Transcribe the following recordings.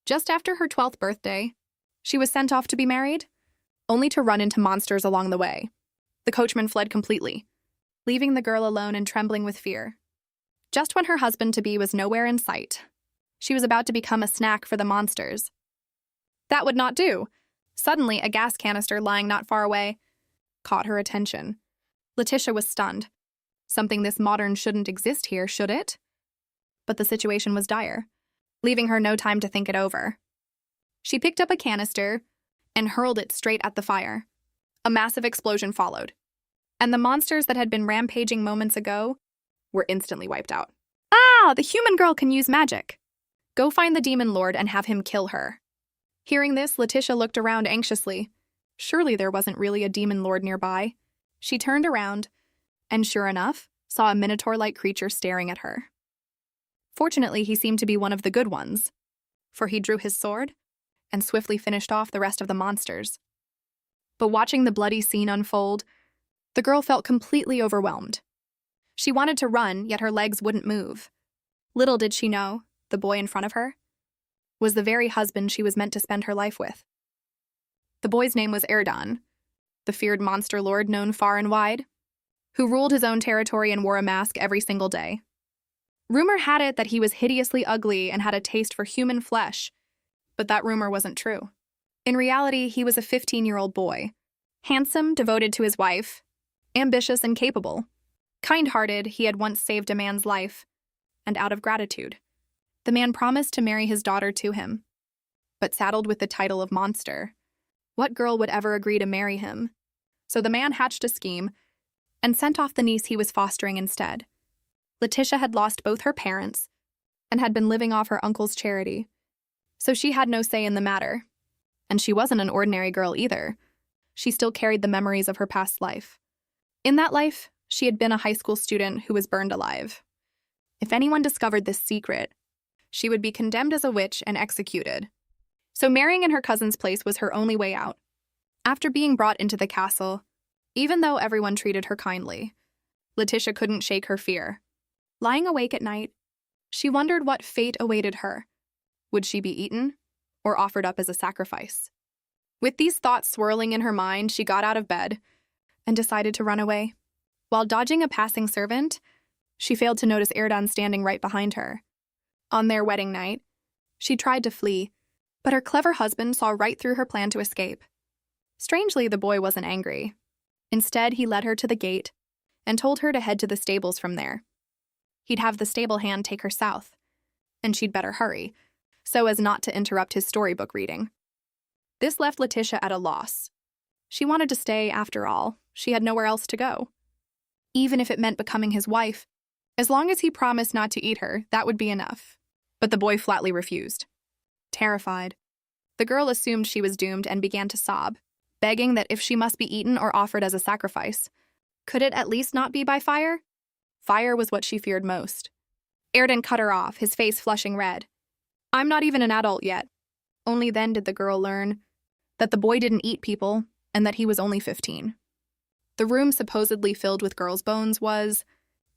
Just after her 12th birthday, she was sent off to be married, only to run into monsters along the way. The coachman fled completely, leaving the girl alone and trembling with fear. Just when her husband-to-be was nowhere in sight, she was about to become a snack for the monsters. That would not do. Suddenly, a gas canister lying not far away caught her attention. Letitia was stunned. Something this modern shouldn't exist here, should it? But the situation was dire, leaving her no time to think it over. She picked up a canister and hurled it straight at the fire. A massive explosion followed, and the monsters that had been rampaging moments ago were instantly wiped out. Ah, the human girl can use magic. Go find the demon lord and have him kill her. Hearing this, Letitia looked around anxiously. Surely there wasn't really a demon lord nearby. She turned around, and sure enough, saw a minotaur-like creature staring at her. Fortunately, he seemed to be one of the good ones, for he drew his sword and swiftly finished off the rest of the monsters. But watching the bloody scene unfold, the girl felt completely overwhelmed. She wanted to run, yet her legs wouldn't move. Little did she know, the boy in front of her was the very husband she was meant to spend her life with. The boy's name was Erdan, the feared monster lord known far and wide, who ruled his own territory and wore a mask every single day. Rumor had it that he was hideously ugly and had a taste for human flesh, but that rumor wasn't true. In reality, he was a 15-year-old boy, handsome, devoted to his wife, ambitious and capable. Kind-hearted, he had once saved a man's life, and out of gratitude, the man promised to marry his daughter to him. But saddled with the title of monster, what girl would ever agree to marry him? So the man hatched a scheme and sent off the niece he was fostering instead. Letitia had lost both her parents and had been living off her uncle's charity, so she had no say in the matter. And she wasn't an ordinary girl either. She still carried the memories of her past life. In that life, she had been a high school student who was burned alive. If anyone discovered this secret, she would be condemned as a witch and executed. So marrying in her cousin's place was her only way out. After being brought into the castle, even though everyone treated her kindly, Letitia couldn't shake her fear. Lying awake at night, she wondered what fate awaited her. Would she be eaten or offered up as a sacrifice? With these thoughts swirling in her mind, she got out of bed and decided to run away. While dodging a passing servant, she failed to notice Erdan standing right behind her. On their wedding night, she tried to flee, but her clever husband saw right through her plan to escape. Strangely, the boy wasn't angry. Instead, he led her to the gate and told her to head to the stables from there. He'd have the stable hand take her south, and she'd better hurry, so as not to interrupt his storybook reading. This left Letitia at a loss. She wanted to stay, after all. She had nowhere else to go. Even if it meant becoming his wife, as long as he promised not to eat her, that would be enough. But the boy flatly refused. Terrified, the girl assumed she was doomed and began to sob, begging that if she must be eaten or offered as a sacrifice, could it at least not be by fire? Fire was what she feared most. Erdan cut her off, his face flushing red. I'm not even an adult yet. Only then did the girl learn that the boy didn't eat people and that he was only 15. The room supposedly filled with girls' bones was,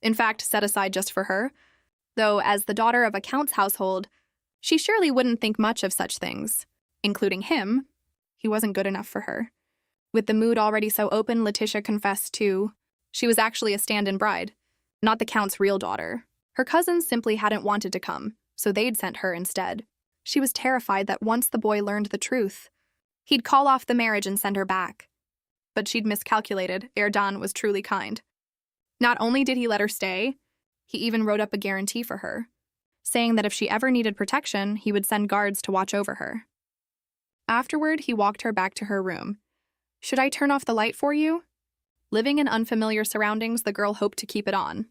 in fact, set aside just for her, though as the daughter of a count's household, she surely wouldn't think much of such things, including him. He wasn't good enough for her. With the mood already so open, Letitia confessed too. She was actually a stand-in bride, not the count's real daughter. Her cousins simply hadn't wanted to come, so they'd sent her instead. She was terrified that once the boy learned the truth, he'd call off the marriage and send her back. But she'd miscalculated. Erdan was truly kind. Not only did he let her stay, he even wrote up a guarantee for her, saying that if she ever needed protection, he would send guards to watch over her. Afterward, he walked her back to her room. Should I turn off the light for you? Living in unfamiliar surroundings, the girl hoped to keep it on.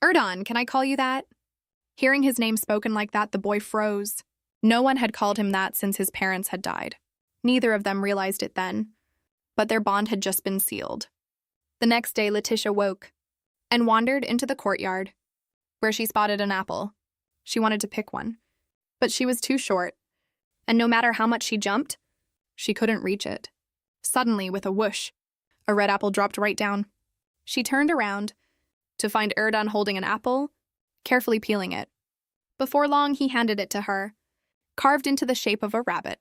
Erdan, can I call you that? Hearing his name spoken like that, the boy froze. No one had called him that since his parents had died. Neither of them realized it then, but their bond had just been sealed. The next day, Letitia woke and wandered into the courtyard, where she spotted an apple. She wanted to pick one, but she was too short, and no matter how much she jumped, she couldn't reach it. Suddenly, with a whoosh, a red apple dropped right down. She turned around to find Erdan holding an apple, carefully peeling it. Before long, he handed it to her, carved into the shape of a rabbit.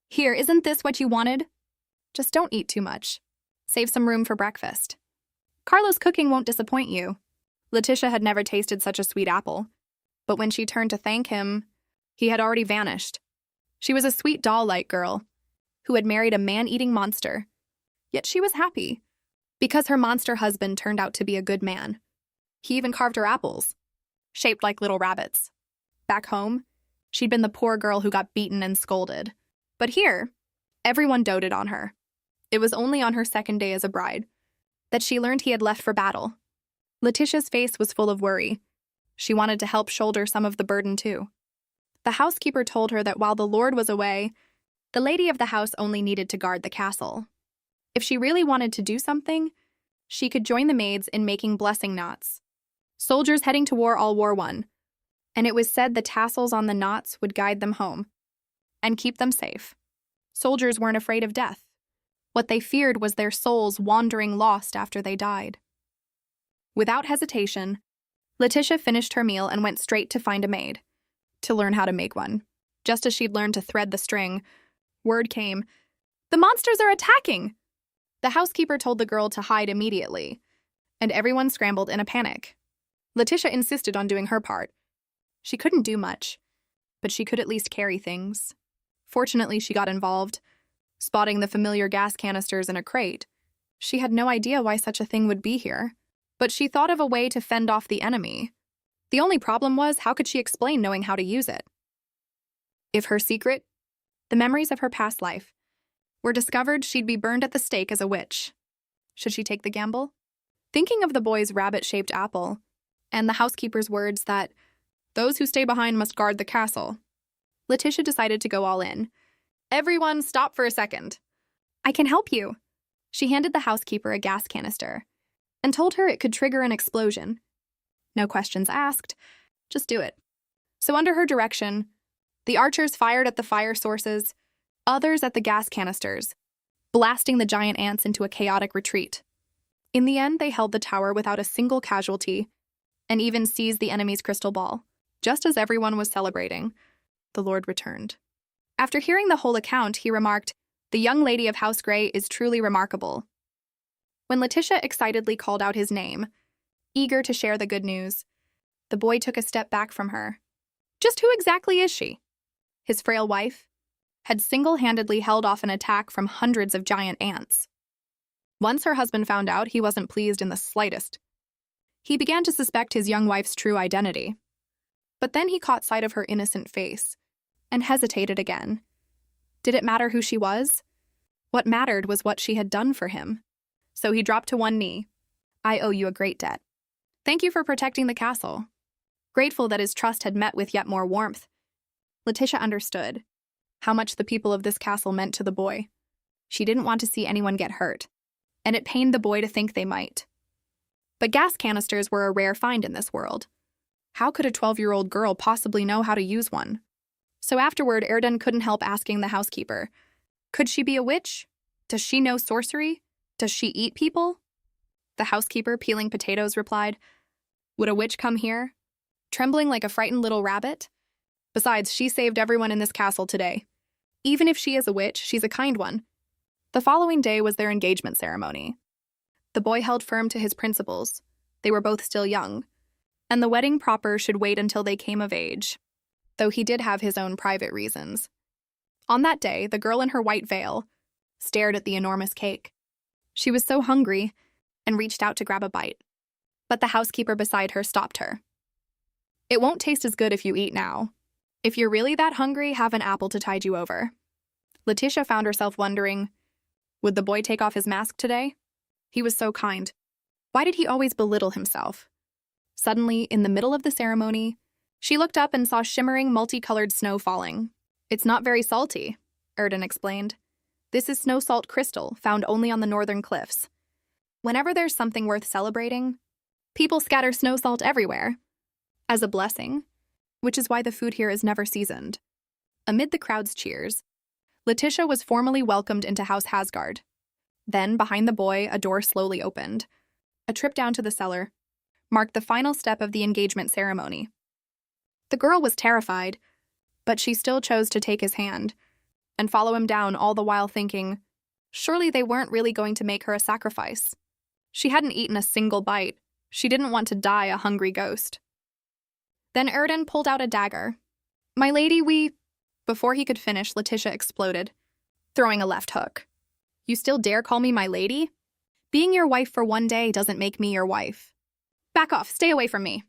"Here, isn't this what you wanted? Just don't eat too much. Save some room for breakfast. Carlo's cooking won't disappoint you." Letitia had never tasted such a sweet apple, but when she turned to thank him, he had already vanished. She was a sweet doll-like girl who had married a man-eating monster, yet she was happy because her monster husband turned out to be a good man. He even carved her apples, shaped like little rabbits. Back home, she'd been the poor girl who got beaten and scolded. But here, everyone doted on her. It was only on her second day as a bride that she learned he had left for battle. Letitia's face was full of worry. She wanted to help shoulder some of the burden too. The housekeeper told her that while the Lord was away, the lady of the house only needed to guard the castle. If she really wanted to do something, she could join the maids in making blessing knots. Soldiers heading to war all wore one, and it was said the tassels on the knots would guide them home and keep them safe. Soldiers weren't afraid of death. What they feared was their souls wandering lost after they died. Without hesitation, Letitia finished her meal and went straight to find a maid to learn how to make one. Just as she'd learned to thread the string, word came, "The monsters are attacking!" The housekeeper told the girl to hide immediately, and everyone scrambled in a panic. Letitia insisted on doing her part. She couldn't do much, but she could at least carry things. Fortunately, she got involved, spotting the familiar gas canisters in a crate. She had no idea why such a thing would be here, but she thought of a way to fend off the enemy. The only problem was, how could she explain knowing how to use it? If her secret, the memories of her past life, were discovered, she'd be burned at the stake as a witch. Should she take the gamble? Thinking of the boy's rabbit-shaped apple, and the housekeeper's words that those who stay behind must guard the castle, Letitia decided to go all in. "Everyone, stop for a second. I can help you." She handed the housekeeper a gas canister and told her it could trigger an explosion. No questions asked, just do it. So under her direction, the archers fired at the fire sources, others at the gas canisters, blasting the giant ants into a chaotic retreat. In the end, they held the tower without a single casualty, and even seized the enemy's crystal ball. Just as everyone was celebrating, the Lord returned. After hearing the whole account, he remarked, "The young lady of House Grey is truly remarkable." When Letitia excitedly called out his name, eager to share the good news, the boy took a step back from her. Just who exactly is she? His frail wife had single-handedly held off an attack from hundreds of giant ants. Once her husband found out, he wasn't pleased in the slightest. He began to suspect his young wife's true identity. But then he caught sight of her innocent face and hesitated again. Did it matter who she was? What mattered was what she had done for him. So he dropped to one knee. "I owe you a great debt. Thank you for protecting the castle." Grateful that his trust had met with yet more warmth, Letitia understood how much the people of this castle meant to the boy. She didn't want to see anyone get hurt, and it pained the boy to think they might. But gas canisters were a rare find in this world. How could a 12-year-old girl possibly know how to use one? So afterward, Erden couldn't help asking the housekeeper, could she be a witch? Does she know sorcery? Does she eat people? The housekeeper, peeling potatoes, replied, "Would a witch come here, trembling like a frightened little rabbit? Besides, she saved everyone in this castle today. Even if she is a witch, she's a kind one." The following day was their engagement ceremony. The boy held firm to his principles. They were both still young, and the wedding proper should wait until they came of age, though he did have his own private reasons. On that day, the girl in her white veil stared at the enormous cake. She was so hungry and reached out to grab a bite, but the housekeeper beside her stopped her. "It won't taste as good if you eat now. If you're really that hungry, have an apple to tide you over." Letitia found herself wondering, would the boy take off his mask today? He was so kind. Why did he always belittle himself? Suddenly, in the middle of the ceremony, she looked up and saw shimmering, multicolored snow falling. "It's not very salty," Erden explained. "This is snow salt crystal, found only on the northern cliffs. Whenever there's something worth celebrating, people scatter snow salt everywhere, as a blessing, which is why the food here is never seasoned." Amid the crowd's cheers, Letitia was formally welcomed into House Hasgard. Then, behind the boy, a door slowly opened. A trip down to the cellar marked the final step of the engagement ceremony. The girl was terrified, But she still chose to take his hand and follow him down, all the while thinking, surely they weren't really going to make her a sacrifice. She hadn't eaten a single bite. She didn't want to die a hungry ghost. Then Erden pulled out a dagger. "My lady, we—" Before he could finish, Letitia exploded, throwing a left hook. "You still dare call me my lady? Being your wife for one day doesn't make me your wife. Back off, stay away from me."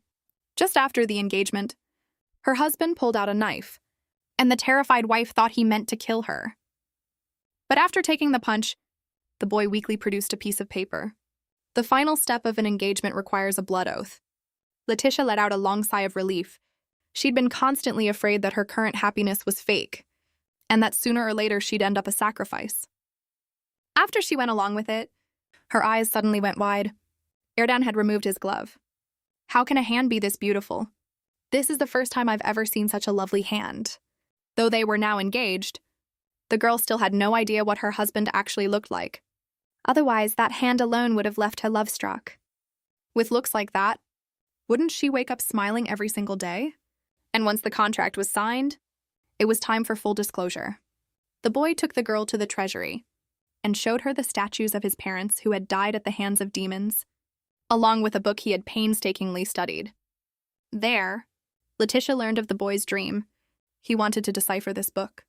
Just after the engagement, her husband pulled out a knife, and the terrified wife thought he meant to kill her. But after taking the punch, the boy weakly produced a piece of paper. The final step of an engagement requires a blood oath. Letitia let out a long sigh of relief. She'd been constantly afraid that her current happiness was fake, and that sooner or later she'd end up a sacrifice. After she went along with it, her eyes suddenly went wide. Erden had removed his glove. How can a hand be this beautiful? This is the first time I've ever seen such a lovely hand. Though they were now engaged, the girl still had no idea what her husband actually looked like. Otherwise, that hand alone would have left her love-struck. With looks like that, wouldn't she wake up smiling every single day? And once the contract was signed, it was time for full disclosure. The boy took the girl to the treasury and showed her the statues of his parents who had died at the hands of demons, along with a book he had painstakingly studied. There, Letitia learned of the boy's dream. He wanted to decipher this book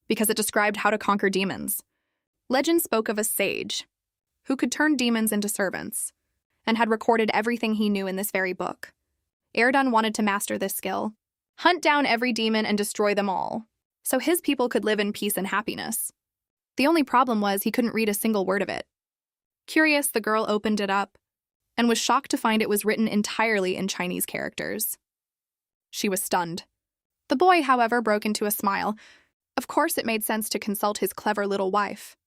because it described how to conquer demons. Legend spoke of a sage who could turn demons into servants and had recorded everything he knew in this very book. Erden wanted to master this skill, hunt down every demon and destroy them all, so his people could live in peace and happiness. The only problem was he couldn't read a single word of it. Curious, the girl opened it up and was shocked to find it was written entirely in Chinese characters. She was stunned. The boy, however, broke into a smile. Of course it made sense to consult his clever little wife.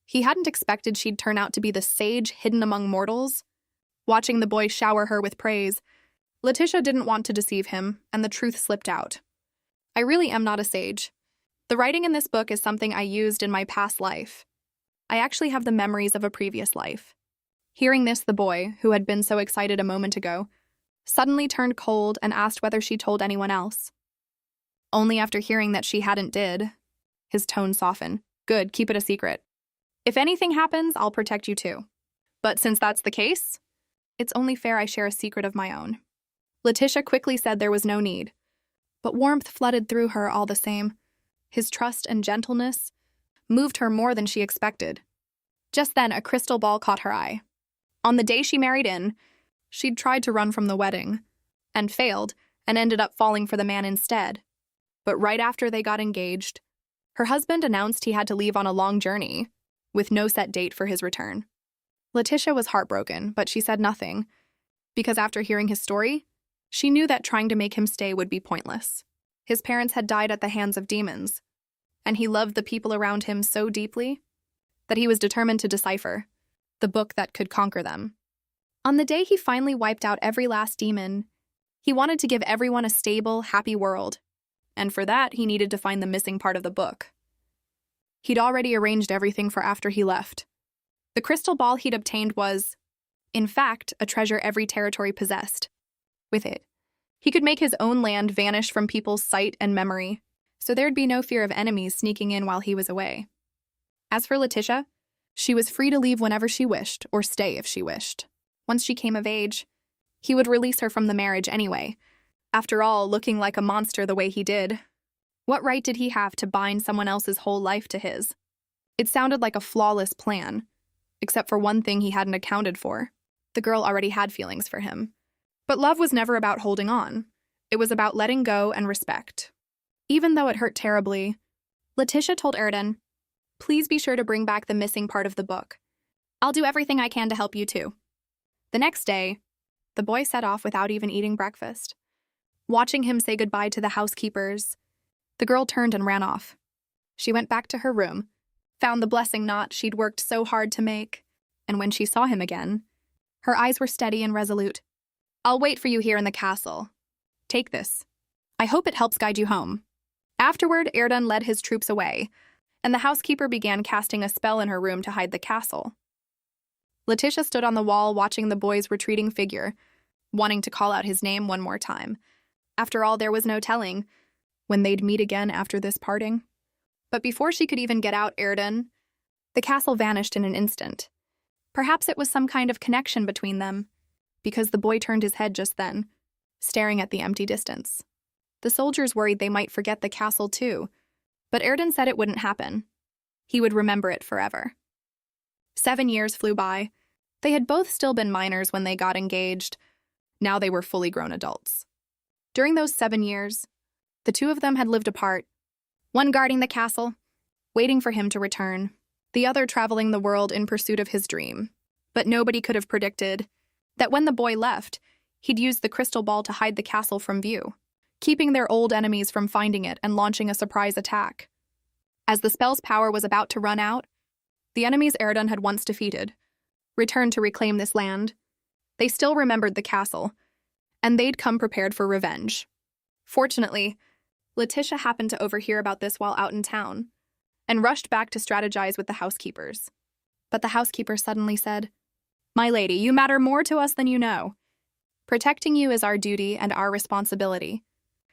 He hadn't expected she'd turn out to be the sage hidden among mortals. Watching the boy shower her with praise, Letitia didn't want to deceive him, and the truth slipped out. "I really am not a sage. The writing in this book is something I used in my past life. I actually have the memories of a previous life." Hearing this, the boy, who had been so excited a moment ago, suddenly turned cold and asked whether she told anyone else. Only after hearing that she hadn't did, his tone softened. "Good, keep it a secret. If anything happens, I'll protect you too. But since that's the case, it's only fair I share a secret of my own." Letitia quickly said there was no need, but warmth flooded through her all the same. His trust and gentleness moved her more than she expected. Just then, a crystal ball caught her eye. On the day she married in, she'd tried to run from the wedding, and failed, and ended up falling for the man instead. But right after they got engaged, her husband announced he had to leave on a long journey, with no set date for his return. Letitia was heartbroken, but she said nothing, because after hearing his story, she knew that trying to make him stay would be pointless. His parents had died at the hands of demons, and he loved the people around him so deeply that he was determined to decipher the book that could conquer them. On the day he finally wiped out every last demon, he wanted to give everyone a stable, happy world, and for that he needed to find the missing part of the book. He'd already arranged everything for after he left. The crystal ball he'd obtained was, in fact, a treasure every territory possessed. With it, he could make his own land vanish from people's sight and memory, so there'd be no fear of enemies sneaking in while he was away. As for Letitia, she was free to leave whenever she wished, or stay if she wished. Once she came of age, he would release her from the marriage anyway. After all, looking like a monster the way he did, what right did he have to bind someone else's whole life to his? It sounded like a flawless plan, except for one thing he hadn't accounted for. The girl already had feelings for him. But love was never about holding on. It was about letting go and respect. Even though it hurt terribly, Letitia told Erden, "Please be sure to bring back the missing part of the book. I'll do everything I can to help you too." The next day, the boy set off without even eating breakfast. Watching him say goodbye to the housekeepers, the girl turned and ran off. She went back to her room, found the blessing knot she'd worked so hard to make, and when she saw him again, her eyes were steady and resolute. "I'll wait for you here in the castle. Take this. I hope it helps guide you home." Afterward, Erden led his troops away, and the housekeeper began casting a spell in her room to hide the castle. Letitia stood on the wall watching the boy's retreating figure, wanting to call out his name one more time. After all, there was no telling when they'd meet again after this parting. But before she could even get out Erden, the castle vanished in an instant. Perhaps it was some kind of connection between them, because the boy turned his head just then, staring at the empty distance. The soldiers worried they might forget the castle too, but Erden said it wouldn't happen. He would remember it forever. 7 years flew by. They had both still been minors when they got engaged. Now they were fully grown adults. During those 7 years, the two of them had lived apart, one guarding the castle, waiting for him to return, the other traveling the world in pursuit of his dream. But nobody could have predicted that when the boy left, he'd use the crystal ball to hide the castle from view, keeping their old enemies from finding it and launching a surprise attack. As the spell's power was about to run out, the enemies Erden had once defeated returned to reclaim this land. They still remembered the castle, and they'd come prepared for revenge. Fortunately, Letitia happened to overhear about this while out in town, and rushed back to strategize with the housekeepers. But the housekeeper suddenly said, "My lady, you matter more to us than you know. Protecting you is our duty and our responsibility.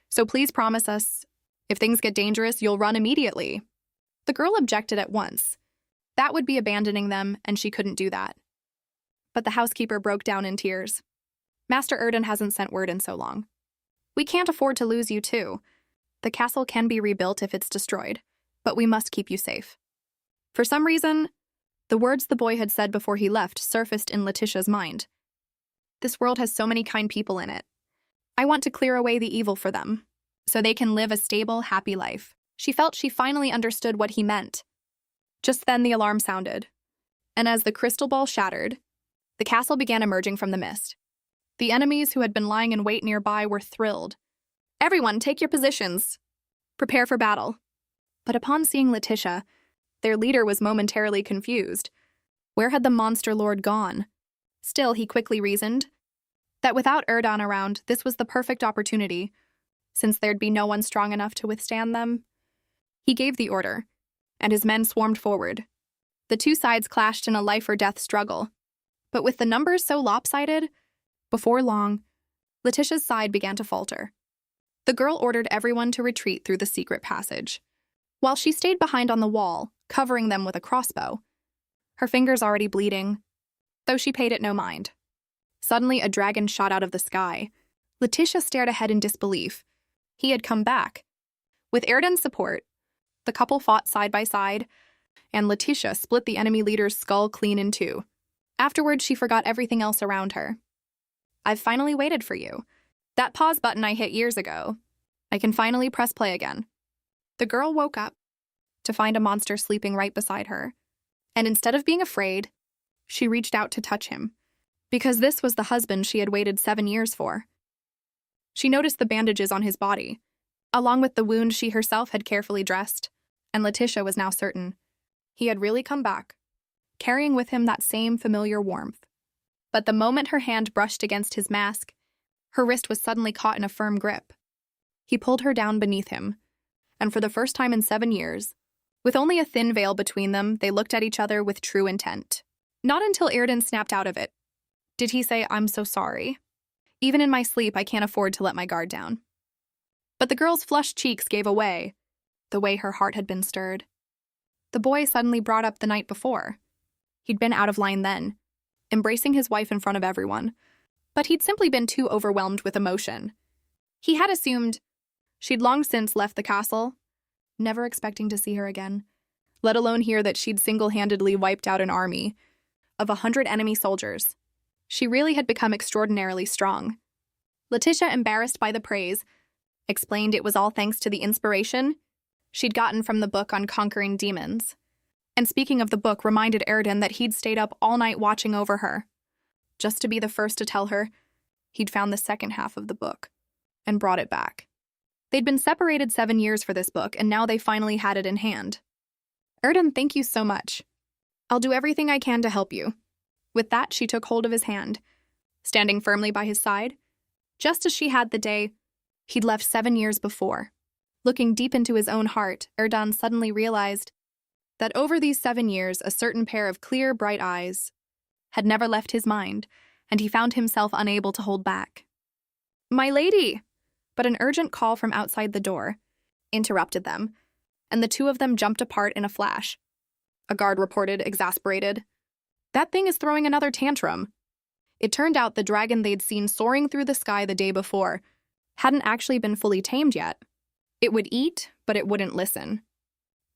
So please promise us, if things get dangerous, you'll run immediately." The girl objected at once. That would be abandoning them, and she couldn't do that. But the housekeeper broke down in tears. "Master Erden hasn't sent word in so long. We can't afford to lose you too. The castle can be rebuilt if it's destroyed, but we must keep you safe." For some reason, the words the boy had said before he left surfaced in Letitia's mind. This world has so many kind people in it. I want to clear away the evil for them, so they can live a stable, happy life. She felt she finally understood what he meant. Just then the alarm sounded, and as the crystal ball shattered, the castle began emerging from the mist. The enemies who had been lying in wait nearby were thrilled. "Everyone, take your positions. Prepare for battle." But upon seeing Letitia, their leader was momentarily confused. Where had the monster lord gone? Still, he quickly reasoned that without Erden around, this was the perfect opportunity, since there'd be no one strong enough to withstand them. He gave the order, and his men swarmed forward. The two sides clashed in a life-or-death struggle. But with the numbers so lopsided, before long, Letitia's side began to falter. The girl ordered everyone to retreat through the secret passage, while she stayed behind on the wall, covering them with a crossbow, her fingers already bleeding, though she paid it no mind. Suddenly, a dragon shot out of the sky. Letitia stared ahead in disbelief. He had come back. With Erden's support, the couple fought side by side, and Letitia split the enemy leader's skull clean in two. Afterwards, she forgot everything else around her. "I've finally waited for you. That pause button I hit years ago. I can finally press play again." The girl woke up to find a monster sleeping right beside her, and instead of being afraid, she reached out to touch him, because this was the husband she had waited 7 years for. She noticed the bandages on his body, along with the wound she herself had carefully dressed, and Letitia was now certain he had really come back, carrying with him that same familiar warmth. But the moment her hand brushed against his mask, her wrist was suddenly caught in a firm grip. He pulled her down beneath him, and for the first time in 7 years, with only a thin veil between them, they looked at each other with true intent. Not until Erden snapped out of it did he say, "I'm so sorry. Even in my sleep, I can't afford to let my guard down." But the girl's flushed cheeks gave away, the way her heart had been stirred. The boy suddenly brought up the night before. He'd been out of line then, embracing his wife in front of everyone, but he'd simply been too overwhelmed with emotion. He had assumed she'd long since left the castle, never expecting to see her again, let alone hear that she'd single-handedly wiped out an army of 100 enemy soldiers. She really had become extraordinarily strong. Letitia, embarrassed by the praise, explained it was all thanks to the inspiration she'd gotten from the book on conquering demons. And speaking of the book, reminded Erden that he'd stayed up all night watching over her, just to be the first to tell her he'd found the second half of the book and brought it back. They'd been separated 7 years for this book, and now they finally had it in hand. "Erden, thank you so much. I'll do everything I can to help you." With that, she took hold of his hand, standing firmly by his side, just as she had the day he'd left 7 years before. Looking deep into his own heart, Erden suddenly realized that over these 7 years, a certain pair of clear, bright eyes had never left his mind, and he found himself unable to hold back. "My lady!" But an urgent call from outside the door interrupted them, and the two of them jumped apart in a flash. A guard reported, exasperated. "That thing is throwing another tantrum." It turned out the dragon they'd seen soaring through the sky the day before hadn't actually been fully tamed yet. It would eat, but it wouldn't listen.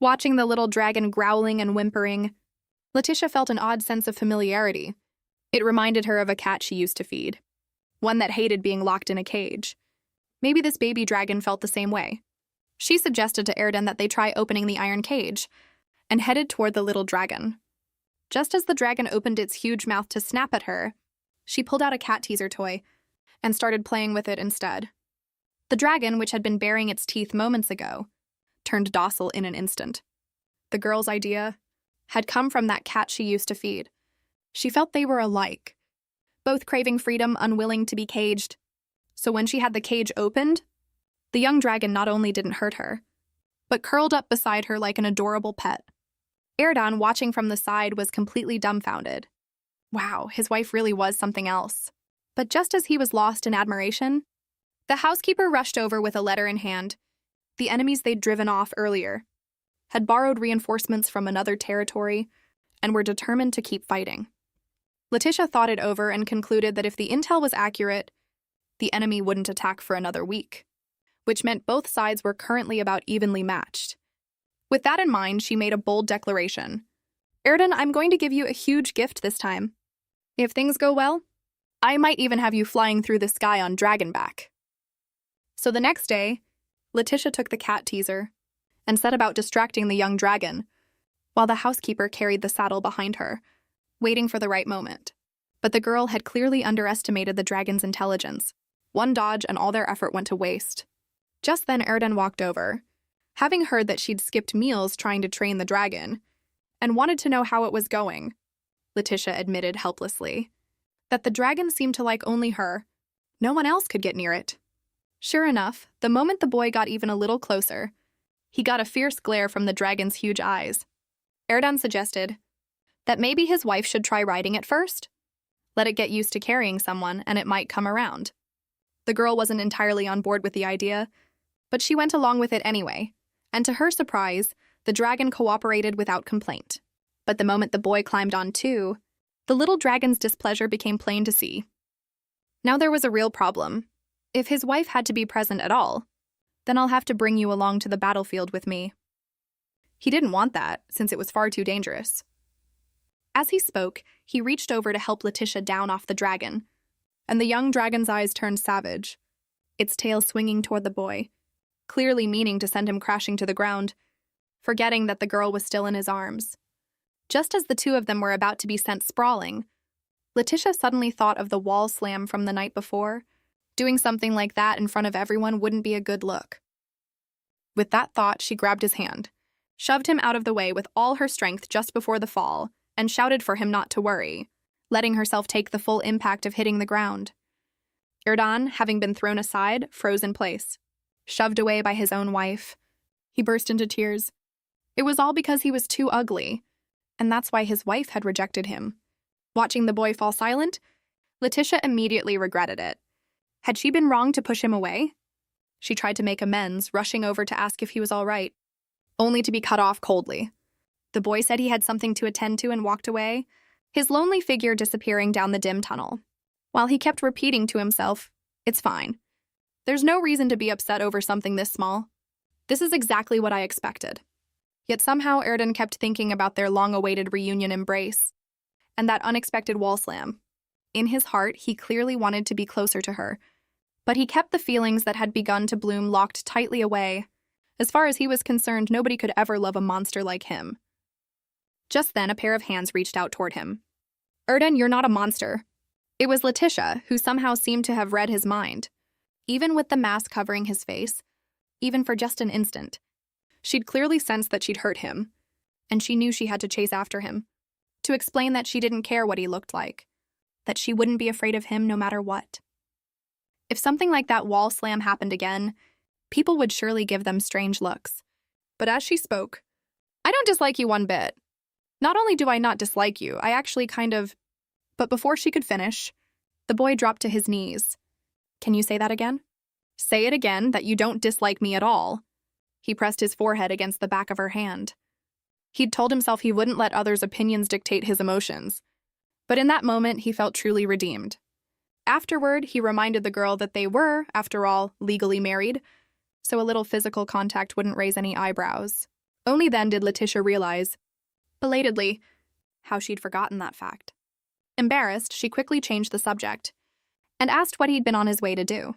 Watching the little dragon growling and whimpering, Letitia felt an odd sense of familiarity. It reminded her of a cat she used to feed, one that hated being locked in a cage. Maybe this baby dragon felt the same way. She suggested to Erden that they try opening the iron cage, and headed toward the little dragon. Just as the dragon opened its huge mouth to snap at her, she pulled out a cat teaser toy and started playing with it instead. The dragon, which had been baring its teeth moments ago, turned docile in an instant. The girl's idea had come from that cat she used to feed. She felt they were alike, both craving freedom, unwilling to be caged. So when she had the cage opened, the young dragon not only didn't hurt her, but curled up beside her like an adorable pet. Erdan, watching from the side, was completely dumbfounded. Wow, his wife really was something else. But just as he was lost in admiration, the housekeeper rushed over with a letter in hand. The enemies they'd driven off earlier had borrowed reinforcements from another territory and were determined to keep fighting. Letitia thought it over and concluded that if the intel was accurate, the enemy wouldn't attack for another week, which meant both sides were currently about evenly matched. With that in mind, she made a bold declaration. "Erden, I'm going to give you a huge gift this time. If things go well, I might even have you flying through the sky on dragonback." So the next day, Letitia took the cat teaser and set about distracting the young dragon, while the housekeeper carried the saddle behind her, waiting for the right moment. But the girl had clearly underestimated the dragon's intelligence. One dodge and all their effort went to waste. Just then Erden walked over, having heard that she'd skipped meals trying to train the dragon, and wanted to know how it was going. Letitia admitted helplessly that the dragon seemed to like only her. No one else could get near it. Sure enough, the moment the boy got even a little closer, he got a fierce glare from the dragon's huge eyes. Erdan suggested that maybe his wife should try riding it first. Let it get used to carrying someone, and it might come around. The girl wasn't entirely on board with the idea, but she went along with it anyway, and to her surprise, the dragon cooperated without complaint. But the moment the boy climbed on too, the little dragon's displeasure became plain to see. Now there was a real problem. If his wife had to be present at all, then I'll have to bring you along to the battlefield with me. He didn't want that, since it was far too dangerous. As he spoke, he reached over to help Letitia down off the dragon, and the young dragon's eyes turned savage, its tail swinging toward the boy, clearly meaning to send him crashing to the ground, forgetting that the girl was still in his arms. Just as the two of them were about to be sent sprawling, Letitia suddenly thought of the wall slam from the night before. Doing something like that in front of everyone wouldn't be a good look. With that thought, she grabbed his hand, shoved him out of the way with all her strength just before the fall, and shouted for him not to worry, letting herself take the full impact of hitting the ground. Erdan, having been thrown aside, froze in place, shoved away by his own wife. He burst into tears. It was all because he was too ugly, and that's why his wife had rejected him. Watching the boy fall silent, Letitia immediately regretted it. Had she been wrong to push him away? She tried to make amends, rushing over to ask if he was all right, only to be cut off coldly. The boy said he had something to attend to and walked away, his lonely figure disappearing down the dim tunnel, while he kept repeating to himself, "It's fine. There's no reason to be upset over something this small. This is exactly what I expected." Yet somehow Erden kept thinking about their long-awaited reunion embrace, and that unexpected wall slam. In his heart, he clearly wanted to be closer to her, but he kept the feelings that had begun to bloom locked tightly away. As far as he was concerned, nobody could ever love a monster like him. Just then, a pair of hands reached out toward him. "Erden, you're not a monster." It was Letitia, who somehow seemed to have read his mind. Even with the mask covering his face, even for just an instant, she'd clearly sensed that she'd hurt him, and she knew she had to chase after him, to explain that she didn't care what he looked like, that she wouldn't be afraid of him no matter what. If something like that wall slam happened again, people would surely give them strange looks. But as she spoke, "I don't dislike you one bit. Not only do I not dislike you, I actually kind of..." But before she could finish, the boy dropped to his knees. "Can you say that again?" "Say it again, that you don't dislike me at all." He pressed his forehead against the back of her hand. He'd told himself he wouldn't let others' opinions dictate his emotions. But in that moment, he felt truly redeemed. Afterward, he reminded the girl that they were, after all, legally married, so a little physical contact wouldn't raise any eyebrows. Only then did Letitia realize, belatedly, how she'd forgotten that fact. Embarrassed, she quickly changed the subject and asked what he'd been on his way to do.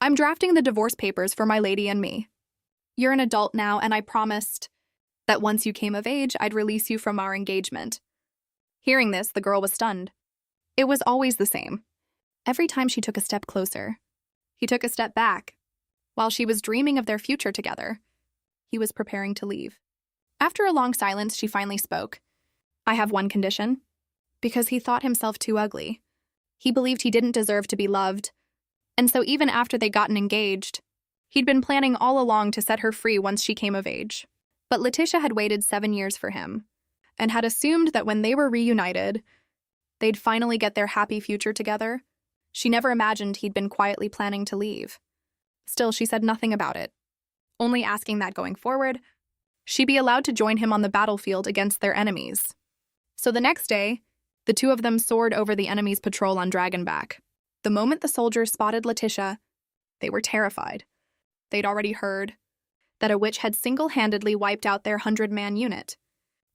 "I'm drafting the divorce papers for my lady and me. You're an adult now, and I promised that once you came of age, I'd release you from our engagement." Hearing this, the girl was stunned. It was always the same. Every time she took a step closer, he took a step back. While she was dreaming of their future together, he was preparing to leave. After a long silence, she finally spoke. "I have one condition." Because he thought himself too ugly. He believed he didn't deserve to be loved. And so even after they gotten engaged, he'd been planning all along to set her free once she came of age. But Letitia had waited 7 years for him, and had assumed that when they were reunited, they'd finally get their happy future together. She never imagined he'd been quietly planning to leave. Still, she said nothing about it, only asking that going forward, she be allowed to join him on the battlefield against their enemies. So the next day, the two of them soared over the enemy's patrol on Dragonback. The moment the soldiers spotted Letitia, they were terrified. They'd already heard that a witch had single-handedly wiped out their 100-man unit,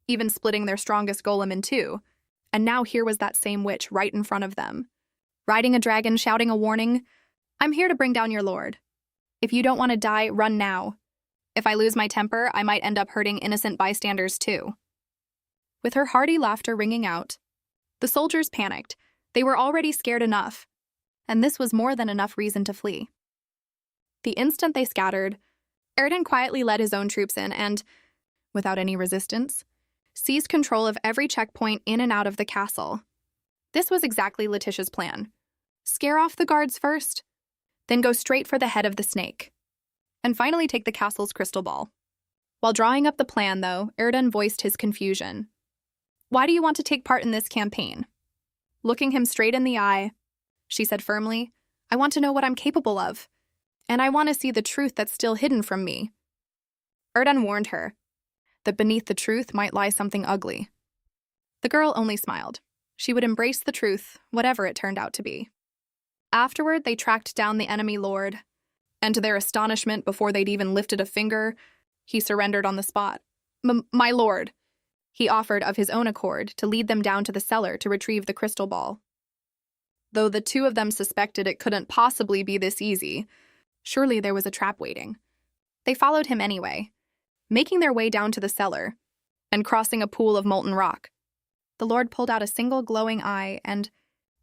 even splitting their strongest golem in two, and now here was that same witch right in front of them, riding a dragon, shouting a warning, "I'm here to bring down your lord. If you don't want to die, run now. If I lose my temper, I might end up hurting innocent bystanders too." With her hearty laughter ringing out, the soldiers panicked. They were already scared enough, and this was more than enough reason to flee. The instant they scattered, Erden quietly led his own troops in and, without any resistance, seized control of every checkpoint in and out of the castle. This was exactly Letitia's plan. Scare off the guards first, then go straight for the head of the snake, and finally take the castle's crystal ball. While drawing up the plan, though, Erden voiced his confusion. "Why do you want to take part in this campaign?" Looking him straight in the eye, she said firmly, "I want to know what I'm capable of, and I want to see the truth that's still hidden from me." Erden warned her that beneath the truth might lie something ugly. The girl only smiled. She would embrace the truth, whatever it turned out to be. Afterward, they tracked down the enemy lord, and to their astonishment, before they'd even lifted a finger, he surrendered on the spot. My lord," he offered of his own accord to lead them down to the cellar to retrieve the crystal ball. Though the two of them suspected it couldn't possibly be this easy, surely there was a trap waiting. They followed him anyway, making their way down to the cellar and crossing a pool of molten rock. The lord pulled out a single glowing eye and,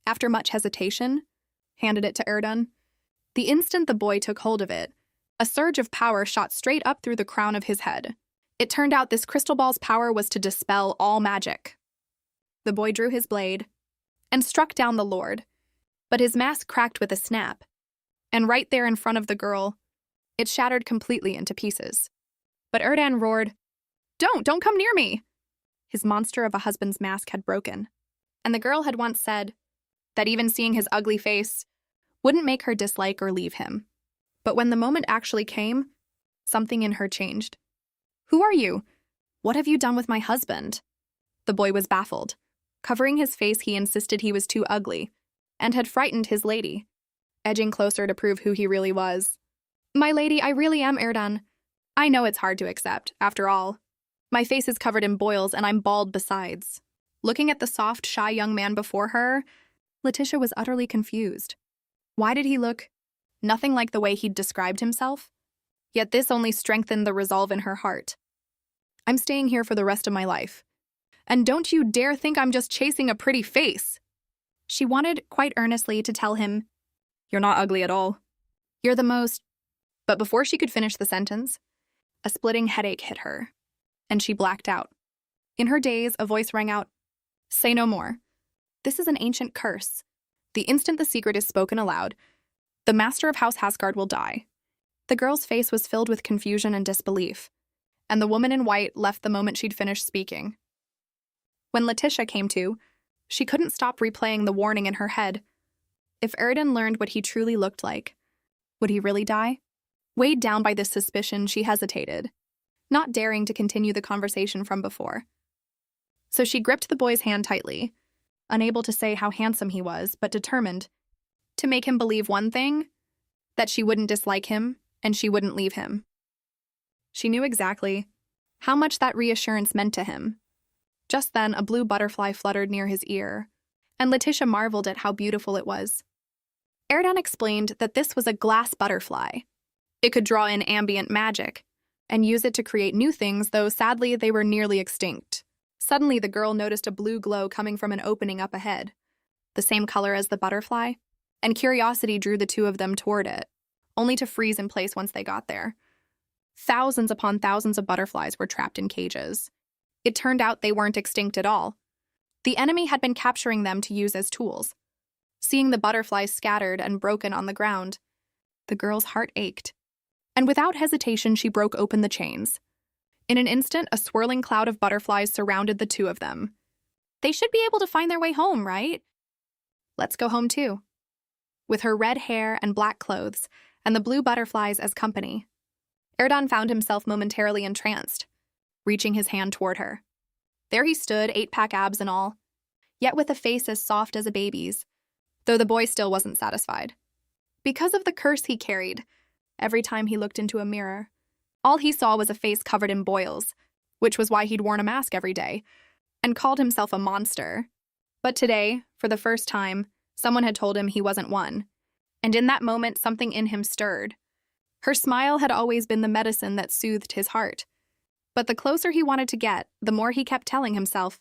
after much hesitation, handed it to Erden. The instant the boy took hold of it, a surge of power shot straight up through the crown of his head. It turned out this crystal ball's power was to dispel all magic. The boy drew his blade and struck down the lord, but his mask cracked with a snap, and right there in front of the girl, it shattered completely into pieces. But Erden roared, Don't come near me!" His monster of a husband's mask had broken, and the girl had once said that even seeing his ugly face wouldn't make her dislike or leave him. But when the moment actually came, something in her changed. "Who are you? What have you done with my husband?" The boy was baffled. Covering his face, he insisted he was too ugly, and had frightened his lady, edging closer to prove who he really was. "My lady, I really am Erden. I know it's hard to accept, after all. My face is covered in boils, and I'm bald besides." Looking at the soft, shy young man before her, Letitia was utterly confused. Why did he look nothing like the way he'd described himself? Yet this only strengthened the resolve in her heart. "I'm staying here for the rest of my life. And don't you dare think I'm just chasing a pretty face." She wanted, quite earnestly, to tell him, "You're not ugly at all. You're the most..." But before she could finish the sentence, a splitting headache hit her, and she blacked out. In her daze, a voice rang out, "Say no more. This is an ancient curse. The instant the secret is spoken aloud, the master of House Hasgard will die." The girl's face was filled with confusion and disbelief, and the woman in white left the moment she'd finished speaking. When Letitia came to, she couldn't stop replaying the warning in her head. If Erden learned what he truly looked like, would he really die? Weighed down by this suspicion, she hesitated, not daring to continue the conversation from before. So she gripped the boy's hand tightly, unable to say how handsome he was, but determined to make him believe one thing, that she wouldn't dislike him and she wouldn't leave him. She knew exactly how much that reassurance meant to him. Just then, a blue butterfly fluttered near his ear, and Letitia marveled at how beautiful it was. Erdan explained that this was a glass butterfly. It could draw in ambient magic and use it to create new things, though sadly they were nearly extinct. Suddenly, the girl noticed a blue glow coming from an opening up ahead, the same color as the butterfly, and curiosity drew the two of them toward it, only to freeze in place once they got there. Thousands upon thousands of butterflies were trapped in cages. It turned out they weren't extinct at all. The enemy had been capturing them to use as tools. Seeing the butterflies scattered and broken on the ground, the girl's heart ached, and without hesitation she broke open the chains. In an instant, a swirling cloud of butterflies surrounded the two of them. They should be able to find their way home, right? Let's go home too. With her red hair and black clothes, and the blue butterflies as company, Erdan found himself momentarily entranced, reaching his hand toward her. There he stood, 8-pack abs and all, yet with a face as soft as a baby's, though the boy still wasn't satisfied. Because of the curse he carried, every time he looked into a mirror, all he saw was a face covered in boils, which was why he'd worn a mask every day, and called himself a monster. But today, for the first time, someone had told him he wasn't one, and in that moment something in him stirred. Her smile had always been the medicine that soothed his heart. But the closer he wanted to get, the more he kept telling himself,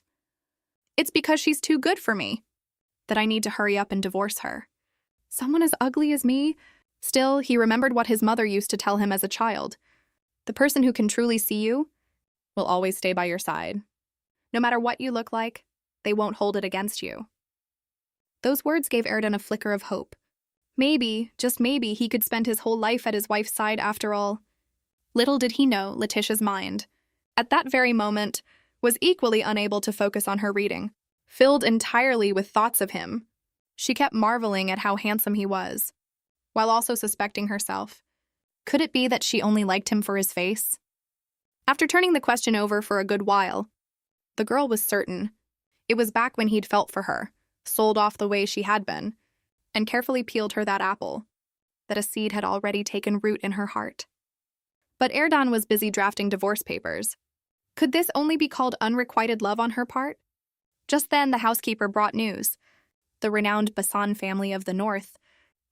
"It's because she's too good for me, that I need to hurry up and divorce her. Someone as ugly as me?" Still, he remembered what his mother used to tell him as a child. The person who can truly see you will always stay by your side. No matter what you look like, they won't hold it against you. Those words gave Erdan a flicker of hope. Maybe, just maybe, he could spend his whole life at his wife's side after all. Little did he know Letitia's mind, at that very moment, was equally unable to focus on her reading, filled entirely with thoughts of him. She kept marveling at how handsome he was, while also suspecting herself. Could it be that she only liked him for his face? After turning the question over for a good while, the girl was certain. It was back when he'd felt for her, sold off the way she had been, and carefully peeled her that apple, that a seed had already taken root in her heart. But Erdan was busy drafting divorce papers. Could this only be called unrequited love on her part? Just then, the housekeeper brought news. The renowned Basan family of the north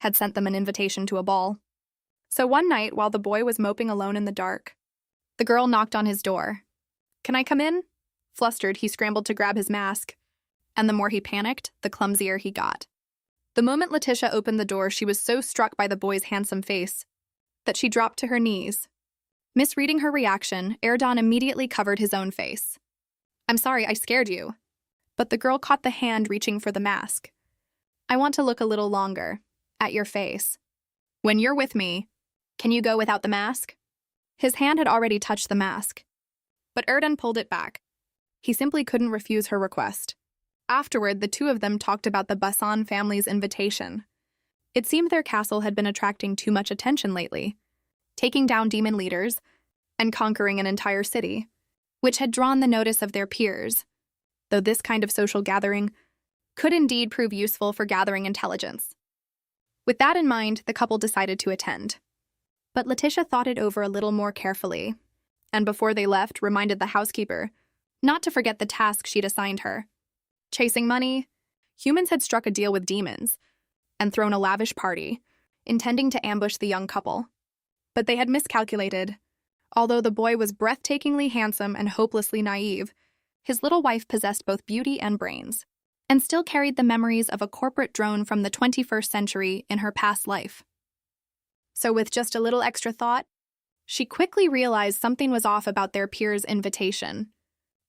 had sent them an invitation to a ball. So one night, while the boy was moping alone in the dark, the girl knocked on his door. "Can I come in?" Flustered, he scrambled to grab his mask, and the more he panicked, the clumsier he got. The moment Letitia opened the door, she was so struck by the boy's handsome face that she dropped to her knees. Misreading her reaction, Erdan immediately covered his own face. "I'm sorry, I scared you." But the girl caught the hand reaching for the mask. "I want to look a little longer at your face. When you're with me, can you go without the mask?" His hand had already touched the mask, but Erdan pulled it back. He simply couldn't refuse her request. Afterward, the two of them talked about the Basan family's invitation. It seemed their castle had been attracting too much attention lately, taking down demon leaders and conquering an entire city, which had drawn the notice of their peers, though this kind of social gathering could indeed prove useful for gathering intelligence. With that in mind, the couple decided to attend. But Letitia thought it over a little more carefully, and before they left, reminded the housekeeper not to forget the task she'd assigned her. Chasing money, humans had struck a deal with demons and thrown a lavish party, intending to ambush the young couple. But they had miscalculated. Although the boy was breathtakingly handsome and hopelessly naive, his little wife possessed both beauty and brains, and still carried the memories of a corporate drone from the 21st century in her past life. So with just a little extra thought, she quickly realized something was off about their peer's invitation.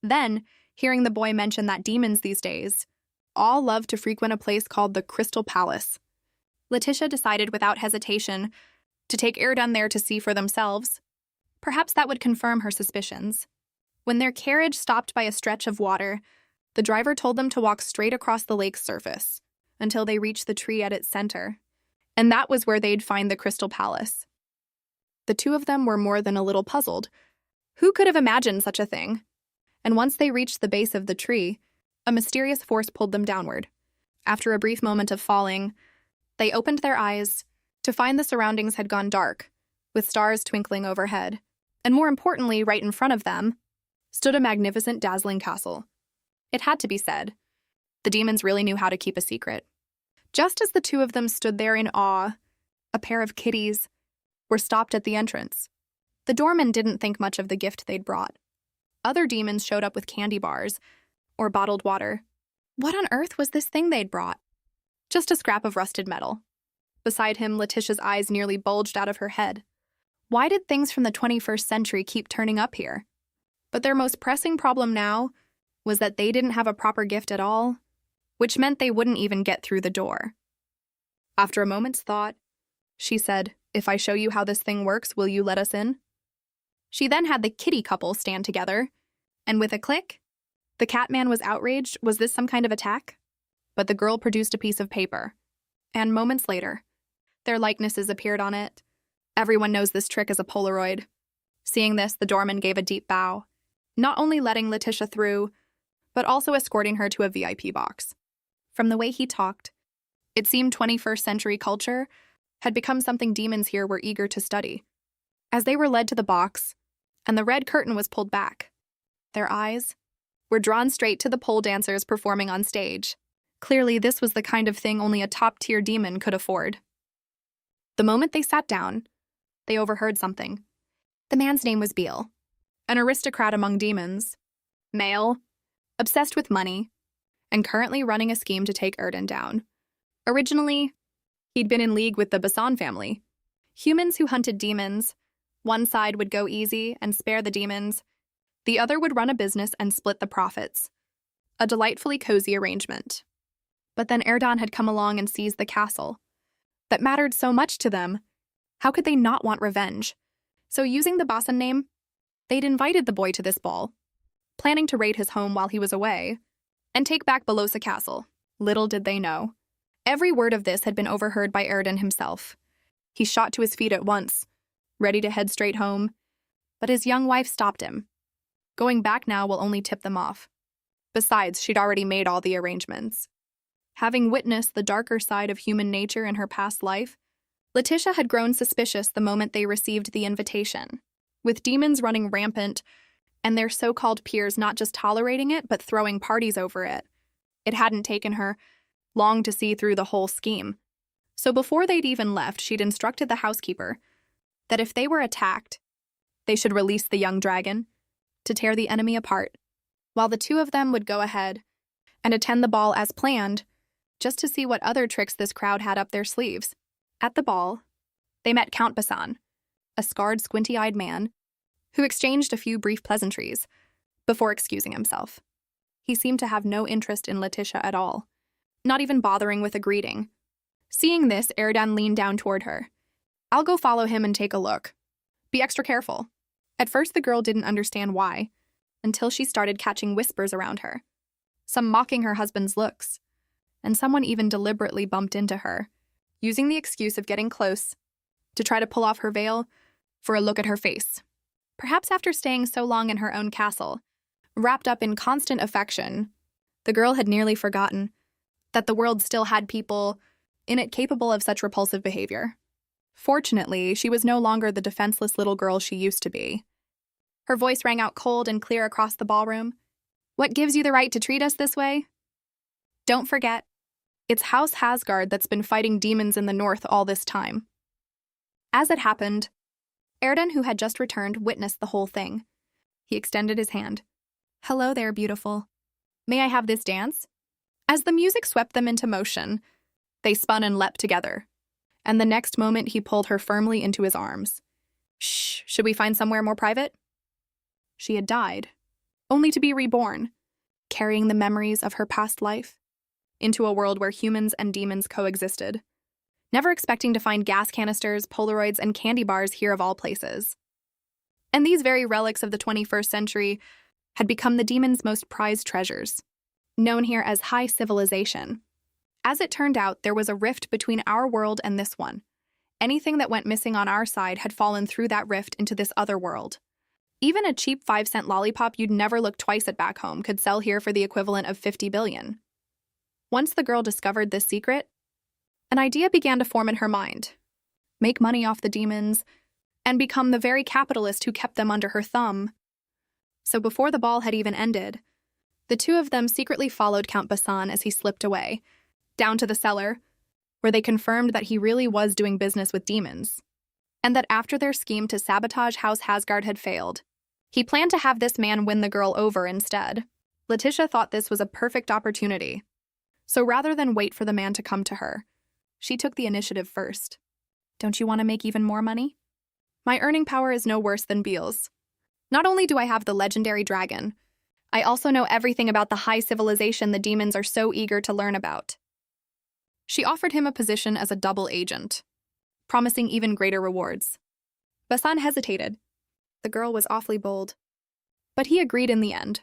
Then, hearing the boy mention that demons these days all love to frequent a place called the Crystal Palace, Letitia decided without hesitation to take Erdan there to see for themselves. Perhaps that would confirm her suspicions. When their carriage stopped by a stretch of water, the driver told them to walk straight across the lake's surface until they reached the tree at its center, and that was where they'd find the Crystal Palace. The two of them were more than a little puzzled. Who could have imagined such a thing? And once they reached the base of the tree, a mysterious force pulled them downward. After a brief moment of falling, they opened their eyes to find the surroundings had gone dark, with stars twinkling overhead. And more importantly, right in front of them, stood a magnificent, dazzling castle. It had to be said, the demons really knew how to keep a secret. Just as the two of them stood there in awe, a pair of kitties were stopped at the entrance. The doorman didn't think much of the gift they'd brought. Other demons showed up with candy bars or bottled water. What on earth was this thing they'd brought? Just a scrap of rusted metal. Beside him, Letitia's eyes nearly bulged out of her head. Why did things from the 21st century keep turning up here? But their most pressing problem now was that they didn't have a proper gift at all, which meant they wouldn't even get through the door. After a moment's thought, she said, "If I show you how this thing works, will you let us in?" She then had the kitty couple stand together, and with a click, the Catman was outraged. Was this some kind of attack? But the girl produced a piece of paper, and moments later, their likenesses appeared on it. Everyone knows this trick as a Polaroid. Seeing this, the doorman gave a deep bow, not only letting Letitia through, but also escorting her to a VIP box. From the way he talked, it seemed 21st century culture had become something demons here were eager to study. As they were led to the box, and the red curtain was pulled back, their eyes were drawn straight to the pole dancers performing on stage. Clearly, this was the kind of thing only a top-tier demon could afford. The moment they sat down, they overheard something. The man's name was Beale, an aristocrat among demons, male, obsessed with money, and currently running a scheme to take Erden down. Originally, he'd been in league with the Bassan family, humans who hunted demons. One side would go easy and spare the demons. The other would run a business and split the profits. A delightfully cozy arrangement. But then Erdan had come along and seized the castle. That mattered so much to them. How could they not want revenge? So using the Bassan name, they'd invited the boy to this ball, planning to raid his home while he was away, and take back Belosa Castle. Little did they know. Every word of this had been overheard by Erdan himself. He shot to his feet at once, ready to head straight home, but his young wife stopped him. Going back now will only tip them off. Besides, she'd already made all the arrangements. Having witnessed the darker side of human nature in her past life, Letitia had grown suspicious the moment they received the invitation. With demons running rampant, and their so-called peers not just tolerating it, but throwing parties over it, it hadn't taken her long to see through the whole scheme. So before they'd even left, she'd instructed the housekeeper that if they were attacked, they should release the young dragon to tear the enemy apart, while the two of them would go ahead and attend the ball as planned, just to see what other tricks this crowd had up their sleeves. At the ball, they met Count Bassan, a scarred, squinty-eyed man who exchanged a few brief pleasantries before excusing himself. He seemed to have no interest in Letitia at all, not even bothering with a greeting. Seeing this, Erdan leaned down toward her. "I'll go follow him and take a look. Be extra careful." At first, the girl didn't understand why, until she started catching whispers around her, some mocking her husband's looks, and someone even deliberately bumped into her, using the excuse of getting close to try to pull off her veil for a look at her face. Perhaps after staying so long in her own castle, wrapped up in constant affection, the girl had nearly forgotten that the world still had people in it capable of such repulsive behavior. Fortunately, she was no longer the defenseless little girl she used to be. Her voice rang out cold and clear across the ballroom. "What gives you the right to treat us this way? Don't forget, it's House Hasgard that's been fighting demons in the north all this time." As it happened, Erdan, who had just returned, witnessed the whole thing. He extended his hand. "Hello there, beautiful. May I have this dance?" As the music swept them into motion, they spun and leapt together, and the next moment he pulled her firmly into his arms. "Shh, should we find somewhere more private?" She had died, only to be reborn, carrying the memories of her past life into a world where humans and demons coexisted, never expecting to find gas canisters, Polaroids, and candy bars here of all places. And these very relics of the 21st century had become the demons' most prized treasures, known here as high civilization. As it turned out, there was a rift between our world and this one, Anything that went missing on our side had fallen through that rift into this other world. Even a cheap 5-cent lollipop you'd never look twice at back home could sell here for the equivalent of 50 billion. Once the girl discovered this secret, an idea began to form in her mind. Make money off the demons and become the very capitalist who kept them under her thumb. So before the ball had even ended, the two of them secretly followed Count Basan as he slipped away, down to the cellar, where they confirmed that he really was doing business with demons, and that after their scheme to sabotage House Hasgard had failed, he planned to have this man win the girl over instead. Letitia thought this was a perfect opportunity, so rather than wait for the man to come to her, she took the initiative first. Don't you want to make even more money? My earning power is no worse than Beale's. Not only do I have the legendary dragon, I also know everything about the high civilization the demons are so eager to learn about. She offered him a position as a double agent, promising even greater rewards. Basan hesitated. The girl was awfully bold. But he agreed in the end.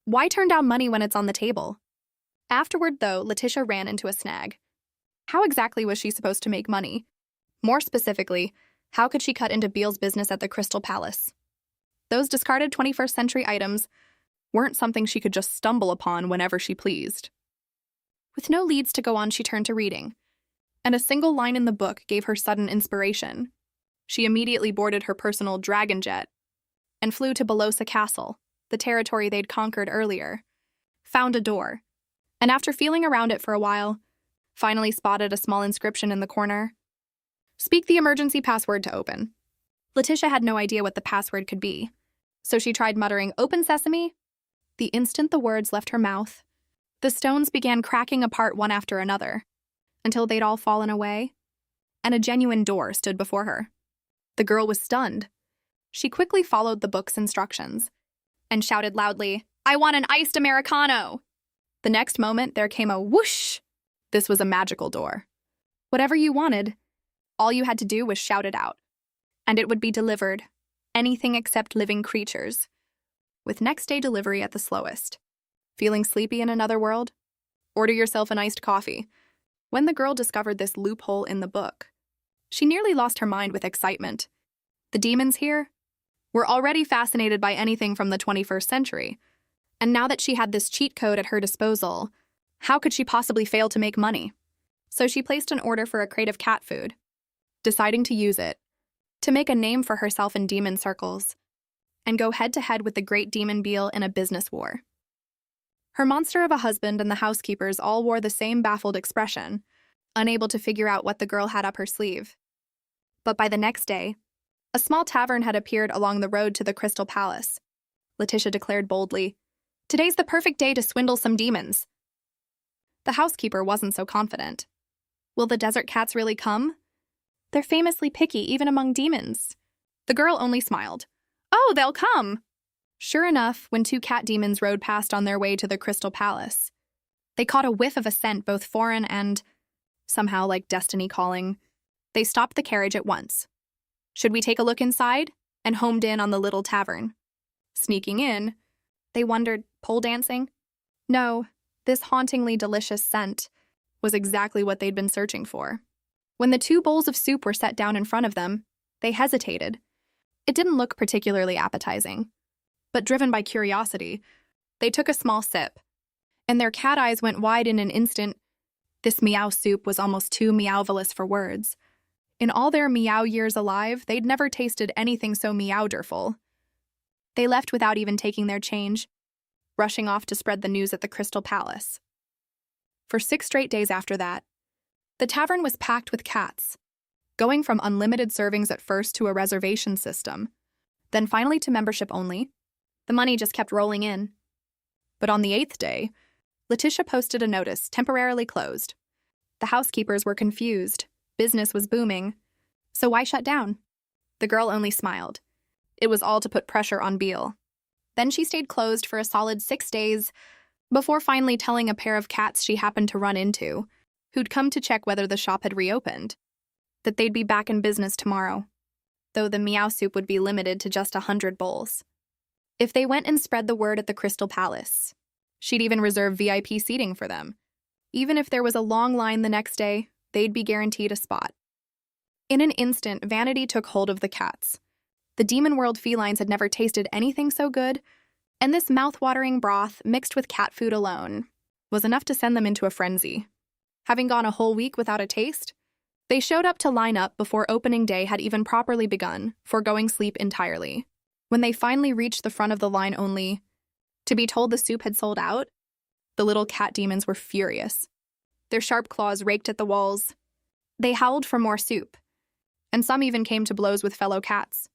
Why turn down money when it's on the table? Afterward, though, Letitia ran into a snag. How exactly was she supposed to make money? More specifically, how could she cut into Beale's business at the Crystal Palace? Those discarded 21st century items weren't something she could just stumble upon whenever she pleased. With no leads to go on, she turned to reading, and a single line in the book gave her sudden inspiration. She immediately boarded her personal dragon jet and flew to Belosa Castle, the territory they'd conquered earlier, found a door, and after feeling around it for a while, finally spotted a small inscription in the corner. Speak the emergency password to open. Letitia had no idea what the password could be, so she tried muttering, "Open sesame." The instant the words left her mouth, the stones began cracking apart one after another, until they'd all fallen away, and a genuine door stood before her. The girl was stunned. She quickly followed the book's instructions, and shouted loudly, "I want an iced Americano!" The next moment, there came a whoosh. This was a magical door. Whatever you wanted, all you had to do was shout it out, and it would be delivered, anything except living creatures, with next-day delivery at the slowest. Feeling sleepy in another world? Order yourself an iced coffee. When the girl discovered this loophole in the book, she nearly lost her mind with excitement. The demons here were already fascinated by anything from the 21st century, and now that she had this cheat code at her disposal, how could she possibly fail to make money? So she placed an order for a crate of cat food, deciding to use it to make a name for herself in demon circles and go head-to-head with the great demon Beale in a business war. Her monster of a husband and the housekeepers all wore the same baffled expression, unable to figure out what the girl had up her sleeve. But by the next day, a small tavern had appeared along the road to the Crystal Palace. Letitia declared boldly, "Today's the perfect day to swindle some demons." The housekeeper wasn't so confident. Will the desert cats really come? They're famously picky even among demons. The girl only smiled. Oh, they'll come! Sure enough, when two cat demons rode past on their way to the Crystal Palace, they caught a whiff of a scent both foreign and, somehow like destiny calling, they stopped the carriage at once. Should we take a look inside? And homed in on the little tavern. Sneaking in, they wondered, pole dancing? No, this hauntingly delicious scent was exactly what they'd been searching for. When the two bowls of soup were set down in front of them, they hesitated. It didn't look particularly appetizing, but driven by curiosity, they took a small sip, and their cat eyes went wide in an instant. This meow soup was almost too meowvelous for words. In all their meow years alive, they'd never tasted anything so meowderful. They left without even taking their change, rushing off to spread the news at the Crystal Palace. For 6 straight days after that, the tavern was packed with cats, going from unlimited servings at first to a reservation system, then finally to membership only. The money just kept rolling in. But on the 8th day, Letitia posted a notice, temporarily closed. The housekeepers were confused. Business was booming. So why shut down? The girl only smiled. It was all to put pressure on Beale. Then she stayed closed for a solid 6 days, before finally telling a pair of cats she happened to run into, who'd come to check whether the shop had reopened, that they'd be back in business tomorrow, though the meow soup would be limited to just 100 bowls. If they went and spread the word at the Crystal Palace, she'd even reserve VIP seating for them. Even if there was a long line the next day, they'd be guaranteed a spot. In an instant, vanity took hold of the cats. The demon world felines had never tasted anything so good, and this mouth-watering broth, mixed with cat food alone, was enough to send them into a frenzy. Having gone a whole week without a taste, they showed up to line up before opening day had even properly begun, foregoing sleep entirely. When they finally reached the front of the line only to be told the soup had sold out, the little cat demons were furious. Their sharp claws raked at the walls. They howled for more soup, and some even came to blows with fellow cats,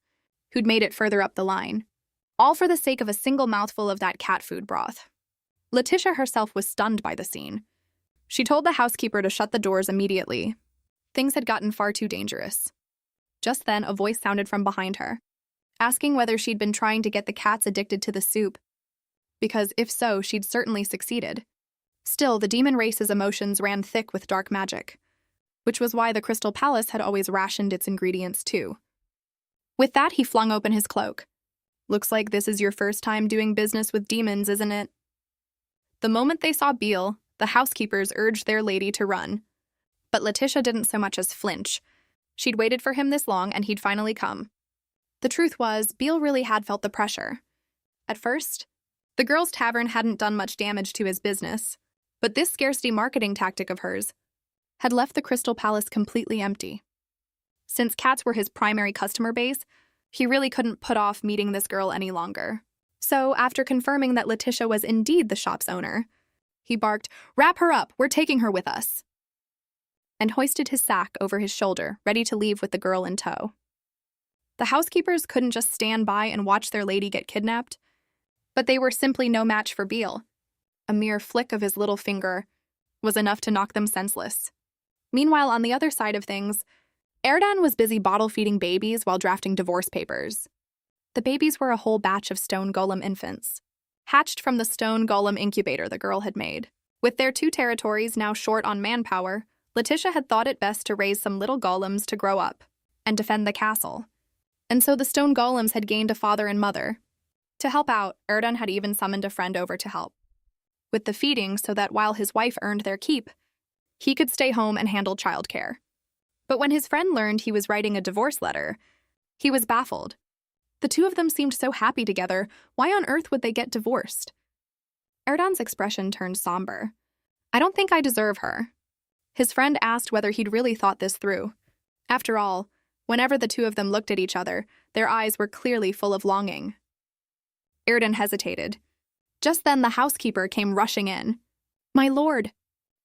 who'd made it further up the line, all for the sake of a single mouthful of that cat food broth. Letitia herself was stunned by the scene. She told the housekeeper to shut the doors immediately. Things had gotten far too dangerous. Just then, a voice sounded from behind her, asking whether she'd been trying to get the cats addicted to the soup, because if so, she'd certainly succeeded. Still, the demon race's emotions ran thick with dark magic, which was why the Crystal Palace had always rationed its ingredients too. With that, he flung open his cloak. "Looks like this is your first time doing business with demons, isn't it?" The moment they saw Beale, the housekeepers urged their lady to run. But Letitia didn't so much as flinch. She'd waited for him this long, and he'd finally come. The truth was, Beale really had felt the pressure. At first, the girls' tavern hadn't done much damage to his business, but this scarcity marketing tactic of hers had left the Crystal Palace completely empty. Since cats were his primary customer base, he really couldn't put off meeting this girl any longer. So, after confirming that Letitia was indeed the shop's owner, he barked, "Wrap her up, we're taking her with us," and hoisted his sack over his shoulder, ready to leave with the girl in tow. The housekeepers couldn't just stand by and watch their lady get kidnapped, but they were simply no match for Beale. A mere flick of his little finger was enough to knock them senseless. Meanwhile, on the other side of things, Erdan was busy bottle-feeding babies while drafting divorce papers. The babies were a whole batch of stone golem infants, hatched from the stone golem incubator the girl had made. With their 2 territories now short on manpower, Letitia had thought it best to raise some little golems to grow up and defend the castle. And so the stone golems had gained a father and mother. To help out, Erdan had even summoned a friend over to help with the feeding so that while his wife earned their keep, he could stay home and handle childcare. But when his friend learned he was writing a divorce letter, he was baffled. The two of them seemed so happy together. Why on earth would they get divorced? Erdan's expression turned somber. "I don't think I deserve her." His friend asked whether he'd really thought this through. After all, whenever the two of them looked at each other, their eyes were clearly full of longing. Erdan hesitated. Just then the housekeeper came rushing in. "My lord,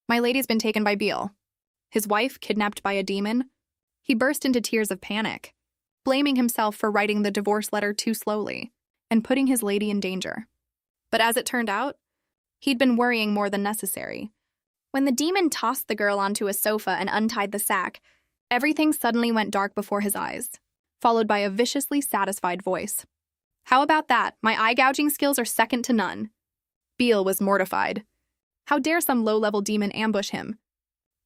my lady's been taken by Beale. His wife kidnapped by a demon." He burst into tears of panic, blaming himself for writing the divorce letter too slowly and putting his lady in danger. But as it turned out, he'd been worrying more than necessary. When the demon tossed the girl onto a sofa and untied the sack, everything suddenly went dark before his eyes, followed by a viciously satisfied voice. "How about that? My eye-gouging skills are second to none." Beale was mortified. How dare some low-level demon ambush him?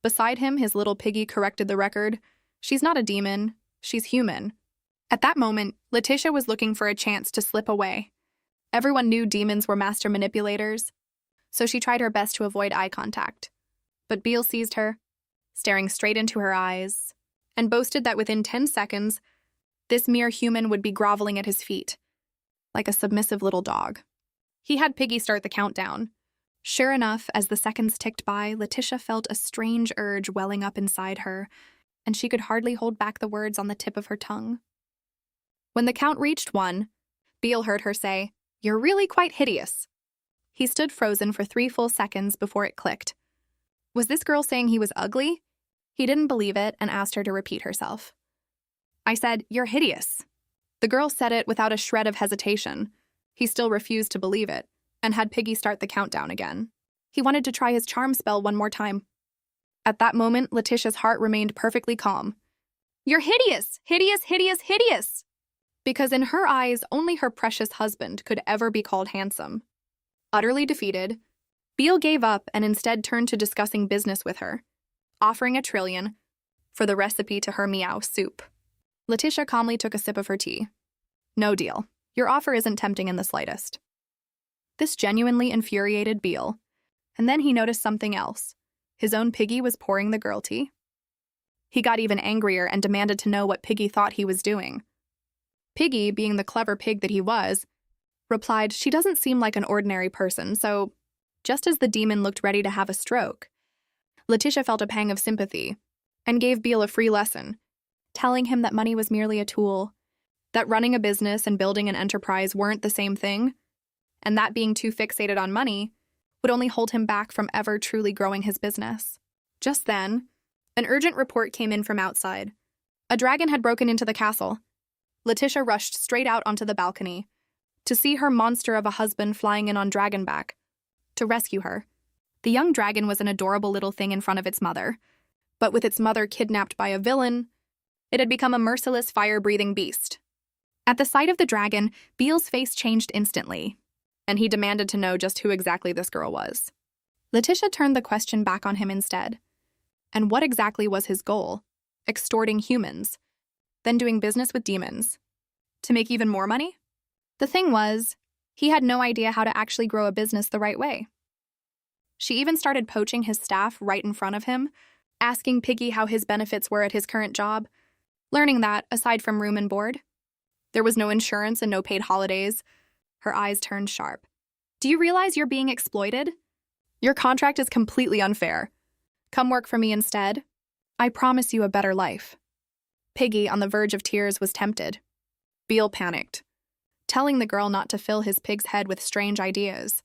Beside him, his little piggy corrected the record. "She's not a demon, she's human." At that moment, Letitia was looking for a chance to slip away. Everyone knew demons were master manipulators, so she tried her best to avoid eye contact. But Beale seized her, staring straight into her eyes, and boasted that within 10 seconds, this mere human would be groveling at his feet, like a submissive little dog. He had Piggy start the countdown. Sure enough, as the seconds ticked by, Letitia felt a strange urge welling up inside her, and she could hardly hold back the words on the tip of her tongue. When the count reached 1, Beale heard her say, "You're really quite hideous." He stood frozen for 3 full seconds before it clicked. Was this girl saying he was ugly? He didn't believe it and asked her to repeat herself. "I said, 'You're hideous.'" The girl said it without a shred of hesitation. He still refused to believe it, and had Piggy start the countdown again. He wanted to try his charm spell one more time. At that moment, Letitia's heart remained perfectly calm. "You're hideous! Hideous, hideous, hideous!" Because in her eyes, only her precious husband could ever be called handsome. Utterly defeated, Beale gave up and instead turned to discussing business with her, offering 1,000,000,000 for the recipe to her meow soup. Letitia calmly took a sip of her tea. "No deal. Your offer isn't tempting in the slightest." This genuinely infuriated Beale, and then he noticed something else. His own Piggy was pouring the girl tea. He got even angrier and demanded to know what Piggy thought he was doing. Piggy, being the clever pig that he was, replied, "She doesn't seem like an ordinary person," so just as the demon looked ready to have a stroke, Letitia felt a pang of sympathy and gave Beale a free lesson, telling him that money was merely a tool, that running a business and building an enterprise weren't the same thing, and that being too fixated on money would only hold him back from ever truly growing his business. Just then, an urgent report came in from outside. A dragon had broken into the castle. Letitia rushed straight out onto the balcony to see her monster of a husband flying in on Dragonback to rescue her. The young dragon was an adorable little thing in front of its mother, but with its mother kidnapped by a villain, it had become a merciless fire-breathing beast. At the sight of the dragon, Beale's face changed instantly, and he demanded to know just who exactly this girl was. Letitia turned the question back on him instead. And what exactly was his goal? Extorting humans, then doing business with demons. To make even more money? The thing was, he had no idea how to actually grow a business the right way. She even started poaching his staff right in front of him, asking Piggy how his benefits were at his current job, learning that, aside from room and board, there was no insurance and no paid holidays. Her eyes turned sharp. "Do you realize you're being exploited? Your contract is completely unfair. Come work for me instead. I promise you a better life." Piggy, on the verge of tears, was tempted. Beale panicked, telling the girl not to fill his pig's head with strange ideas,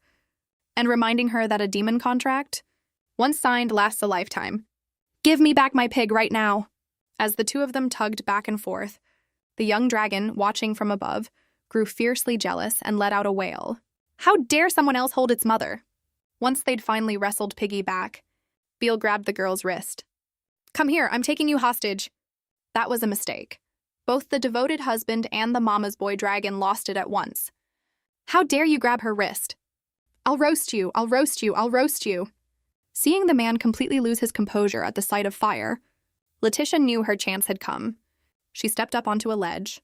and reminding her that a demon contract, once signed, lasts a lifetime. "Give me back my pig right now." As the two of them tugged back and forth, the young dragon, watching from above, grew fiercely jealous and let out a wail. How dare someone else hold its mother? Once they'd finally wrestled Piggy back, Beale grabbed the girl's wrist. "Come here, I'm taking you hostage." That was a mistake. Both the devoted husband and the mama's boy dragon lost it at once. "How dare you grab her wrist? I'll roast you, I'll roast you, I'll roast you." Seeing the man completely lose his composure at the sight of fire, Letitia knew her chance had come. She stepped up onto a ledge.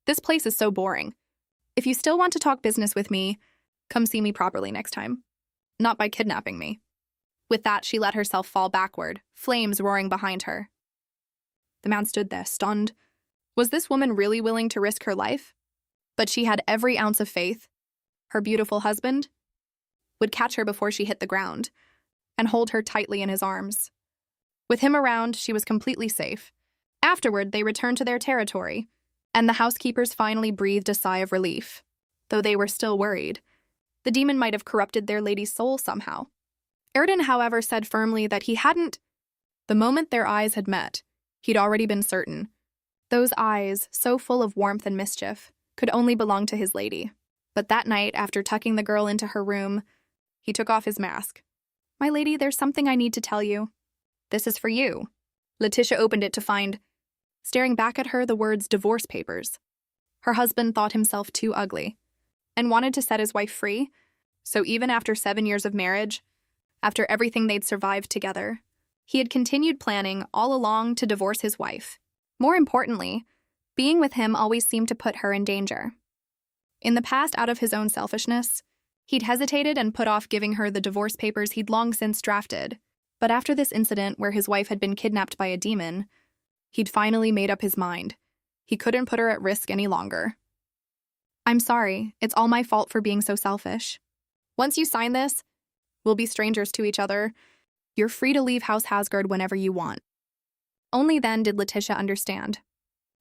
"This place is so boring. If you still want to talk business with me, come see me properly next time. Not by kidnapping me." With that, she let herself fall backward, flames roaring behind her. The man stood there, stunned. Was this woman really willing to risk her life? But she had every ounce of faith. Her beautiful husband would catch her before she hit the ground and hold her tightly in his arms. With him around, she was completely safe. Afterward, they returned to their territory, and the housekeepers finally breathed a sigh of relief, though they were still worried. The demon might have corrupted their lady's soul somehow. Erden, however, said firmly that he hadn't. The moment their eyes had met, he'd already been certain. Those eyes, so full of warmth and mischief, could only belong to his lady. But that night, after tucking the girl into her room, he took off his mask. "My lady, there's something I need to tell you. This is for you." Letitia opened it to find, staring back at her, the words "divorce papers." Her husband thought himself too ugly and wanted to set his wife free, so even after 7 years of marriage, after everything they'd survived together, he had continued planning all along to divorce his wife. More importantly, being with him always seemed to put her in danger. In the past, out of his own selfishness, he'd hesitated and put off giving her the divorce papers he'd long since drafted. But after this incident where his wife had been kidnapped by a demon, he'd finally made up his mind. He couldn't put her at risk any longer. "I'm sorry, it's all my fault for being so selfish. Once you sign this, we'll be strangers to each other. You're free to leave House Hasgard whenever you want." Only then did Letitia understand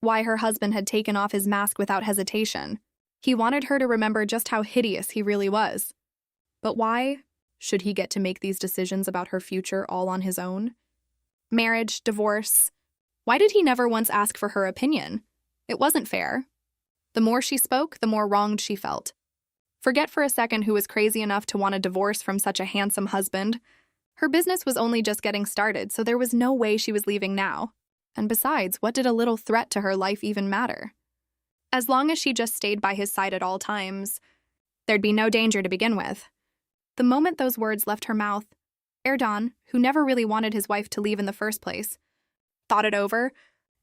why her husband had taken off his mask without hesitation. He wanted her to remember just how hideous he really was. But why should he get to make these decisions about her future all on his own? Marriage, divorce. Why did he never once ask for her opinion? It wasn't fair. The more she spoke, the more wronged she felt. Forget for a second who was crazy enough to want a divorce from such a handsome husband. Her business was only just getting started, so there was no way she was leaving now. And besides, what did a little threat to her life even matter? As long as she just stayed by his side at all times, there'd be no danger to begin with. The moment those words left her mouth, Erdan, who never really wanted his wife to leave in the first place, thought it over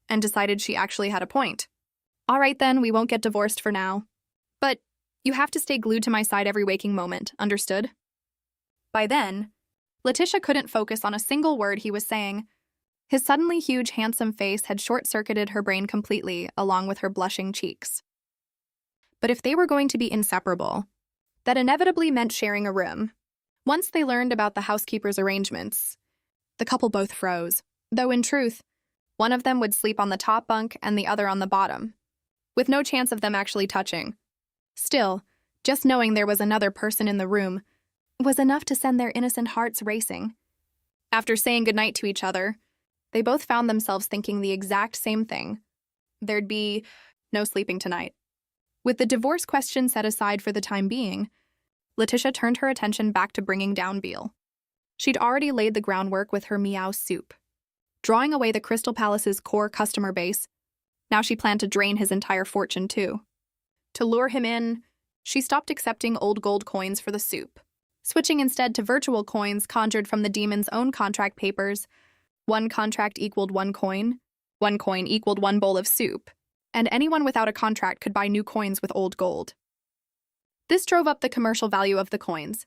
and decided she actually had a point. "All right then, we won't get divorced for now. But you have to stay glued to my side every waking moment, understood?" By then, Letitia couldn't focus on a single word he was saying. His suddenly huge, handsome face had short-circuited her brain completely, along with her blushing cheeks. But if they were going to be inseparable, that inevitably meant sharing a room. Once they learned about the housekeeper's arrangements, the couple both froze, though in truth, one of them would sleep on the top bunk and the other on the bottom, with no chance of them actually touching. Still, just knowing there was another person in the room was enough to send their innocent hearts racing. After saying goodnight to each other, they both found themselves thinking the exact same thing. There'd be no sleeping tonight. With the divorce question set aside for the time being, Letitia turned her attention back to bringing down Beale. She'd already laid the groundwork with her Meow soup. Drawing away the Crystal Palace's core customer base, now she planned to drain his entire fortune too. To lure him in, she stopped accepting old gold coins for the soup, switching instead to virtual coins conjured from the demon's own contract papers. One contract equaled one coin equaled one bowl of soup, and anyone without a contract could buy new coins with old gold. This drove up the commercial value of the coins,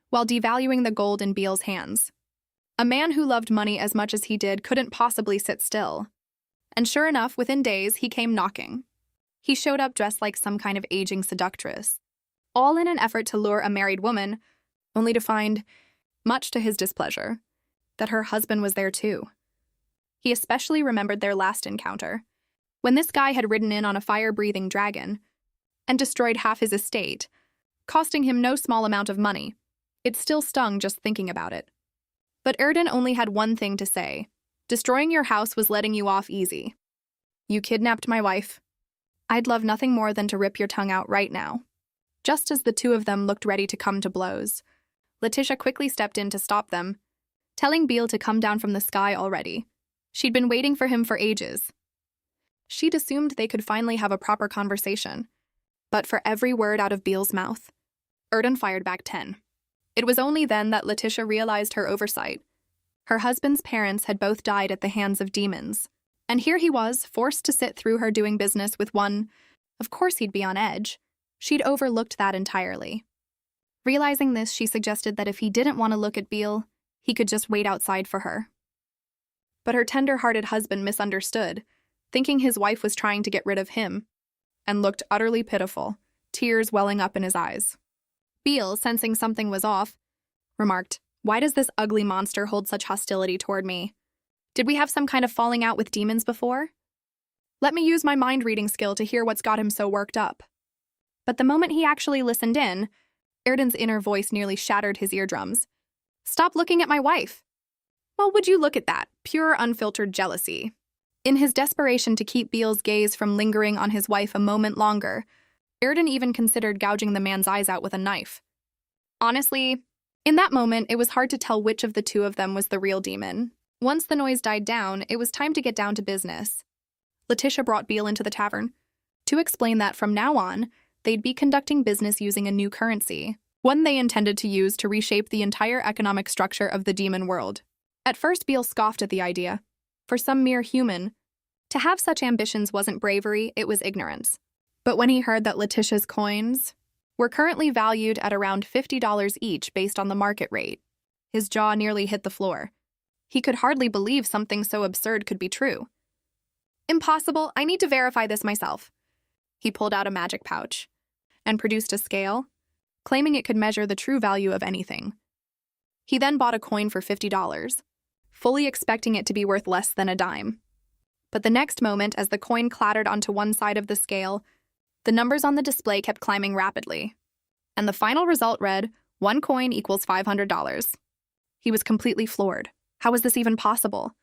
while devaluing the gold in Beale's hands. A man who loved money as much as he did couldn't possibly sit still. And sure enough, within days, he came knocking. He showed up dressed like some kind of aging seductress, all in an effort to lure a married woman, only to find, much to his displeasure, that her husband was there too. He especially remembered their last encounter, when this guy had ridden in on a fire-breathing dragon and destroyed half his estate, costing him no small amount of money. It still stung just thinking about it. But Erden only had one thing to say. Destroying your house was letting you off easy. You kidnapped my wife. I'd love nothing more than to rip your tongue out right now. Just as the two of them looked ready to come to blows, Letitia quickly stepped in to stop them, telling Beale to come down from the sky already. She'd been waiting for him for ages. She'd assumed they could finally have a proper conversation. But for every word out of Beale's mouth, Erden fired back 10. It was only then that Letitia realized her oversight. Her husband's parents had both died at the hands of demons, and here he was, forced to sit through her doing business with one. Of course he'd be on edge. She'd overlooked that entirely. Realizing this, she suggested that if he didn't want to look at Beale, he could just wait outside for her. But her tender-hearted husband misunderstood, thinking his wife was trying to get rid of him, and looked utterly pitiful, tears welling up in his eyes. Beale, sensing something was off, remarked, "Why does this ugly monster hold such hostility toward me? Did we have some kind of falling out with demons before? Let me use my mind-reading skill to hear what's got him so worked up." But the moment he actually listened in, Erden's inner voice nearly shattered his eardrums. "Stop looking at my wife." Well, would you look at that? Pure, unfiltered jealousy. In his desperation to keep Beale's gaze from lingering on his wife a moment longer, Erden even considered gouging the man's eyes out with a knife. Honestly, in that moment, it was hard to tell which of the two of them was the real demon. Once the noise died down, it was time to get down to business. Letitia brought Beale into the tavern to explain that from now on, they'd be conducting business using a new currency, one they intended to use to reshape the entire economic structure of the demon world. At first, Beale scoffed at the idea. For some mere human, to have such ambitions wasn't bravery, it was ignorance. But when he heard that Letitia's coins were currently valued at around $50 each based on the market rate, his jaw nearly hit the floor. He could hardly believe something so absurd could be true. "Impossible, I need to verify this myself." He pulled out a magic pouch and produced a scale, claiming it could measure the true value of anything. He then bought a coin for $50, fully expecting it to be worth less than a dime. But the next moment, as the coin clattered onto one side of the scale, the numbers on the display kept climbing rapidly, and the final result read, 1 coin equals $500. He was completely floored. How was this even possible?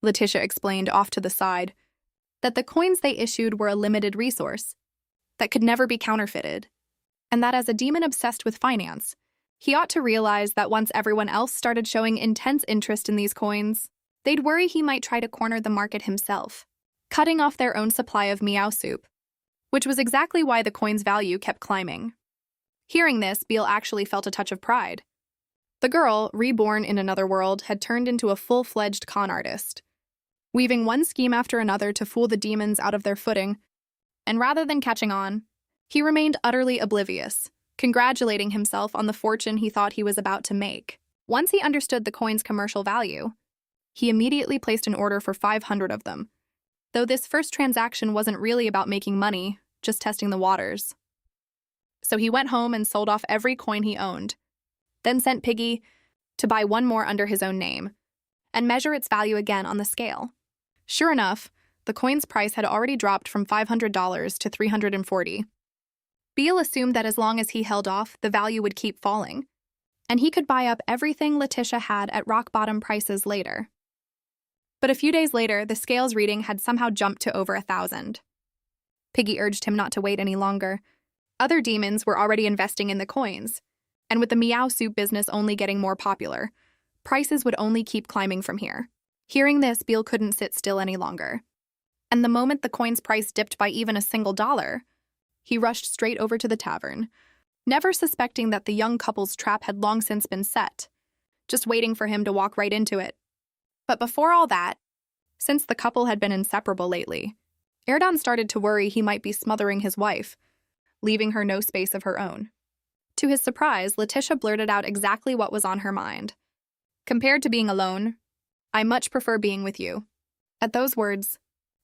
Letitia explained off to the side that the coins they issued were a limited resource that could never be counterfeited, and that as a demon obsessed with finance, he ought to realize that once everyone else started showing intense interest in these coins, they'd worry he might try to corner the market himself, cutting off their own supply of Meow soup, which was exactly why the coin's value kept climbing. Hearing this, Beale actually felt a touch of pride. The girl, reborn in another world, had turned into a full-fledged con artist, weaving one scheme after another to fool the demons out of their footing, and rather than catching on, he remained utterly oblivious, congratulating himself on the fortune he thought he was about to make. Once he understood the coin's commercial value, He immediately placed an order for 500 of them, though this first transaction wasn't really about making money, just testing the waters. So he went home and sold off every coin he owned, then sent Piggy to buy one more under his own name and measure its value again on the scale. Sure enough, the coin's price had already dropped from $500 to $340. Beale assumed that as long as he held off, the value would keep falling, and he could buy up everything Letitia had at rock-bottom prices later. But a few days later, the scales reading had somehow jumped to over 1,000. Piggy urged him not to wait any longer. Other demons were already investing in the coins, and with the Meow Soup business only getting more popular, prices would only keep climbing from here. Hearing this, Beale couldn't sit still any longer. And the moment the coin's price dipped by even a single dollar, he rushed straight over to the tavern, never suspecting that the young couple's trap had long since been set, just waiting for him to walk right into it. But before all that, since the couple had been inseparable lately, Erdan started to worry he might be smothering his wife, leaving her no space of her own. To his surprise, Letitia blurted out exactly what was on her mind. "Compared to being alone, I much prefer being with you." At those words,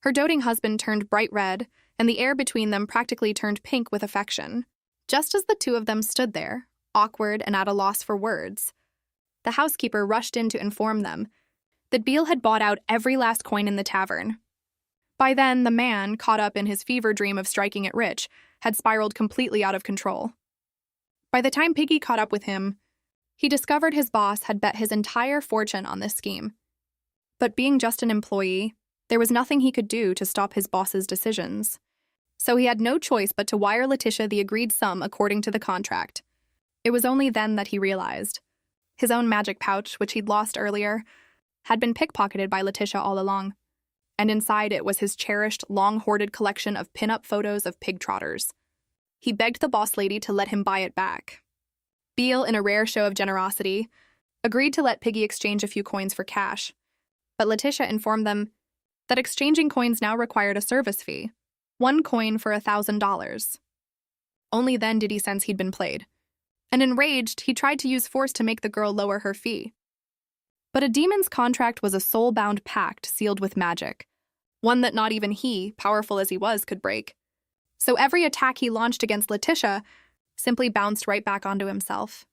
her doting husband turned bright red, and the air between them practically turned pink with affection. Just as the two of them stood there, awkward and at a loss for words, the housekeeper rushed in to inform them that Beale had bought out every last coin in the tavern. By then, the man, caught up in his fever dream of striking it rich, had spiraled completely out of control. By the time Piggy caught up with him, he discovered his boss had bet his entire fortune on this scheme. But being just an employee, there was nothing he could do to stop his boss's decisions. So he had no choice but to wire Letitia the agreed sum according to the contract. It was only then that he realized his own magic pouch, which he'd lost earlier, had been pickpocketed by Letitia all along, and inside it was his cherished, long-hoarded collection of pin-up photos of pig trotters. He begged the boss lady to let him buy it back. Beale, in a rare show of generosity, agreed to let Piggy exchange a few coins for cash, but Letitia informed them that exchanging coins now required a service fee, 1 coin for $1,000. Only then did he sense he'd been played, and enraged, he tried to use force to make the girl lower her fee. But a demon's contract was a soul-bound pact sealed with magic, one that not even he, powerful as he was, could break. So every attack he launched against Letitia simply bounced right back onto himself.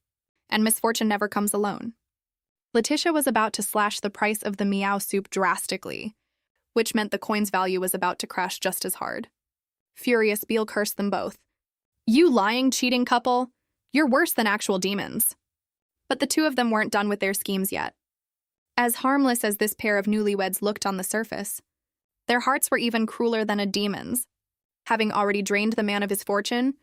And misfortune never comes alone. Letitia was about to slash the price of the Meow Soup drastically, which meant the coin's value was about to crash just as hard. Furious, Beale cursed them both. "You lying, cheating couple! You're worse than actual demons." But the two of them weren't done with their schemes yet. As harmless as this pair of newlyweds looked on the surface, their hearts were even crueler than a demon's. Having already drained the man of his fortune,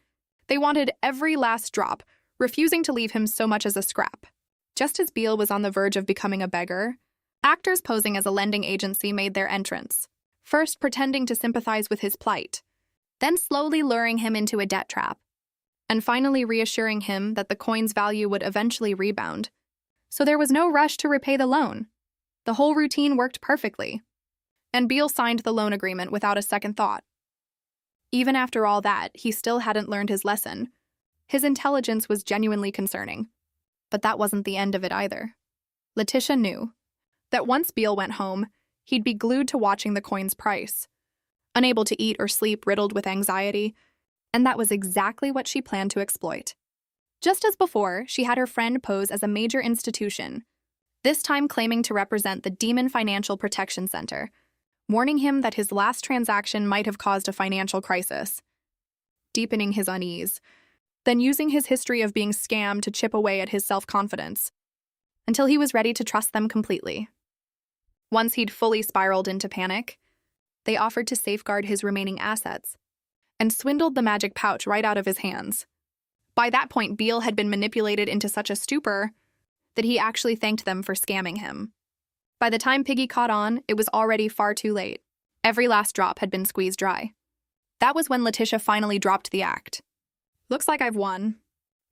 they wanted every last drop, refusing to leave him so much as a scrap. Just as Beale was on the verge of becoming a beggar, actors posing as a lending agency made their entrance, first pretending to sympathize with his plight, then slowly luring him into a debt trap, and finally reassuring him that the coin's value would eventually rebound. So there was no rush to repay the loan. The whole routine worked perfectly, and Beale signed the loan agreement without a second thought. Even after all that, he still hadn't learned his lesson. His intelligence was genuinely concerning. But that wasn't the end of it either. Letitia knew that once Beale went home, he'd be glued to watching the coin's price, unable to eat or sleep, riddled with anxiety, and that was exactly what she planned to exploit. Just as before, she had her friend pose as a major institution, this time claiming to represent the Demon Financial Protection Center, warning him that his last transaction might have caused a financial crisis, deepening his unease, then using his history of being scammed to chip away at his self-confidence, until he was ready to trust them completely. Once he'd fully spiraled into panic, they offered to safeguard his remaining assets, and swindled the magic pouch right out of his hands. By that point, Beale had been manipulated into such a stupor that he actually thanked them for scamming him. By the time Piggy caught on, it was already far too late. Every last drop had been squeezed dry. That was when Letitia finally dropped the act. "Looks like I've won."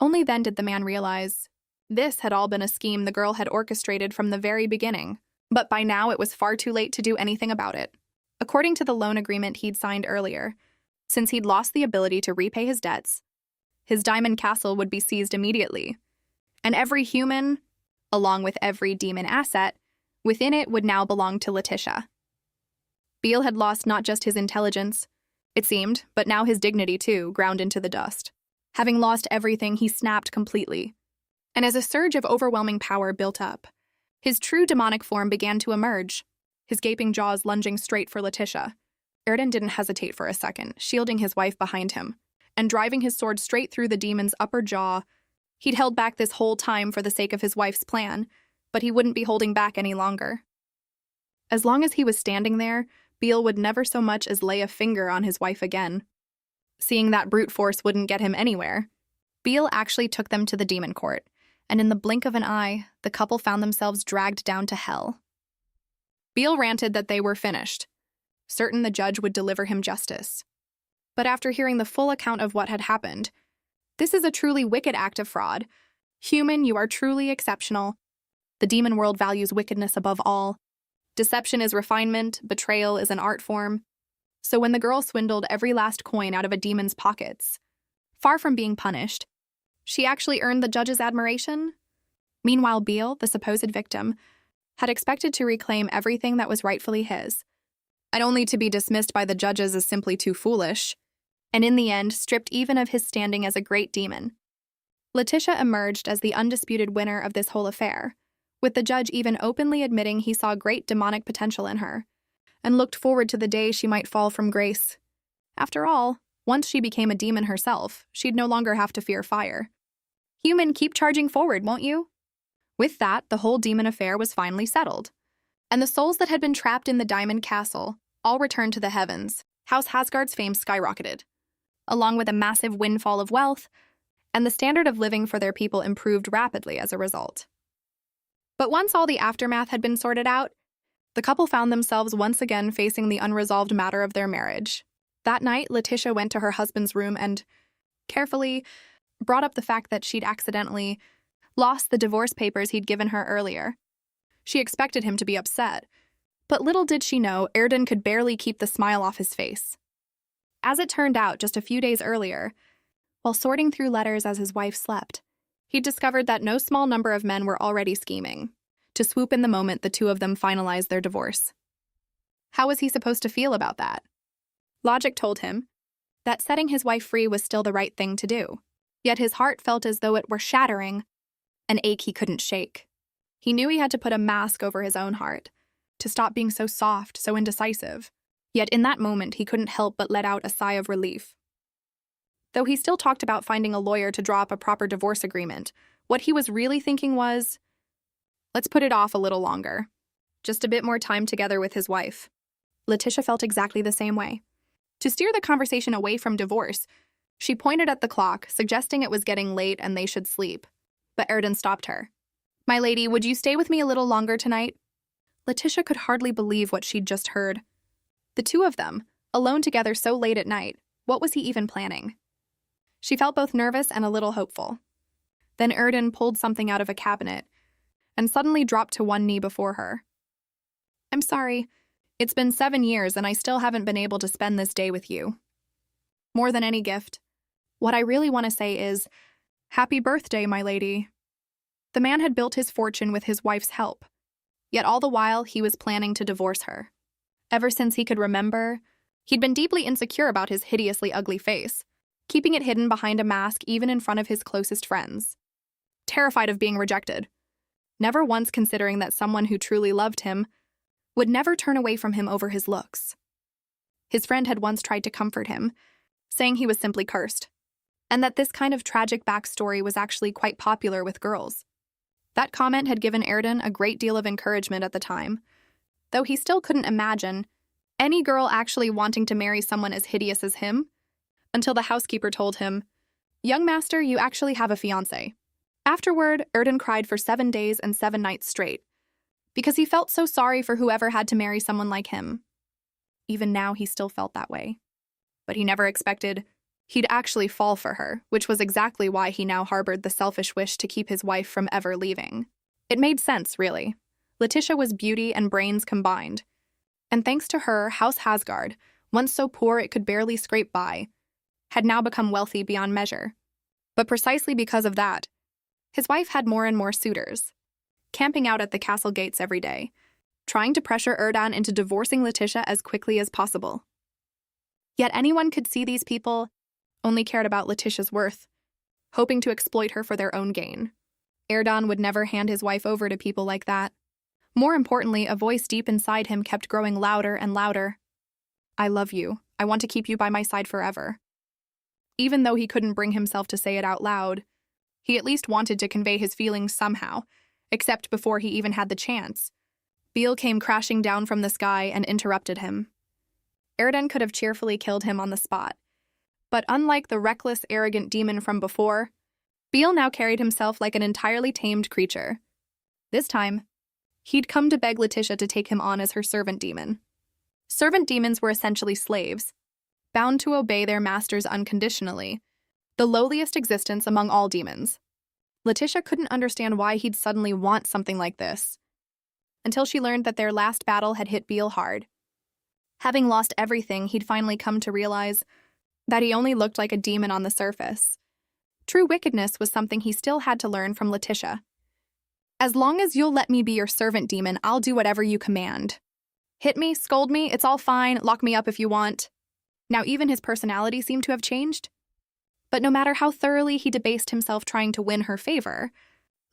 Only then did the man realize this had all been a scheme the girl had orchestrated from the very beginning, but by now it was far too late to do anything about it. According to the loan agreement he'd signed earlier, since he'd lost the ability to repay his debts, his diamond castle would be seized immediately, and every human, along with every demon asset, Within it would now belong to Letitia. Beale had lost not just his intelligence, it seemed, but now his dignity too, ground into the dust. Having lost everything, he snapped completely. And as a surge of overwhelming power built up, his true demonic form began to emerge, his gaping jaws lunging straight for Letitia. Erden didn't hesitate for a second, shielding his wife behind him, and driving his sword straight through the demon's upper jaw. He'd held back this whole time for the sake of his wife's plan, but he wouldn't be holding back any longer. As long as he was standing there, Beale would never so much as lay a finger on his wife again. Seeing that brute force wouldn't get him anywhere, Beale actually took them to the demon court, and in the blink of an eye, the couple found themselves dragged down to hell. Beale ranted that they were finished, certain the judge would deliver him justice. But after hearing the full account of what had happened, this is a truly wicked act of fraud. Human, you are truly exceptional. The demon world values wickedness above all. Deception is refinement, betrayal is an art form. So when the girl swindled every last coin out of a demon's pockets, far from being punished, she actually earned the judge's admiration. Meanwhile, Beale, the supposed victim, had expected to reclaim everything that was rightfully his, and only to be dismissed by the judges as simply too foolish, and in the end stripped even of his standing as a great demon. Letitia emerged as the undisputed winner of this whole affair, with the judge even openly admitting he saw great demonic potential in her, and looked forward to the day she might fall from grace. After all, once she became a demon herself, she'd no longer have to fear fire. Human, keep charging forward, won't you? With that, the whole demon affair was finally settled, and the souls that had been trapped in the Diamond Castle all returned to the heavens. House Hasgard's fame skyrocketed, along with a massive windfall of wealth, and the standard of living for their people improved rapidly as a result. But once all the aftermath had been sorted out, the couple found themselves once again facing the unresolved matter of their marriage. That night, Letitia went to her husband's room and, carefully, brought up the fact that she'd accidentally lost the divorce papers he'd given her earlier. She expected him to be upset, but little did she know Erden could barely keep the smile off his face. As it turned out, just a few days earlier, while sorting through letters as his wife slept, he'd discovered that no small number of men were already scheming to swoop in the moment the two of them finalized their divorce. How was he supposed to feel about that? Logic told him that setting his wife free was still the right thing to do, yet his heart felt as though it were shattering, an ache he couldn't shake. He knew he had to put a mask over his own heart, to stop being so soft, so indecisive. Yet in that moment, he couldn't help but let out a sigh of relief. Though he still talked about finding a lawyer to draw up a proper divorce agreement, what he was really thinking was, let's put it off a little longer. Just a bit more time together with his wife. Letitia felt exactly the same way. To steer the conversation away from divorce, she pointed at the clock, suggesting it was getting late and they should sleep. But Erden stopped her. "My lady, would you stay with me a little longer tonight?" Letitia could hardly believe what she'd just heard. The two of them, alone together so late at night, what was he even planning? She felt both nervous and a little hopeful. Then Erden pulled something out of a cabinet and suddenly dropped to one knee before her. "I'm sorry. It's been 7 years and I still haven't been able to spend this day with you. More than any gift, what I really want to say is, happy birthday, my lady." The man had built his fortune with his wife's help, yet all the while he was planning to divorce her. Ever since he could remember, he'd been deeply insecure about his hideously ugly face, keeping it hidden behind a mask even in front of his closest friends. Terrified of being rejected, never once considering that someone who truly loved him would never turn away from him over his looks. His friend had once tried to comfort him, saying he was simply cursed, and that this kind of tragic backstory was actually quite popular with girls. That comment had given Erden a great deal of encouragement at the time, though he still couldn't imagine any girl actually wanting to marry someone as hideous as him, until the housekeeper told him, "Young master, you actually have a fiancé." Afterward, Erden cried for 7 days and 7 nights straight, because he felt so sorry for whoever had to marry someone like him. Even now, he still felt that way. But he never expected he'd actually fall for her, which was exactly why he now harbored the selfish wish to keep his wife from ever leaving. It made sense, really. Letitia was beauty and brains combined. And thanks to her, House Hasgard, once so poor it could barely scrape by, had now become wealthy beyond measure. But precisely because of that, his wife had more and more suitors, camping out at the castle gates every day, trying to pressure Erdan into divorcing Letitia as quickly as possible. Yet anyone could see these people only cared about Letitia's worth, hoping to exploit her for their own gain. Erdan would never hand his wife over to people like that. More importantly, a voice deep inside him kept growing louder and louder. I love you. I want to keep you by my side forever. Even though he couldn't bring himself to say it out loud, he at least wanted to convey his feelings somehow, except before he even had the chance. Beale came crashing down from the sky and interrupted him. Erdan could have cheerfully killed him on the spot. But unlike the reckless, arrogant demon from before, Beale now carried himself like an entirely tamed creature. This time, he'd come to beg Letitia to take him on as her servant demon. Servant demons were essentially slaves, bound to obey their masters unconditionally, the lowliest existence among all demons. Letitia couldn't understand why he'd suddenly want something like this, until she learned that their last battle had hit Beale hard. Having lost everything, he'd finally come to realize that he only looked like a demon on the surface. True wickedness was something he still had to learn from Letitia. As long as you'll let me be your servant demon, I'll do whatever you command. Hit me, scold me, it's all fine, lock me up if you want. Now even his personality seemed to have changed. But no matter how thoroughly he debased himself trying to win her favor,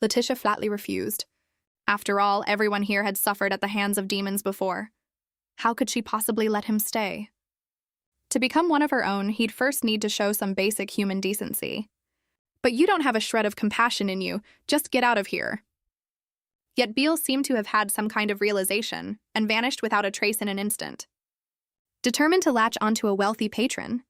Letitia flatly refused. After all, everyone here had suffered at the hands of demons before. How could she possibly let him stay? To become one of her own, he'd first need to show some basic human decency. But you don't have a shred of compassion in you, just get out of here. Yet Beale seemed to have had some kind of realization and vanished without a trace in an instant. Determined to latch onto a wealthy patron,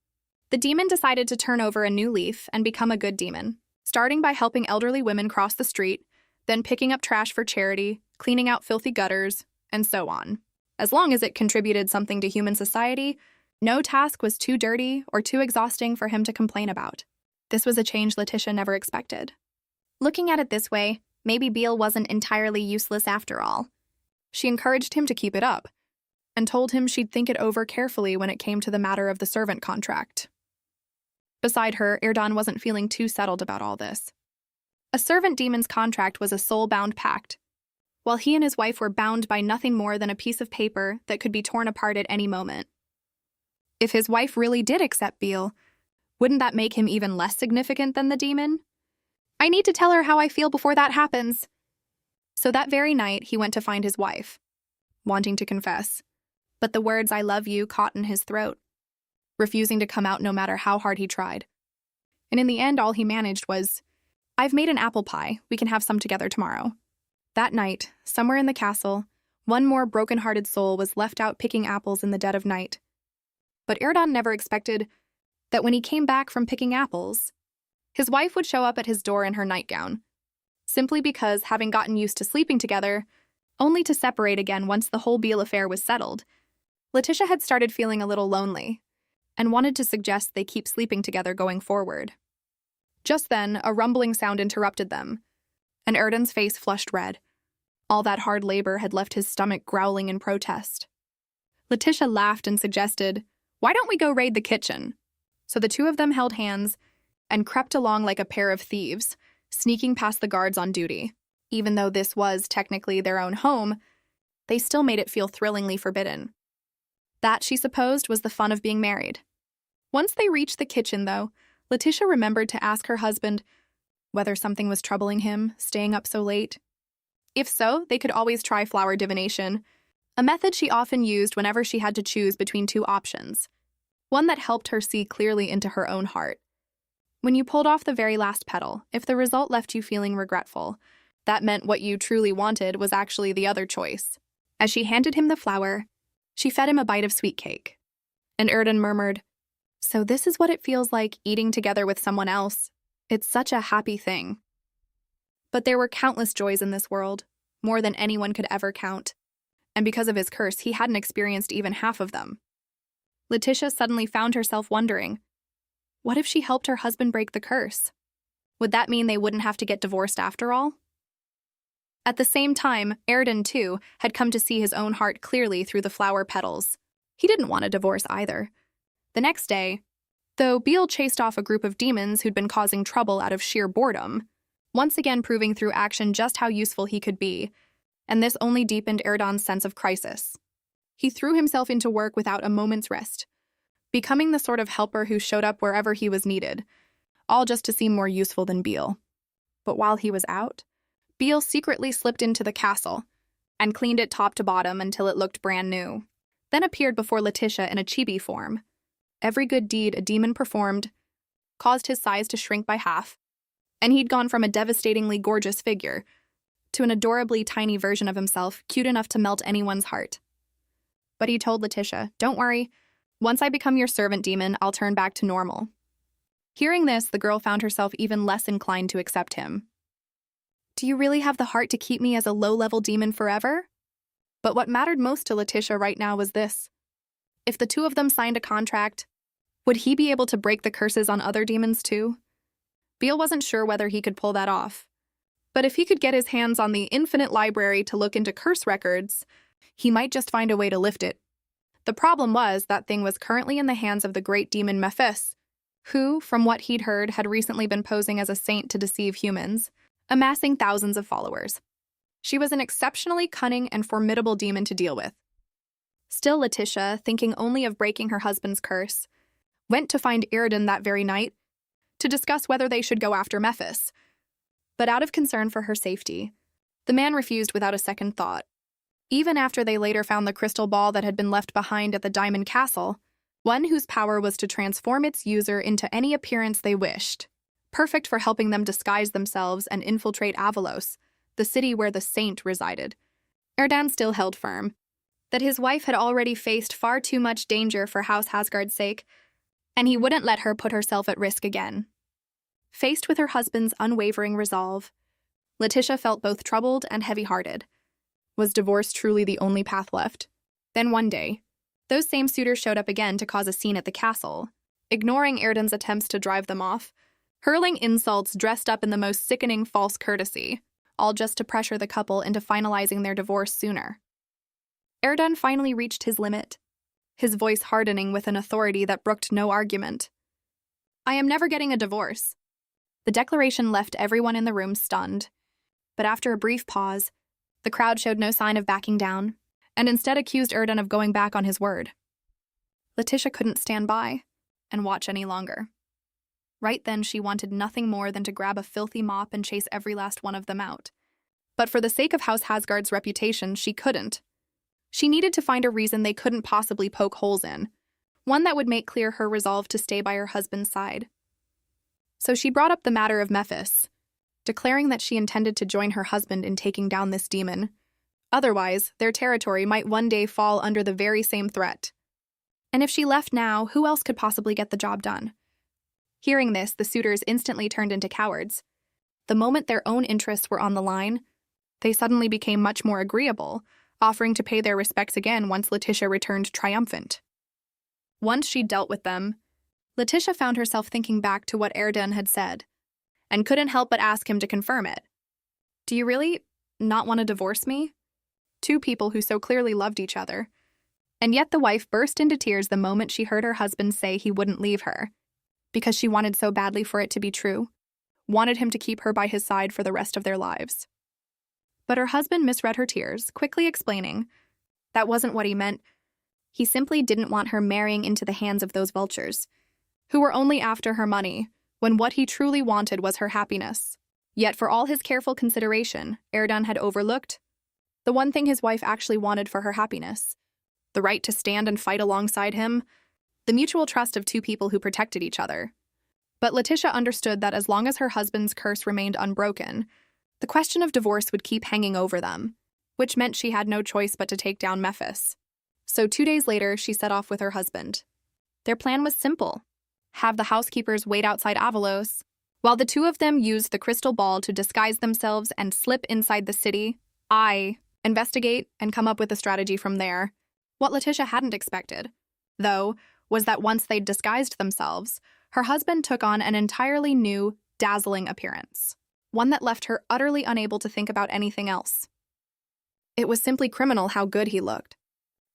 the demon decided to turn over a new leaf and become a good demon, starting by helping elderly women cross the street, then picking up trash for charity, cleaning out filthy gutters, and so on. As long as it contributed something to human society, no task was too dirty or too exhausting for him to complain about. This was a change Letitia never expected. Looking at it this way, maybe Beale wasn't entirely useless after all. She encouraged him to keep it up, and told him she'd think it over carefully when it came to the matter of the servant contract. Beside her, Erdan wasn't feeling too settled about all this. A servant demon's contract was a soul-bound pact, while he and his wife were bound by nothing more than a piece of paper that could be torn apart at any moment. If his wife really did accept Beale, wouldn't that make him even less significant than the demon? I need to tell her how I feel before that happens. So that very night, he went to find his wife, wanting to confess. But the words "I love you" caught in his throat, refusing to come out no matter how hard he tried. And in the end, all he managed was, "I've made an apple pie. We can have some together tomorrow." That night, somewhere in the castle, one more broken-hearted soul was left out picking apples in the dead of night. But Erdan never expected that when he came back from picking apples, his wife would show up at his door in her nightgown, simply because, having gotten used to sleeping together, only to separate again once the whole Beale affair was settled, Letitia had started feeling a little lonely and wanted to suggest they keep sleeping together going forward. Just then, a rumbling sound interrupted them, and Erdan's face flushed red. All that hard labor had left his stomach growling in protest. Letitia laughed and suggested, "Why don't we go raid the kitchen?" So the two of them held hands and crept along like a pair of thieves, sneaking past the guards on duty. Even though this was technically their own home, they still made it feel thrillingly forbidden. That, she supposed, was the fun of being married. Once they reached the kitchen, though, Letitia remembered to ask her husband whether something was troubling him, staying up so late. If so, they could always try flower divination, a method she often used whenever she had to choose between two options, one that helped her see clearly into her own heart. When you pulled off the very last petal, if the result left you feeling regretful, that meant what you truly wanted was actually the other choice. As she handed him the flower, she fed him a bite of sweet cake. And Erdan murmured, "So this is what it feels like eating together with someone else. It's such a happy thing." But there were countless joys in this world, more than anyone could ever count. And because of his curse, he hadn't experienced even half of them. Letitia suddenly found herself wondering, what if she helped her husband break the curse? Would that mean they wouldn't have to get divorced after all? At the same time, Erdan, too, had come to see his own heart clearly through the flower petals. He didn't want a divorce either. The next day, though Beale chased off a group of demons who'd been causing trouble out of sheer boredom, once again proving through action just how useful he could be, and this only deepened Erdan's sense of crisis. He threw himself into work without a moment's rest, becoming the sort of helper who showed up wherever he was needed, all just to seem more useful than Beale. But while he was out, Beale secretly slipped into the castle and cleaned it top to bottom until it looked brand new, then appeared before Letitia in a chibi form. Every good deed a demon performed caused his size to shrink by half, and he'd gone from a devastatingly gorgeous figure to an adorably tiny version of himself, cute enough to melt anyone's heart. But he told Letitia, "Don't worry, once I become your servant demon, I'll turn back to normal." Hearing this, the girl found herself even less inclined to accept him. "Do you really have the heart to keep me as a low-level demon forever?" But what mattered most to Letitia right now was this. If the two of them signed a contract, would he be able to break the curses on other demons too? Beale wasn't sure whether he could pull that off. But if he could get his hands on the infinite library to look into curse records, he might just find a way to lift it. The problem was that thing was currently in the hands of the great demon Mephis, who, from what he'd heard, had recently been posing as a saint to deceive humans, amassing thousands of followers. She was an exceptionally cunning and formidable demon to deal with. Still, Letitia, thinking only of breaking her husband's curse, went to find Erdan that very night to discuss whether they should go after Mephis. But out of concern for her safety, the man refused without a second thought. Even after they later found the crystal ball that had been left behind at the Diamond Castle, one whose power was to transform its user into any appearance they wished, perfect for helping them disguise themselves and infiltrate Avalos, the city where the saint resided. Erdan still held firm that his wife had already faced far too much danger for House Hasgard's sake, and he wouldn't let her put herself at risk again. Faced with her husband's unwavering resolve, Letitia felt both troubled and heavy-hearted. Was divorce truly the only path left? Then one day, those same suitors showed up again to cause a scene at the castle, ignoring Erdan's attempts to drive them off, hurling insults dressed up in the most sickening false courtesy, all just to pressure the couple into finalizing their divorce sooner. Erdan finally reached his limit, his voice hardening with an authority that brooked no argument. "I am never getting a divorce." The declaration left everyone in the room stunned, but after a brief pause, the crowd showed no sign of backing down, and instead accused Erdan of going back on his word. Letitia couldn't stand by and watch any longer. Right then, she wanted nothing more than to grab a filthy mop and chase every last one of them out. But for the sake of House Hasgard's reputation, she couldn't. She needed to find a reason they couldn't possibly poke holes in, one that would make clear her resolve to stay by her husband's side. So she brought up the matter of Mephis, declaring that she intended to join her husband in taking down this demon. Otherwise, their territory might one day fall under the very same threat. And if she left now, who else could possibly get the job done? Hearing this, the suitors instantly turned into cowards. The moment their own interests were on the line, they suddenly became much more agreeable, offering to pay their respects again once Letitia returned triumphant. Once she'd dealt with them, Letitia found herself thinking back to what Erdan had said, and couldn't help but ask him to confirm it. "Do you really not want to divorce me?" Two people who so clearly loved each other. And yet the wife burst into tears the moment she heard her husband say he wouldn't leave her, because she wanted so badly for it to be true, wanted him to keep her by his side for the rest of their lives. But her husband misread her tears, quickly explaining that wasn't what he meant. He simply didn't want her marrying into the hands of those vultures, who were only after her money, when what he truly wanted was her happiness. Yet for all his careful consideration, Erdan had overlooked the one thing his wife actually wanted for her happiness: the right to stand and fight alongside him, the mutual trust of two people who protected each other. But Letitia understood that as long as her husband's curse remained unbroken, the question of divorce would keep hanging over them, which meant she had no choice but to take down Mephis. So 2 days later, she set off with her husband. Their plan was simple: have the housekeepers wait outside Avalos, while the two of them used the crystal ball to disguise themselves and slip inside the city. Investigate and come up with a strategy from there. What Letitia hadn't expected, though, was that once they'd disguised themselves, her husband took on an entirely new, dazzling appearance, one that left her utterly unable to think about anything else. It was simply criminal how good he looked.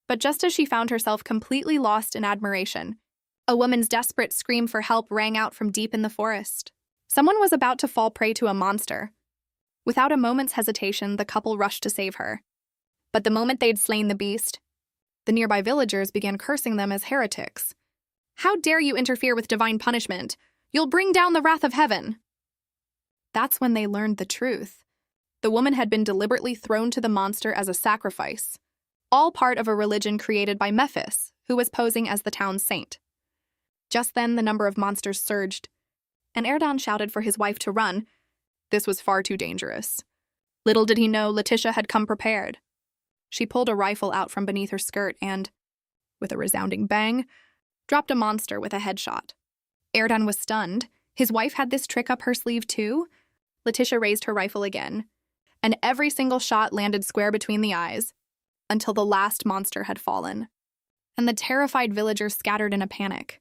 But just as she found herself completely lost in admiration, a woman's desperate scream for help rang out from deep in the forest. Someone was about to fall prey to a monster. Without a moment's hesitation, the couple rushed to save her. But the moment they'd slain the beast, the nearby villagers began cursing them as heretics. "How dare you interfere with divine punishment? You'll bring down the wrath of heaven." That's when they learned the truth. The woman had been deliberately thrown to the monster as a sacrifice, all part of a religion created by Mephis, who was posing as the town's saint. Just then, the number of monsters surged, and Erdan shouted for his wife to run. This was far too dangerous. Little did he know Letitia had come prepared. She pulled a rifle out from beneath her skirt and, with a resounding bang, dropped a monster with a headshot. Erdan was stunned. His wife had this trick up her sleeve too? Letitia raised her rifle again, and every single shot landed square between the eyes, until the last monster had fallen, and the terrified villagers scattered in a panic.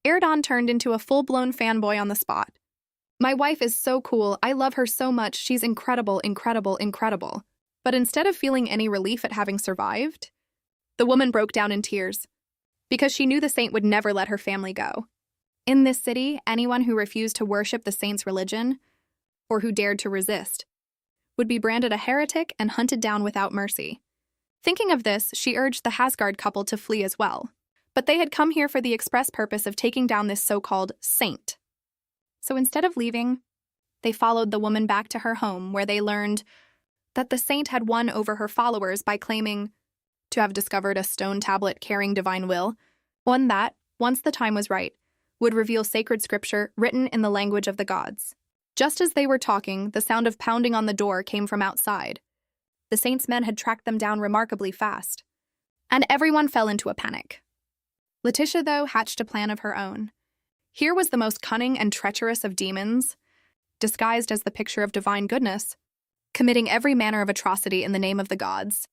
Erdan turned into a full-blown fanboy on the spot. "My wife is so cool. I love her so much. She's incredible, incredible, incredible." But instead of feeling any relief at having survived, the woman broke down in tears, because she knew the saint would never let her family go. In this city, anyone who refused to worship the saint's religion, or who dared to resist, would be branded a heretic and hunted down without mercy. Thinking of this, she urged the Hasgard couple to flee as well. But they had come here for the express purpose of taking down this so-called saint. So instead of leaving, they followed the woman back to her home, where they learned that the saint had won over her followers by claiming to have discovered a stone tablet carrying divine will, one that, once the time was right, would reveal sacred scripture written in the language of the gods. Just as they were talking, the sound of pounding on the door came from outside. The saint's men had tracked them down remarkably fast, and everyone fell into a panic. Letitia, though, hatched a plan of her own. Here was the most cunning and treacherous of demons, disguised as the picture of divine goodness, committing every manner of atrocity in the name of the gods.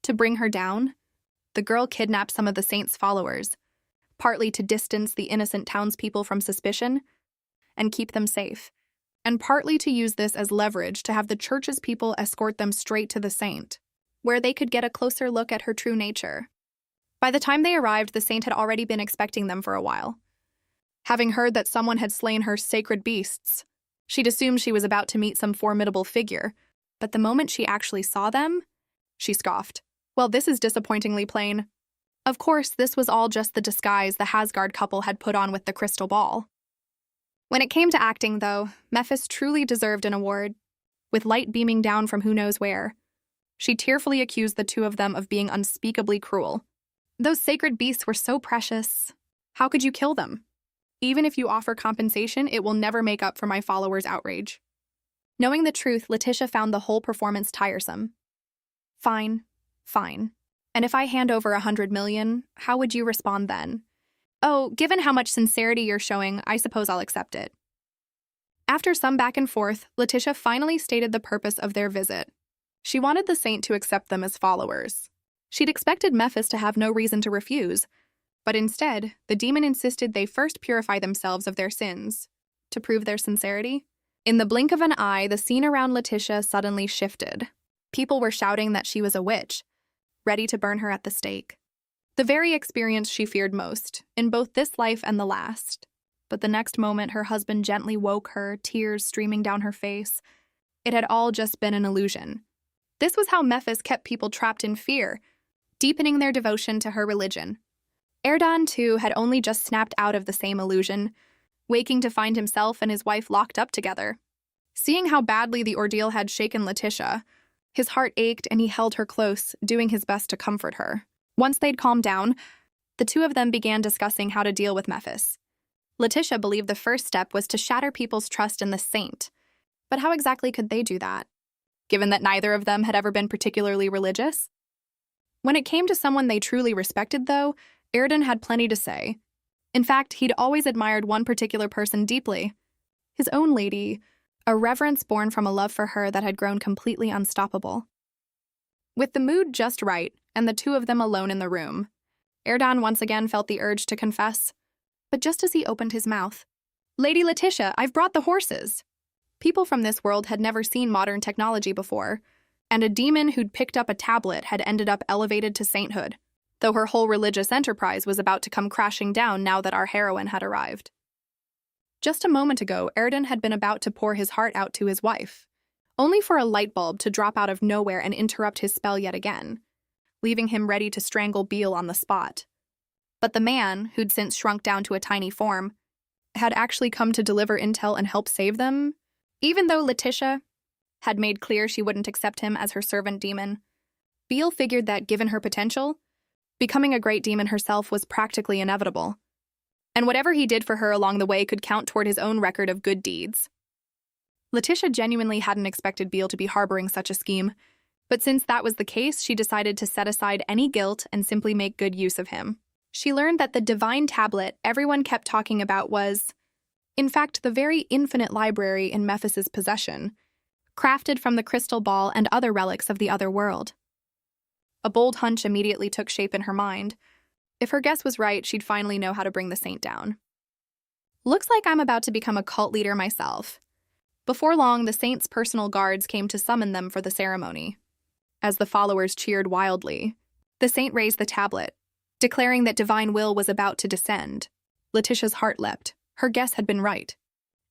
To bring her down, the girl kidnapped some of the saint's followers, partly to distance the innocent townspeople from suspicion and keep them safe, and partly to use this as leverage to have the church's people escort them straight to the saint, where they could get a closer look at her true nature. By the time they arrived, the saint had already been expecting them for a while. Having heard that someone had slain her sacred beasts, she'd assumed she was about to meet some formidable figure, but the moment she actually saw them, she scoffed. "Well, this is disappointingly plain." Of course, this was all just the disguise the Hasgard couple had put on with the crystal ball. When it came to acting, though, Mephis truly deserved an award. With light beaming down from who knows where, she tearfully accused the two of them of being unspeakably cruel. "Those sacred beasts were so precious. How could you kill them? Even if you offer compensation, it will never make up for my followers' outrage." Knowing the truth, Letitia found the whole performance tiresome. Fine. And if I hand over 100 million, how would you respond then? "Oh, given how much sincerity you're showing, I suppose I'll accept it." After some back and forth, Letitia finally stated the purpose of their visit. She wanted the saint to accept them as followers. She'd expected Mephis to have no reason to refuse, but instead, the demon insisted they first purify themselves of their sins. To prove their sincerity? In the blink of an eye, the scene around Letitia suddenly shifted. People were shouting that she was a witch, ready to burn her at the stake. The very experience she feared most, in both this life and the last. But the next moment, her husband gently woke her, tears streaming down her face. It had all just been an illusion. This was how Mephis kept people trapped in fear, deepening their devotion to her religion. Erdan, too, had only just snapped out of the same illusion, waking to find himself and his wife locked up together. Seeing how badly the ordeal had shaken Letitia, his heart ached and he held her close, doing his best to comfort her. Once they'd calmed down, the two of them began discussing how to deal with Mephis. Letitia believed the first step was to shatter people's trust in the saint. But how exactly could they do that, given that neither of them had ever been particularly religious? When it came to someone they truly respected, though, Erdan had plenty to say. In fact, he'd always admired one particular person deeply. His own lady, a reverence born from a love for her that had grown completely unstoppable. With the mood just right, and the two of them alone in the room, Erdan once again felt the urge to confess. But just as he opened his mouth, "Lady Letitia, I've brought the horses." People from this world had never seen modern technology before, and a demon who'd picked up a tablet had ended up elevated to sainthood, though her whole religious enterprise was about to come crashing down now that our heroine had arrived. Just a moment ago, Erdan had been about to pour his heart out to his wife. only for a light bulb to drop out of nowhere and interrupt his spell yet again, leaving him ready to strangle Beale on the spot. But the man, who'd since shrunk down to a tiny form, had actually come to deliver intel and help save them. Even though Letitia had made clear she wouldn't accept him as her servant demon, Beale figured that, given her potential, becoming a great demon herself was practically inevitable. And whatever he did for her along the way could count toward his own record of good deeds. Letitia genuinely hadn't expected Beale to be harboring such a scheme, but since that was the case, she decided to set aside any guilt and simply make good use of him. She learned that the divine tablet everyone kept talking about was, in fact, the very infinite library in Mephis's possession, crafted from the crystal ball and other relics of the other world. A bold hunch immediately took shape in her mind. If her guess was right, she'd finally know how to bring the saint down. Looks like I'm about to become a cult leader myself. Before long, the saint's personal guards came to summon them for the ceremony. As the followers cheered wildly, the saint raised the tablet, declaring that divine will was about to descend. Letitia's heart leapt. Her guess had been right.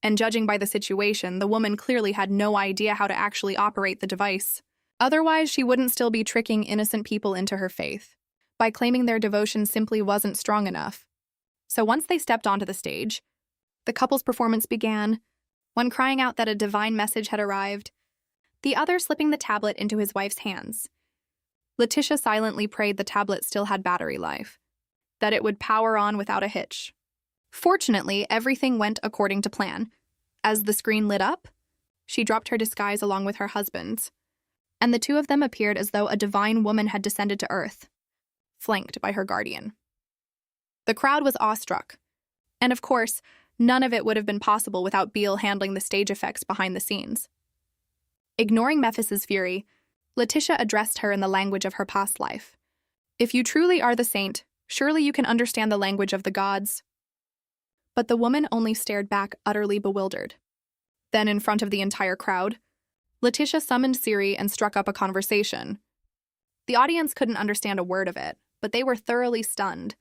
And judging by the situation, the woman clearly had no idea how to actually operate the device. Otherwise, she wouldn't still be tricking innocent people into her faith by claiming their devotion simply wasn't strong enough. So once they stepped onto the stage, the couple's performance began, one crying out that a divine message had arrived, the other slipping the tablet into his wife's hands. Letitia silently prayed the tablet still had battery life, that it would power on without a hitch. Fortunately, everything went according to plan. As the screen lit up, she dropped her disguise along with her husband's, and the two of them appeared as though a divine woman had descended to Earth, flanked by her guardian. The crowd was awestruck, and of course, none of it would have been possible without Beale handling the stage effects behind the scenes. Ignoring Mephis's fury, Letitia addressed her in the language of her past life. If you truly are the saint, surely you can understand the language of the gods. But the woman only stared back, utterly bewildered. Then, in front of the entire crowd, Letitia summoned Siri and struck up a conversation. The audience couldn't understand a word of it, but they were thoroughly stunned,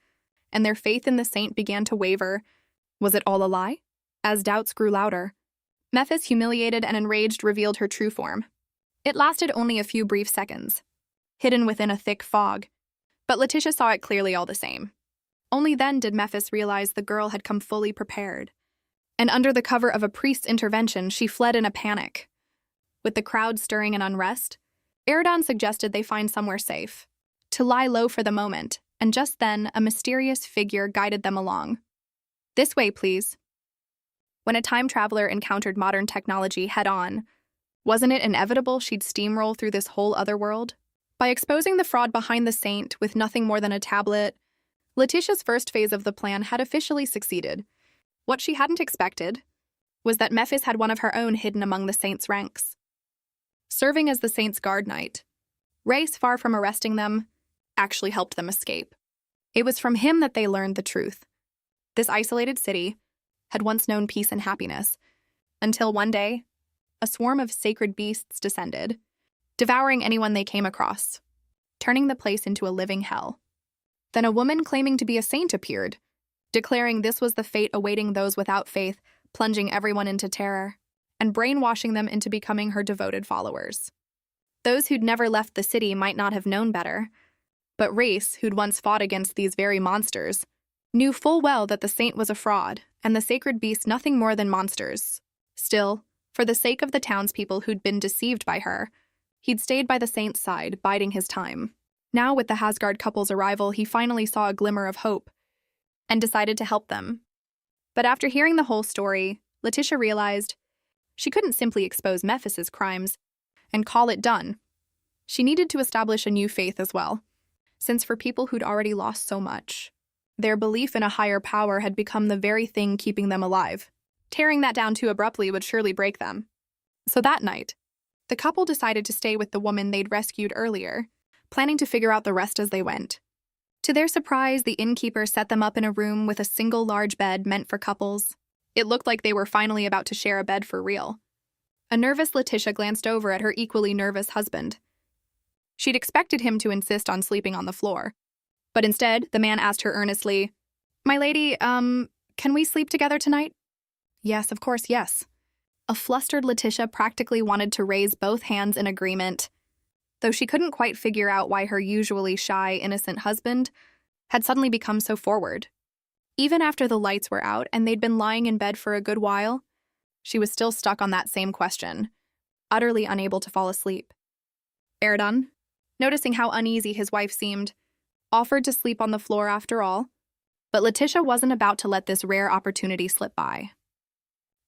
and their faith in the saint began to waver. Was it all a lie? As doubts grew louder, Mephis, humiliated and enraged, revealed her true form. It lasted only a few brief seconds, hidden within a thick fog, but Letitia saw it clearly all the same. Only then did Mephis realize the girl had come fully prepared, and under the cover of a priest's intervention, she fled in a panic. With the crowd stirring in unrest, Eridan suggested they find somewhere safe, to lie low for the moment, and just then a mysterious figure guided them along. This way, please. When a time traveler encountered modern technology head-on, wasn't it inevitable she'd steamroll through this whole other world? By exposing the fraud behind the saint with nothing more than a tablet, Letitia's first phase of the plan had officially succeeded. What she hadn't expected was that Mephis had one of her own hidden among the saint's ranks. Serving as the saint's guard knight, Race, far from arresting them, actually helped them escape. It was from him that they learned the truth. This isolated city had once known peace and happiness, until one day, a swarm of sacred beasts descended, devouring anyone they came across, turning the place into a living hell. Then a woman claiming to be a saint appeared, declaring this was the fate awaiting those without faith, plunging everyone into terror, and brainwashing them into becoming her devoted followers. Those who'd never left the city might not have known better, but Race, who'd once fought against these very monsters, knew full well that the saint was a fraud, and the sacred beasts nothing more than monsters. Still, for the sake of the townspeople who'd been deceived by her, he'd stayed by the saint's side, biding his time. Now, with the Hasgard couple's arrival, he finally saw a glimmer of hope, and decided to help them. But after hearing the whole story, Letitia realized she couldn't simply expose Mephis's crimes and call it done. She needed to establish a new faith as well, since for people who'd already lost so much, their belief in a higher power had become the very thing keeping them alive. Tearing that down too abruptly would surely break them. So that night, the couple decided to stay with the woman they'd rescued earlier, planning to figure out the rest as they went. To their surprise, the innkeeper set them up in a room with a single large bed meant for couples. It looked like they were finally about to share a bed for real. A nervous Letitia glanced over at her equally nervous husband. She'd expected him to insist on sleeping on the floor, but instead, the man asked her earnestly, "My lady, can we sleep together tonight?" "Yes, of course, yes," A flustered Letitia practically wanted to raise both hands in agreement, though she couldn't quite figure out why her usually shy, innocent husband had suddenly become so forward. Even after the lights were out and they'd been lying in bed for a good while, she was still stuck on that same question, utterly unable to fall asleep. Erdan, noticing how uneasy his wife seemed, offered to sleep on the floor after all, but Letitia wasn't about to let this rare opportunity slip by.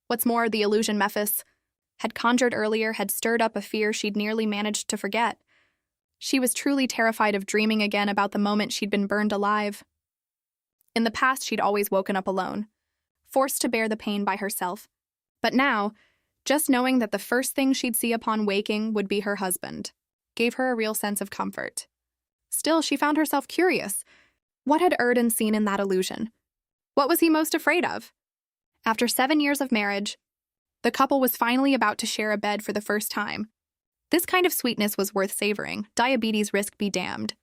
What's more, the illusion Mephis had conjured earlier had stirred up a fear she'd nearly managed to forget. She was truly terrified of dreaming again about the moment she'd been burned alive. In the past, she'd always woken up alone, forced to bear the pain by herself. But now, just knowing that the first thing she'd see upon waking would be her husband gave her a real sense of comfort. Still, she found herself curious. What had Erdan seen in that illusion? What was he most afraid of? After 7 years of marriage, the couple was finally about to share a bed for the first time. This kind of sweetness was worth savoring, diabetes risk be damned.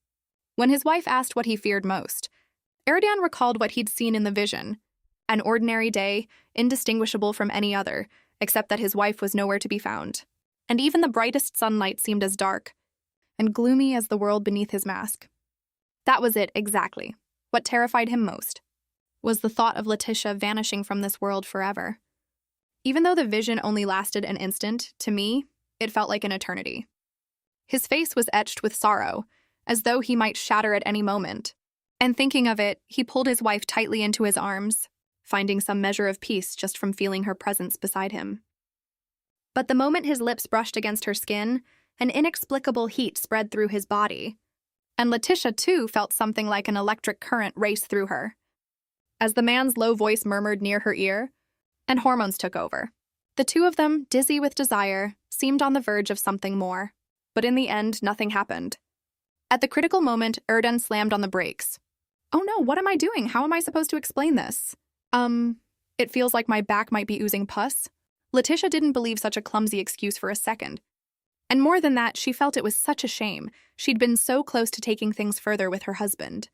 When his wife asked what he feared most, Erdan recalled what he'd seen in the vision, an ordinary day, indistinguishable from any other, except that his wife was nowhere to be found. And even the brightest sunlight seemed as dark and gloomy as the world beneath his mask. That was it, exactly. What terrified him most was the thought of Letitia vanishing from this world forever. Even though the vision only lasted an instant, to me, it felt like an eternity. His face was etched with sorrow, as though he might shatter at any moment. And thinking of it, he pulled his wife tightly into his arms, finding some measure of peace just from feeling her presence beside him. But the moment his lips brushed against her skin, an inexplicable heat spread through his body. And Letitia, too, felt something like an electric current race through her. As the man's low voice murmured near her ear, and hormones took over. The two of them, dizzy with desire, seemed on the verge of something more. But in the end, nothing happened. At the critical moment, Erdan slammed on the brakes. Oh no, what am I doing? How am I supposed to explain this? It feels like my back might be oozing pus. Letitia didn't believe such a clumsy excuse for a second. And more than that, she felt it was such a shame. She'd been so close to taking things further with her husband.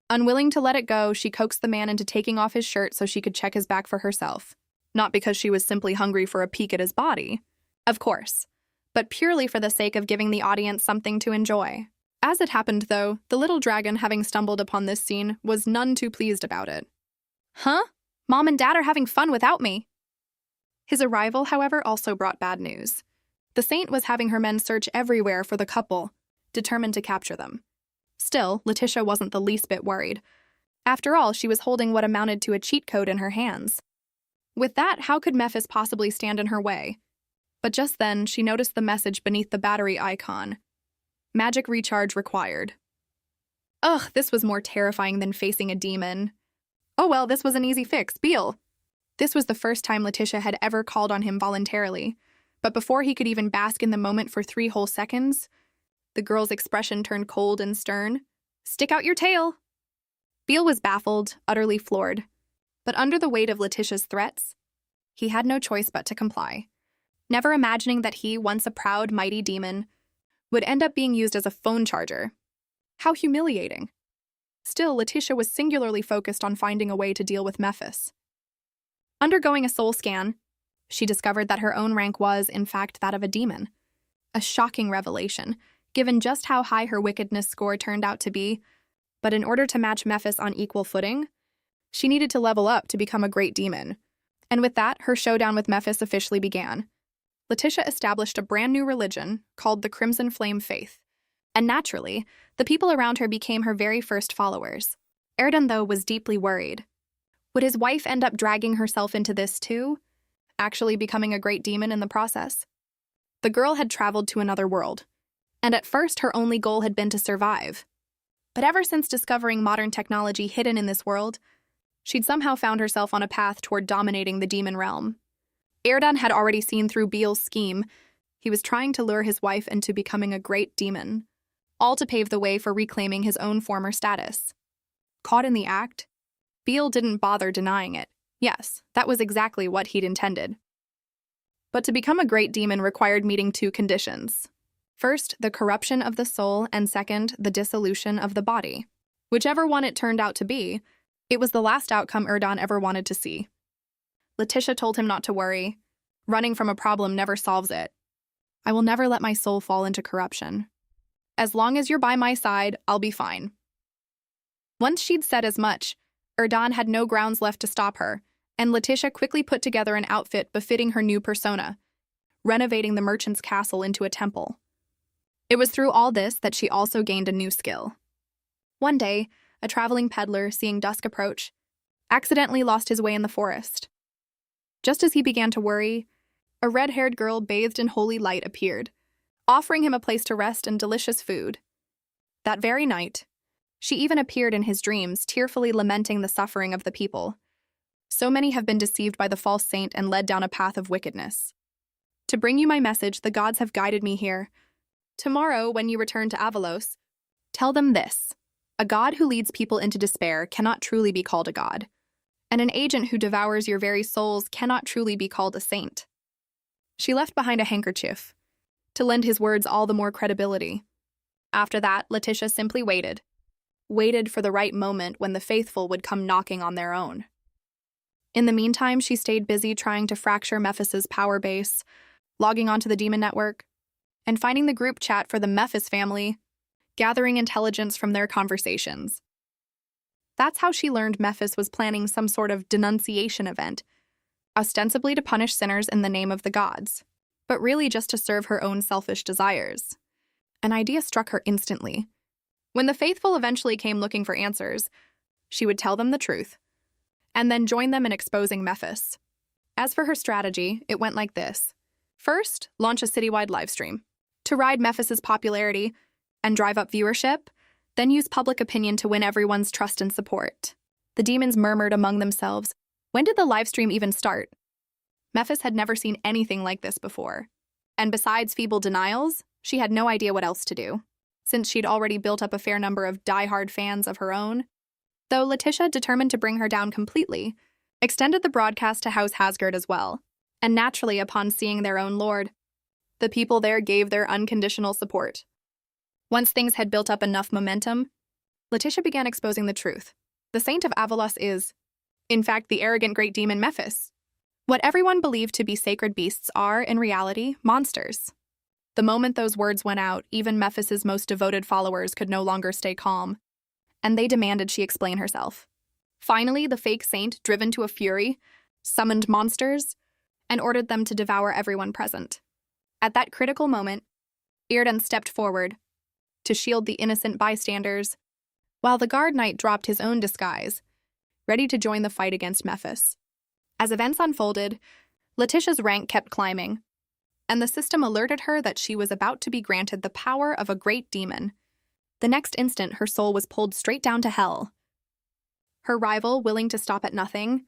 Unwilling to let it go, she coaxed the man into taking off his shirt so she could check his back for herself. Not because she was simply hungry for a peek at his body, of course, but purely for the sake of giving the audience something to enjoy. As it happened, though, the little dragon, having stumbled upon this scene, was none too pleased about it. Huh? Mom and Dad are having fun without me. His arrival, however, also brought bad news. The saint was having her men search everywhere for the couple, determined to capture them. Still, Letitia wasn't the least bit worried. After all, she was holding what amounted to a cheat code in her hands. With that, how could Mephis possibly stand in her way? But just then, she noticed the message beneath the battery icon. Magic recharge required. Ugh, this was more terrifying than facing a demon. Oh well, this was an easy fix, Beal. This was the first time Letitia had ever called on him voluntarily, but before he could even bask in the moment for 3 whole seconds, the girl's expression turned cold and stern. Stick out your tail! Beal was baffled, utterly floored. But under the weight of Letitia's threats, he had no choice but to comply, never imagining that he, once a proud, mighty demon, would end up being used as a phone charger. How humiliating. Still, Letitia was singularly focused on finding a way to deal with Mephis. Undergoing a soul scan, she discovered that her own rank was, in fact, that of a demon. A shocking revelation, given just how high her wickedness score turned out to be. But in order to match Mephis on equal footing, she needed to level up to become a great demon. And with that, her showdown with Mephis officially began. Letitia established a brand new religion called the Crimson Flame Faith. And naturally, the people around her became her very first followers. Erdan, though, was deeply worried. Would his wife end up dragging herself into this too? Actually becoming a great demon in the process? The girl had traveled to another world, and at first her only goal had been to survive. But ever since discovering modern technology hidden in this world, she'd somehow found herself on a path toward dominating the demon realm. Erdan had already seen through Beal's scheme. He was trying to lure his wife into becoming a great demon, all to pave the way for reclaiming his own former status. Caught in the act, Beal didn't bother denying it. Yes, that was exactly what he'd intended. But to become a great demon required meeting 2 conditions. First, the corruption of the soul, and second, the dissolution of the body. Whichever one it turned out to be, it was the last outcome Erdan ever wanted to see. Letitia told him not to worry. Running from a problem never solves it. I will never let my soul fall into corruption. As long as you're by my side, I'll be fine. Once she'd said as much, Erdan had no grounds left to stop her, and Letitia quickly put together an outfit befitting her new persona, renovating the merchant's castle into a temple. It was through all this that she also gained a new skill. One day, a traveling peddler, seeing dusk approach, accidentally lost his way in the forest. Just as he began to worry, a red-haired girl bathed in holy light appeared, offering him a place to rest and delicious food. That very night, she even appeared in his dreams, tearfully lamenting the suffering of the people. So many have been deceived by the false saint and led down a path of wickedness. To bring you my message, the gods have guided me here. Tomorrow, when you return to Avalos, tell them this: a god who leads people into despair cannot truly be called a god, and an agent who devours your very souls cannot truly be called a saint. She left behind a handkerchief, to lend his words all the more credibility. After that, Letitia simply waited for the right moment when the faithful would come knocking on their own. In the meantime, she stayed busy trying to fracture Mephis's power base, logging onto the demon network, and finding the group chat for the Mephis family, gathering intelligence from their conversations. That's how she learned Mephis was planning some sort of denunciation event, ostensibly to punish sinners in the name of the gods, but really just to serve her own selfish desires. An idea struck her instantly. When the faithful eventually came looking for answers, she would tell them the truth, and then join them in exposing Mephis. As for her strategy, it went like this. First, launch a citywide livestream to ride Mephis's popularity and drive up viewership, then use public opinion to win everyone's trust and support. The demons murmured among themselves, when did the livestream even start? Mephis had never seen anything like this before, and besides feeble denials, she had no idea what else to do, since she'd already built up a fair number of die-hard fans of her own. Though Letitia, determined to bring her down completely, extended the broadcast to House Hasgard as well, and naturally, upon seeing their own lord, the people there gave their unconditional support. Once things had built up enough momentum, Letitia began exposing the truth. The Saint of Avalos is, in fact, the arrogant great demon Mephis. What everyone believed to be sacred beasts are, in reality, monsters. The moment those words went out, even Mephis's most devoted followers could no longer stay calm, and they demanded she explain herself. Finally, the fake saint, driven to a fury, summoned monsters and ordered them to devour everyone present. At that critical moment, Erdan stepped forward to shield the innocent bystanders, while the guard knight dropped his own disguise, ready to join the fight against Mephis. As events unfolded, Letitia's rank kept climbing, and the system alerted her that she was about to be granted the power of a great demon. The next instant, her soul was pulled straight down to hell. Her rival, willing to stop at nothing,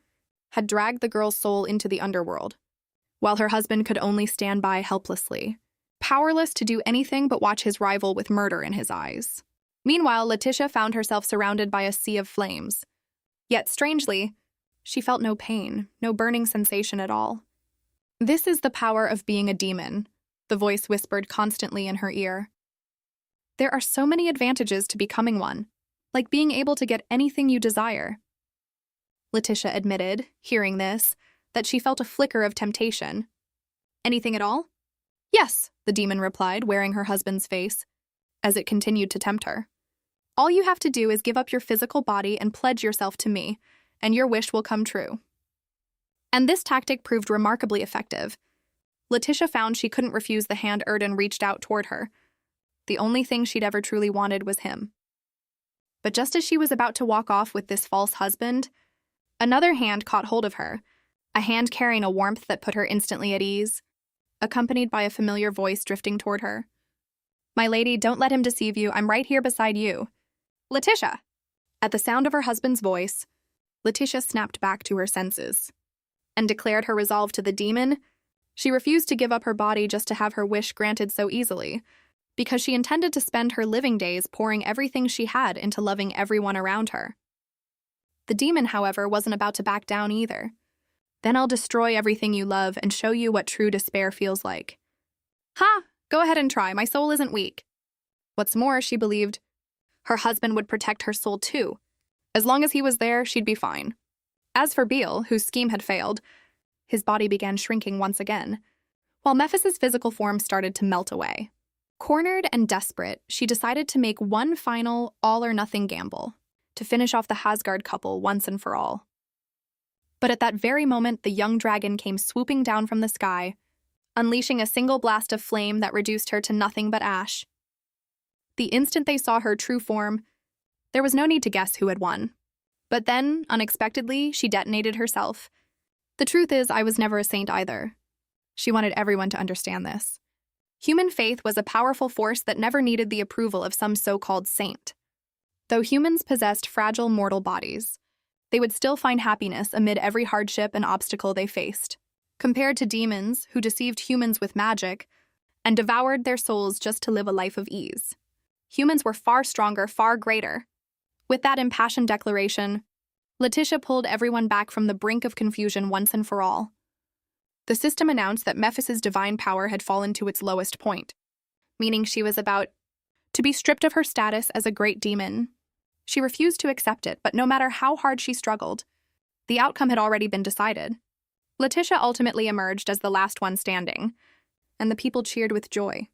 had dragged the girl's soul into the underworld, while her husband could only stand by helplessly, powerless to do anything but watch his rival with murder in his eyes. Meanwhile, Letitia found herself surrounded by a sea of flames. Yet, strangely, she felt no pain, no burning sensation at all. "This is the power of being a demon," the voice whispered constantly in her ear. "There are so many advantages to becoming one, like being able to get anything you desire." Letitia admitted, hearing this, that she felt a flicker of temptation. "Anything at all?" "Yes," the demon replied, wearing her husband's face, as it continued to tempt her. "All you have to do is give up your physical body and pledge yourself to me, and your wish will come true." And this tactic proved remarkably effective. Letitia found she couldn't refuse the hand Erdan reached out toward her. The only thing she'd ever truly wanted was him. But just as she was about to walk off with this false husband, another hand caught hold of her, a hand carrying a warmth that put her instantly at ease, accompanied by a familiar voice drifting toward her. "My lady, don't let him deceive you. I'm right here beside you." "Letitia!" At the sound of her husband's voice, Letitia snapped back to her senses and declared her resolve to the demon. She refused to give up her body just to have her wish granted so easily, because she intended to spend her living days pouring everything she had into loving everyone around her. The demon, however, wasn't about to back down either. "Then I'll destroy everything you love and show you what true despair feels like." "Ha! Go ahead and try. My soul isn't weak." What's more, she believed her husband would protect her soul too. As long as he was there, she'd be fine. As for Beale, whose scheme had failed, His body began shrinking once again, while Mephis's physical form started to melt away. Cornered and desperate, she decided to make one final all-or-nothing gamble to finish off the Asgard couple once and for all. But at that very moment, the young dragon came swooping down from the sky, unleashing a single blast of flame that reduced her to nothing but ash. The instant they saw her true form, there was no need to guess who had won. But then, unexpectedly, she detonated herself. The truth is, I was never a saint either. She wanted everyone to understand this. Human faith was a powerful force that never needed the approval of some so-called saint. Though humans possessed fragile mortal bodies, they would still find happiness amid every hardship and obstacle they faced. Compared to demons who deceived humans with magic and devoured their souls just to live a life of ease, humans were far stronger, far greater. With that impassioned declaration, Letitia pulled everyone back from the brink of confusion once and for all. The system announced that Mephis's divine power had fallen to its lowest point, meaning she was about to be stripped of her status as a great demon. She refused to accept it, but no matter how hard she struggled, the outcome had already been decided. Letitia ultimately emerged as the last one standing, and the people cheered with joy.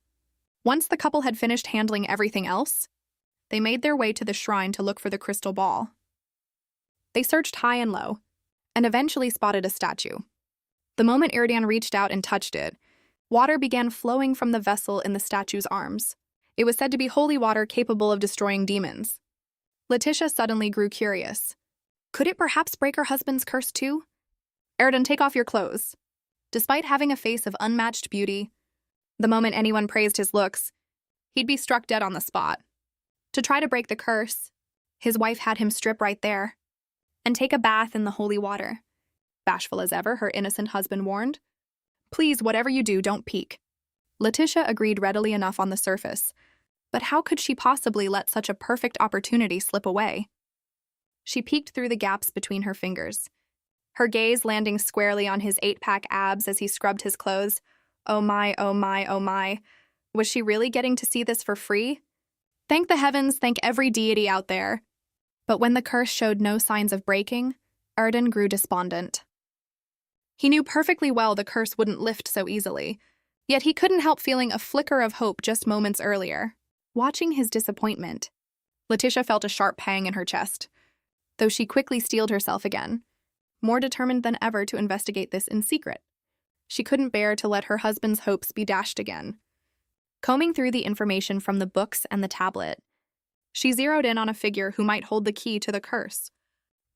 Once the couple had finished handling everything else, they made their way to the shrine to look for the crystal ball. They searched high and low, and eventually spotted a statue. The moment Iridian reached out and touched it, water began flowing from the vessel in the statue's arms. It was said to be holy water capable of destroying demons. Letitia suddenly grew curious. Could it perhaps break her husband's curse too? Iridian, take off your clothes. Despite having a face of unmatched beauty, the moment anyone praised his looks, he'd be struck dead on the spot. To try to break the curse, his wife had him strip right there and take a bath in the holy water. Bashful as ever, her innocent husband warned. Please, whatever you do, don't peek. Letitia agreed readily enough on the surface, but how could she possibly let such a perfect opportunity slip away? She peeked through the gaps between her fingers, her gaze landing squarely on his 8-pack abs as he scrubbed his clothes. Oh my, oh my, oh my. Was she really getting to see this for free? Thank the heavens, thank every deity out there. But when the curse showed no signs of breaking, Iridian grew despondent. He knew perfectly well the curse wouldn't lift so easily, yet he couldn't help feeling a flicker of hope just moments earlier. Watching his disappointment, Letitia felt a sharp pang in her chest, though she quickly steeled herself again, more determined than ever to investigate this in secret. She couldn't bear to let her husband's hopes be dashed again. Combing through the information from the books and the tablet, she zeroed in on a figure who might hold the key to the curse,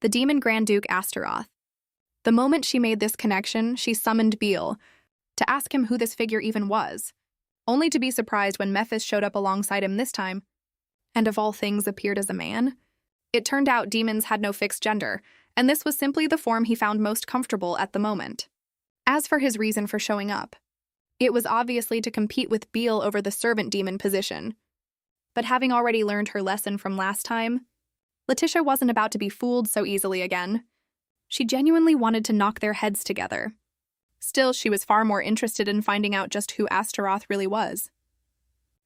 the demon Grand Duke Astaroth. The moment she made this connection, she summoned Beal to ask him who this figure even was, only to be surprised when Mephis showed up alongside him this time, and of all things appeared as a man. It turned out demons had no fixed gender, and this was simply the form he found most comfortable at the moment. As for his reason for showing up, it was obviously to compete with Beal over the servant demon position. But having already learned her lesson from last time, Letitia wasn't about to be fooled so easily again. She genuinely wanted to knock their heads together. Still, she was far more interested in finding out just who Astaroth really was.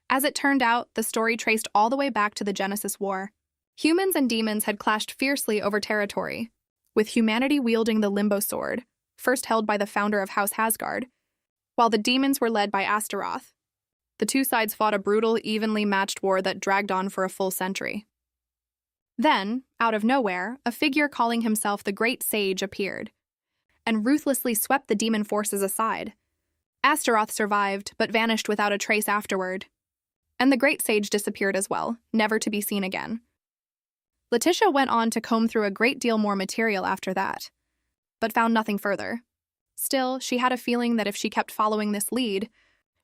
As it turned out, the story traced all the way back to the Genesis War. Humans and demons had clashed fiercely over territory, with humanity wielding the Limbo Sword, first held by the founder of House Asgard, while the demons were led by Astaroth. The two sides fought a brutal, evenly matched war that dragged on for a full century. Then, out of nowhere, a figure calling himself the Great Sage appeared, and ruthlessly swept the demon forces aside. Astaroth survived, but vanished without a trace afterward. And the Great Sage disappeared as well, never to be seen again. Letitia went on to comb through a great deal more material after that, but found nothing further. Still, she had a feeling that if she kept following this lead,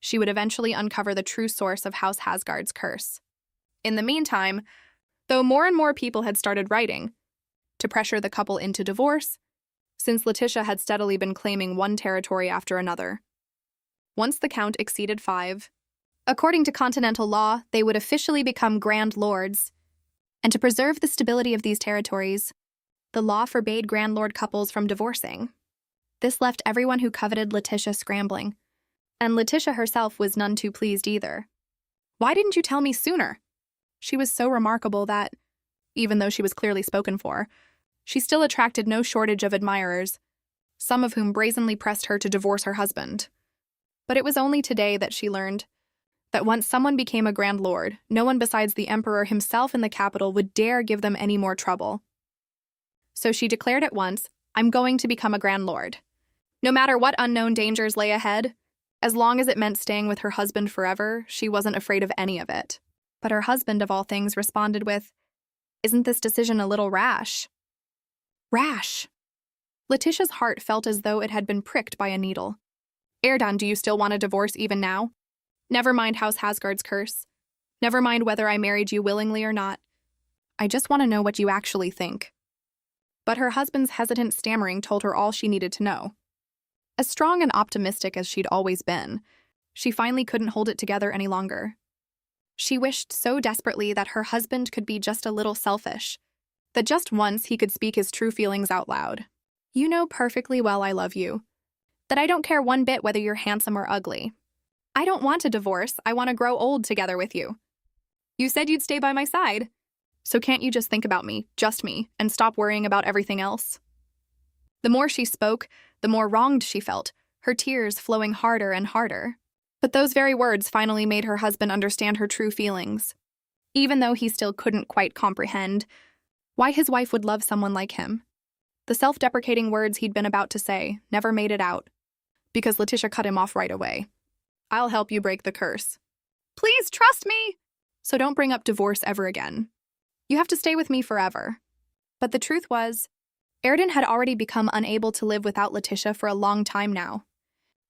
she would eventually uncover the true source of House Asgard's curse. In the meantime, though more and more people had started writing to pressure the couple into divorce, since Letitia had steadily been claiming one territory after another. Once the count exceeded 5, according to continental law, they would officially become Grand Lords. And to preserve the stability of these territories, the law forbade Grand Lord couples from divorcing. This left everyone who coveted Letitia scrambling, and Letitia herself was none too pleased either. Why didn't you tell me sooner? She was so remarkable that, even though she was clearly spoken for, she still attracted no shortage of admirers. some of whom brazenly pressed her to divorce her husband. But it was only today that she learned that once someone became a Grand Lord, no one besides the Emperor himself in the capital would dare give them any more trouble. So she declared at once, "I'm going to become a Grand Lord." No matter what unknown dangers lay ahead, as long as it meant staying with her husband forever, she wasn't afraid of any of it. But her husband, of all things, responded with, "Isn't this decision a little rash?" Rash. Letitia's heart felt as though it had been pricked by a needle. "Erdan, do you still want a divorce even now? Never mind House Hasgard's curse. Never mind whether I married you willingly or not. I just want to know what you actually think." But her husband's hesitant stammering told her all she needed to know. As strong and optimistic as she'd always been, she finally couldn't hold it together any longer. She wished so desperately that her husband could be just a little selfish, that just once he could speak his true feelings out loud. "You know perfectly well I love you, that I don't care one bit whether you're handsome or ugly. I don't want a divorce, I want to grow old together with you. You said you'd stay by my side, so can't you just think about me, just me, and stop worrying about everything else?" The more she spoke, the more wronged she felt, her tears flowing harder and harder. But those very words finally made her husband understand her true feelings. Even though he still couldn't quite comprehend why his wife would love someone like him. The self-deprecating words he'd been about to say never made it out, because Letitia cut him off right away. "I'll help you break the curse. Please trust me! So don't bring up divorce ever again. You have to stay with me forever." But the truth was, Erdan had already become unable to live without Letitia for a long time now.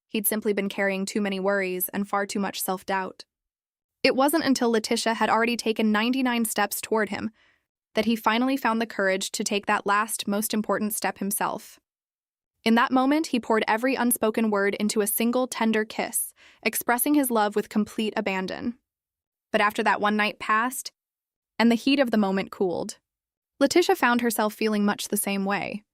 He'd simply been carrying too many worries and far too much self-doubt. It wasn't until Letitia had already taken 99 steps toward him that he finally found the courage to take that last, most important step himself. In that moment, he poured every unspoken word into a single tender kiss, expressing his love with complete abandon. But after that one night passed, and the heat of the moment cooled, Letitia found herself feeling much the same way.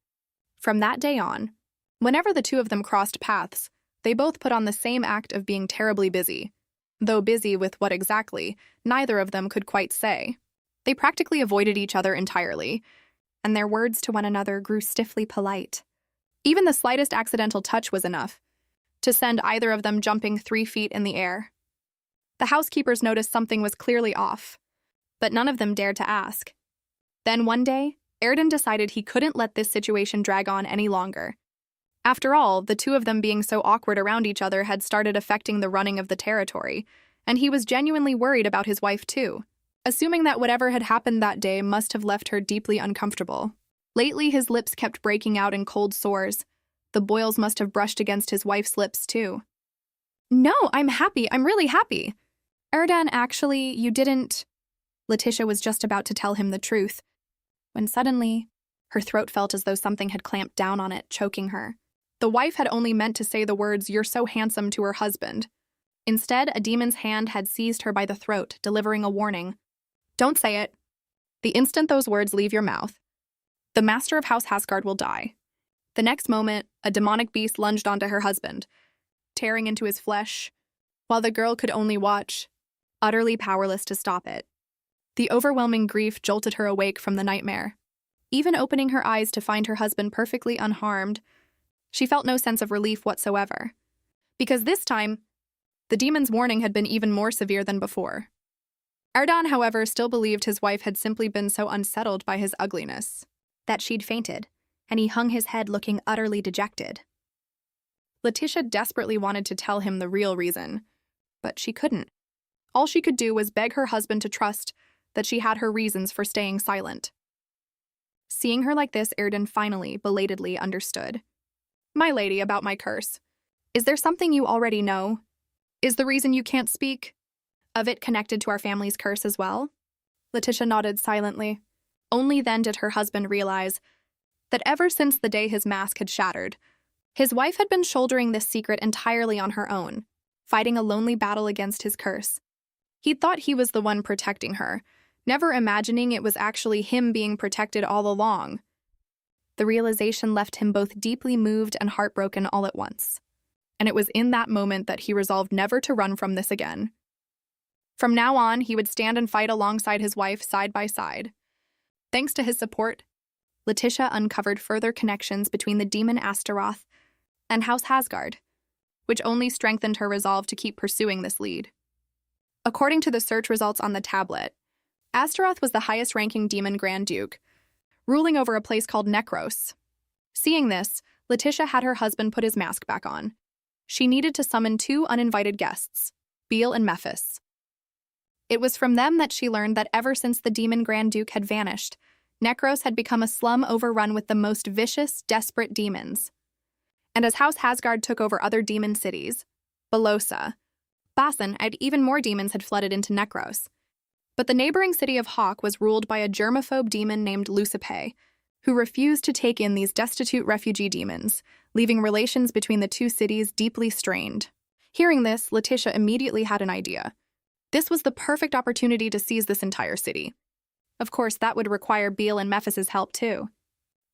From that day on, whenever the two of them crossed paths, they both put on the same act of being terribly busy. Though busy with what exactly, neither of them could quite say. They practically avoided each other entirely, and their words to one another grew stiffly polite. Even the slightest accidental touch was enough to send either of them jumping 3 feet in the air. The housekeepers noticed something was clearly off, but none of them dared to ask. Then one day, Erdan decided he couldn't let this situation drag on any longer. After all, the two of them being so awkward around each other had started affecting the running of the territory, and he was genuinely worried about his wife too, assuming that whatever had happened that day must have left her deeply uncomfortable. Lately, his lips kept breaking out in cold sores. The boils must have brushed against his wife's lips too. "No, I'm happy. I'm really happy. Erdan, actually, you didn't..." Letitia was just about to tell him the truth, when suddenly, her throat felt as though something had clamped down on it, choking her. The wife had only meant to say the words, "You're so handsome," to her husband. Instead, a demon's hand had seized her by the throat, delivering a warning. "Don't say it. The instant those words leave your mouth, the master of House Hasgard will die." The next moment, a demonic beast lunged onto her husband, tearing into his flesh, while the girl could only watch, utterly powerless to stop it. The overwhelming grief jolted her awake from the nightmare. Even opening her eyes to find her husband perfectly unharmed, she felt no sense of relief whatsoever. Because this time, the demon's warning had been even more severe than before. Erdan, however, still believed his wife had simply been so unsettled by his ugliness that she'd fainted, and he hung his head looking utterly dejected. Letitia desperately wanted to tell him the real reason, but she couldn't. All she could do was beg her husband to trust that she had her reasons for staying silent. Seeing her like this, Erdan finally, belatedly understood. "My lady, about my curse. Is there something you already know? Is the reason you can't speak of it connected to our family's curse as well?" Letitia nodded silently. Only then did her husband realize that ever since the day his mask had shattered, his wife had been shouldering this secret entirely on her own, fighting a lonely battle against his curse. He'd thought he was the one protecting her, never imagining it was actually him being protected all along. The realization left him both deeply moved and heartbroken all at once. And it was in that moment that he resolved never to run from this again. From now on, he would stand and fight alongside his wife side by side. Thanks to his support, Letitia uncovered further connections between the demon Astaroth and House Hasgard, which only strengthened her resolve to keep pursuing this lead. According to the search results on the tablet, Astaroth was the highest-ranking demon Grand Duke, ruling over a place called Necros. Seeing this, Letitia had her husband put his mask back on. She needed to summon two uninvited guests, Beal and Mephis. It was from them that she learned that ever since the demon Grand Duke had vanished, Necros had become a slum overrun with the most vicious, desperate demons. And as House Hasgard took over other demon cities, Belosa, Basin, and even more demons had flooded into Necros. But the neighboring city of Hawk was ruled by a germaphobe demon named Lucipe, who refused to take in these destitute refugee demons, leaving relations between the two cities deeply strained. Hearing this, Letitia immediately had an idea. This was the perfect opportunity to seize this entire city. Of course, that would require Beal and Mephis's help too.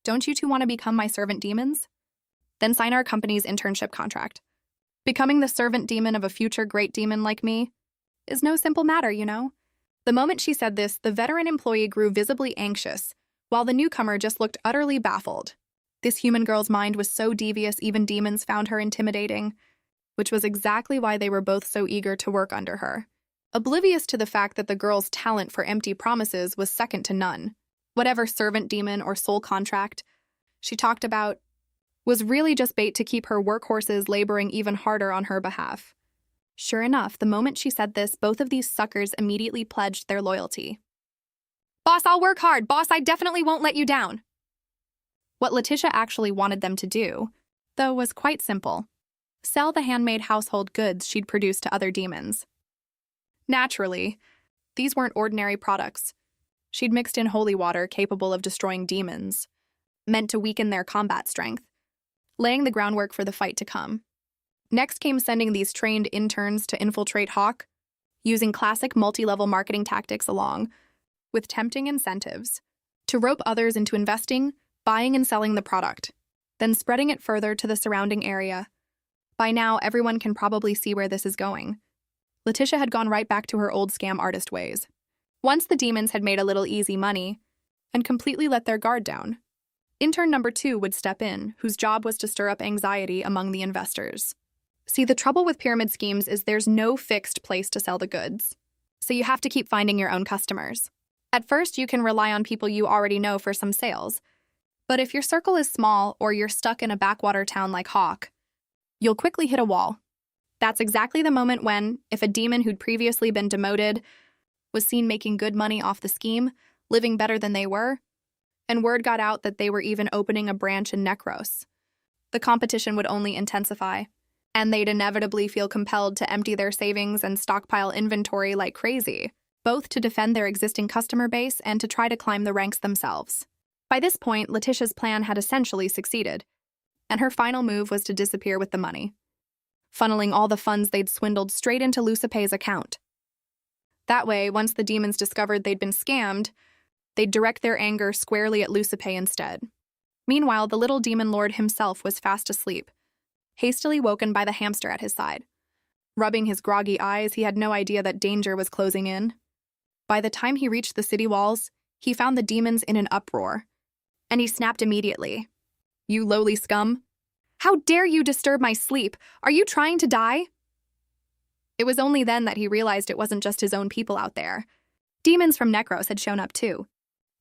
Don't you two want to become my servant demons? Then sign our company's internship contract. Becoming the servant demon of a future great demon like me is no simple matter, you know? The moment she said this, the veteran employee grew visibly anxious, while the newcomer just looked utterly baffled. This human girl's mind was so devious even demons found her intimidating, which was exactly why they were both so eager to work under her. Oblivious to the fact that the girl's talent for empty promises was second to none. Whatever servant demon or soul contract she talked about was really just bait to keep her workhorses laboring even harder on her behalf. Sure enough, the moment she said this, both of these suckers immediately pledged their loyalty. "Boss, I'll work hard. Boss, I definitely won't let you down." What Letitia actually wanted them to do, though, was quite simple. Sell the handmade household goods she'd produced to other demons. Naturally, these weren't ordinary products. She'd mixed in holy water capable of destroying demons, meant to weaken their combat strength, laying the groundwork for the fight to come. Next came sending these trained interns to infiltrate Hawk, using classic multi-level marketing tactics along with tempting incentives to rope others into investing, buying and selling the product, then spreading it further to the surrounding area. By now, everyone can probably see where this is going. Letitia had gone right back to her old scam artist ways. Once the demons had made a little easy money and completely let their guard down, intern number 2 would step in, whose job was to stir up anxiety among the investors. See, the trouble with pyramid schemes is there's no fixed place to sell the goods, so you have to keep finding your own customers. At first, you can rely on people you already know for some sales, but if your circle is small or you're stuck in a backwater town like Hawk, you'll quickly hit a wall. That's exactly the moment when, if a demon who'd previously been demoted was seen making good money off the scheme, living better than they were, and word got out that they were even opening a branch in Necros, the competition would only intensify, and they'd inevitably feel compelled to empty their savings and stockpile inventory like crazy, both to defend their existing customer base and to try to climb the ranks themselves. By this point, Letitia's plan had essentially succeeded, and her final move was to disappear with the money, funneling all the funds they'd swindled straight into Lucipe's account. That way, once the demons discovered they'd been scammed, they'd direct their anger squarely at Lucipe instead. Meanwhile, the little demon lord himself was fast asleep, hastily woken by the hamster at his side. Rubbing his groggy eyes, he had no idea that danger was closing in. By the time he reached the city walls, he found the demons in an uproar, and he snapped immediately. "You lowly scum! How dare you disturb my sleep? Are you trying to die?" It was only then that he realized it wasn't just his own people out there. Demons from Necros had shown up too,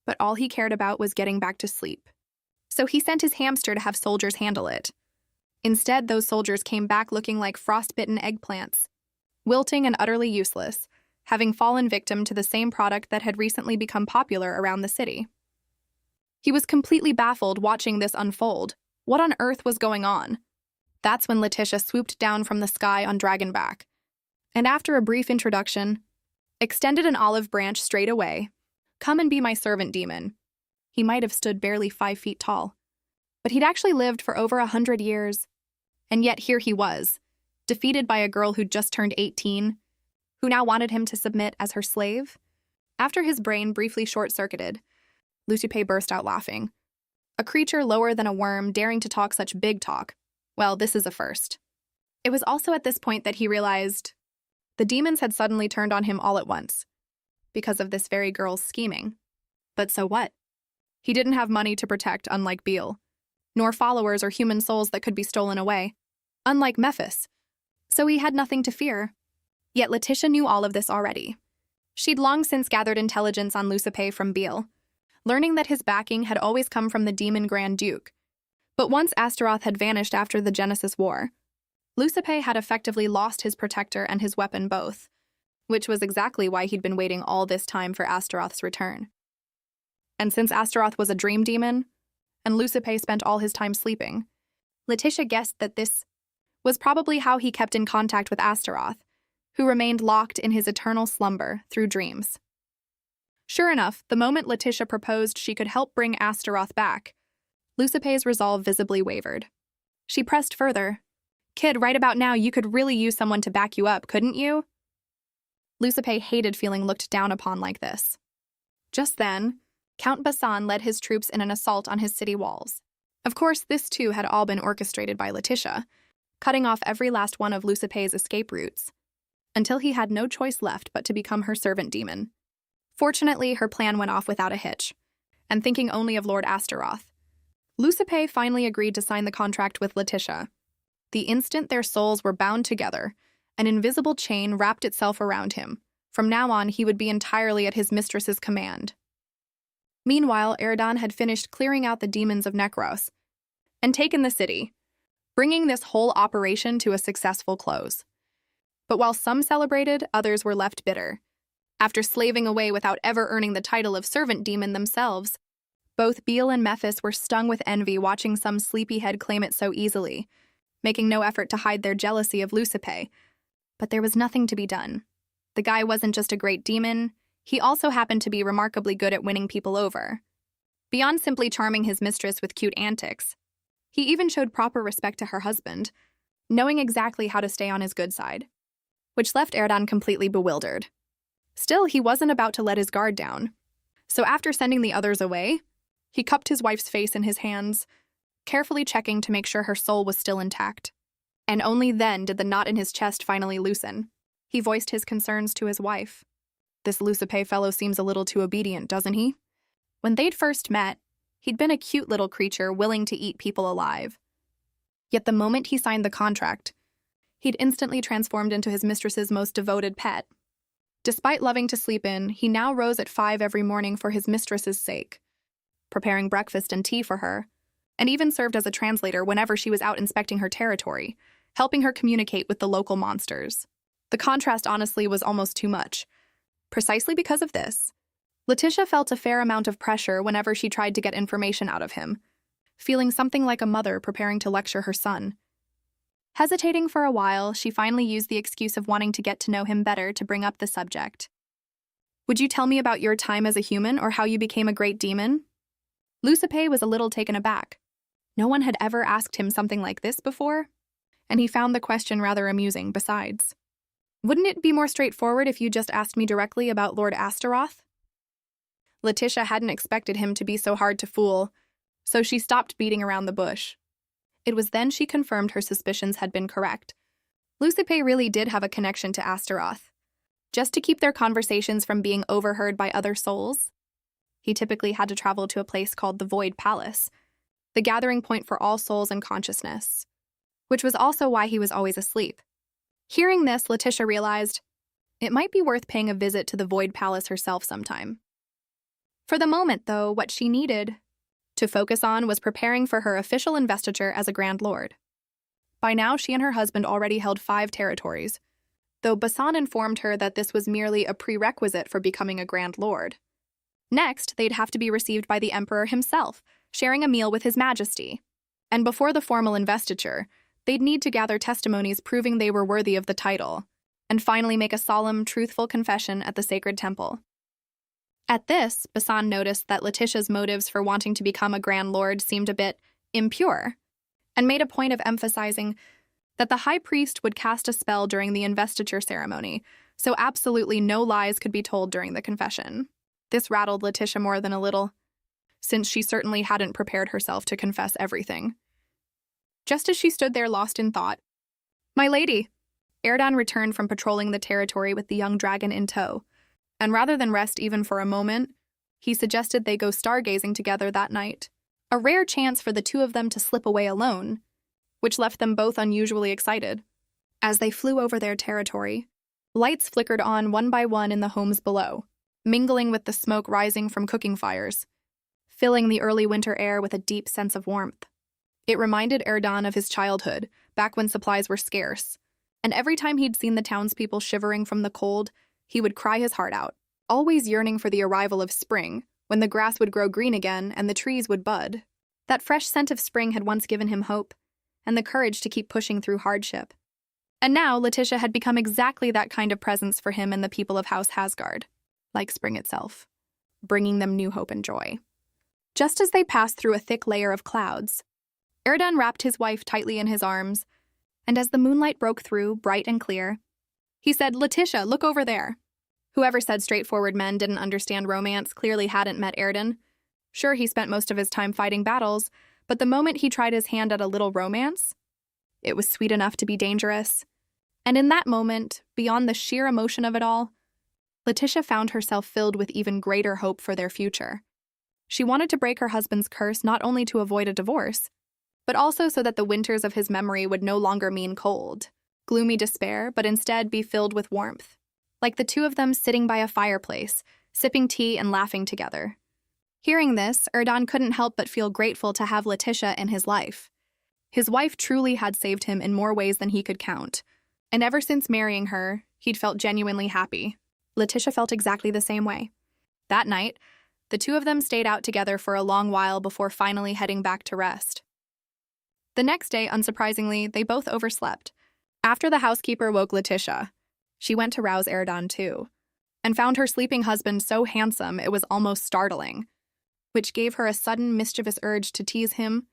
but all he cared about was getting back to sleep. So he sent his hamster to have soldiers handle it. Instead, those soldiers came back looking like frostbitten eggplants, wilting and utterly useless, having fallen victim to the same product that had recently become popular around the city. He was completely baffled watching this unfold. What on earth was going on? That's when Letitia swooped down from the sky on Dragonback, and after a brief introduction, extended an olive branch straight away. "Come and be my servant, demon." He might have stood barely 5 feet tall, but he'd actually lived for over 100 years. And yet here he was, defeated by a girl who'd just turned 18, who now wanted him to submit as her slave. After his brain briefly short-circuited, Lucipe burst out laughing. A creature lower than a worm daring to talk such big talk. Well, this is a first. It was also at this point that he realized the demons had suddenly turned on him all at once, because of this very girl's scheming. But so what? He didn't have money to protect, unlike Beale, nor followers or human souls that could be stolen away, unlike Memphis. So he had nothing to fear. Yet Letitia knew all of this already. She'd long since gathered intelligence on Lucipe from Beale, learning that his backing had always come from the demon Grand Duke. But once Astaroth had vanished after the Genesis War, Lucipe had effectively lost his protector and his weapon both, which was exactly why he'd been waiting all this time for Astaroth's return. And since Astaroth was a dream demon, and Lucipe spent all his time sleeping, Letitia guessed that this was probably how he kept in contact with Astaroth, who remained locked in his eternal slumber through dreams. Sure enough, the moment Letitia proposed she could help bring Astaroth back, Lucipe's resolve visibly wavered. She pressed further. "Kid, right about now you could really use someone to back you up, couldn't you?" Lucipe hated feeling looked down upon like this. Just then, Count Basan led his troops in an assault on his city walls. Of course, this too had all been orchestrated by Letitia, cutting off every last one of Lucipe's escape routes, until he had no choice left but to become her servant demon. Fortunately, her plan went off without a hitch, and thinking only of Lord Astaroth, Lucipe finally agreed to sign the contract with Letitia. The instant their souls were bound together, an invisible chain wrapped itself around him. From now on, he would be entirely at his mistress's command. Meanwhile, Eridan had finished clearing out the demons of Necros and taken the city, bringing this whole operation to a successful close. But while some celebrated, others were left bitter. After slaving away without ever earning the title of servant demon themselves, both Beale and Memphis were stung with envy watching some sleepyhead claim it so easily, making no effort to hide their jealousy of Lucipe. But there was nothing to be done. The guy wasn't just a great demon, he also happened to be remarkably good at winning people over. Beyond simply charming his mistress with cute antics, he even showed proper respect to her husband, knowing exactly how to stay on his good side, which left Eridan completely bewildered. Still, he wasn't about to let his guard down. So after sending the others away, he cupped his wife's face in his hands, carefully checking to make sure her soul was still intact. And only then did the knot in his chest finally loosen. He voiced his concerns to his wife. "This Lucipe fellow seems a little too obedient, doesn't he?" When they'd first met, he'd been a cute little creature willing to eat people alive. Yet the moment he signed the contract, he'd instantly transformed into his mistress's most devoted pet. Despite loving to sleep in, he now rose at 5 every morning for his mistress's sake, preparing breakfast and tea for her, and even served as a translator whenever she was out inspecting her territory, helping her communicate with the local monsters. The contrast honestly was almost too much. Precisely because of this, Letitia felt a fair amount of pressure whenever she tried to get information out of him, feeling something like a mother preparing to lecture her son. Hesitating for a while, she finally used the excuse of wanting to get to know him better to bring up the subject. "Would you tell me about your time as a human or how you became a great demon?" Lucipe was a little taken aback. No one had ever asked him something like this before, and he found the question rather amusing besides. "Wouldn't it be more straightforward if you just asked me directly about Lord Astaroth?" Letitia hadn't expected him to be so hard to fool, so she stopped beating around the bush. It was then she confirmed her suspicions had been correct. Lucipe really did have a connection to Astaroth. Just to keep their conversations from being overheard by other souls, he typically had to travel to a place called the Void Palace, the gathering point for all souls and consciousness, which was also why he was always asleep. Hearing this, Letitia realized it might be worth paying a visit to the Void Palace herself sometime. For the moment, though, what she needed to focus on was preparing for her official investiture as a Grand Lord. By now, she and her husband already held 5 territories, though Basan informed her that this was merely a prerequisite for becoming a Grand Lord. Next, they'd have to be received by the Emperor himself, sharing a meal with His Majesty. And before the formal investiture, they'd need to gather testimonies proving they were worthy of the title, and finally make a solemn, truthful confession at the sacred temple. At this, Basan noticed that Letitia's motives for wanting to become a Grand Lord seemed a bit impure, and made a point of emphasizing that the High Priest would cast a spell during the investiture ceremony, so absolutely no lies could be told during the confession. This rattled Letitia more than a little, since she certainly hadn't prepared herself to confess everything. Just as she stood there lost in thought, "My lady!" Eridan returned from patrolling the territory with the young dragon in tow, and rather than rest even for a moment, He suggested they go stargazing together that night, a rare chance for the two of them to slip away alone, which left them both unusually excited. As they flew over their territory, lights flickered on one by one in the homes below, mingling with the smoke rising from cooking fires, filling the early winter air with a deep sense of warmth. It reminded Erdan of his childhood, back when supplies were scarce, and every time he'd seen the townspeople shivering from the cold, he would cry his heart out, always yearning for the arrival of spring, when the grass would grow green again and the trees would bud. That fresh scent of spring had once given him hope, and the courage to keep pushing through hardship. And now Letitia had become exactly that kind of presence for him and the people of House Hasgard, like spring itself, bringing them new hope and joy. Just as they passed through a thick layer of clouds, Erdan wrapped his wife tightly in his arms, and as the moonlight broke through, bright and clear, he said, "Letitia, look over there." Whoever said straightforward men didn't understand romance clearly hadn't met Erdan. Sure, he spent most of his time fighting battles, but the moment he tried his hand at a little romance, it was sweet enough to be dangerous. And in that moment, beyond the sheer emotion of it all, Letitia found herself filled with even greater hope for their future. She wanted to break her husband's curse not only to avoid a divorce, but also so that the winters of his memory would no longer mean cold, gloomy despair, but instead be filled with warmth, like the two of them sitting by a fireplace, sipping tea and laughing together. Hearing this, Erdan couldn't help but feel grateful to have Letitia in his life. His wife truly had saved him in more ways than he could count, and ever since marrying her, he'd felt genuinely happy. Letitia felt exactly the same way. That night, the two of them stayed out together for a long while before finally heading back to rest. The next day, unsurprisingly, they both overslept. After the housekeeper woke Letitia, she went to rouse Erdan too, and found her sleeping husband so handsome it was almost startling, which gave her a sudden mischievous urge to tease him.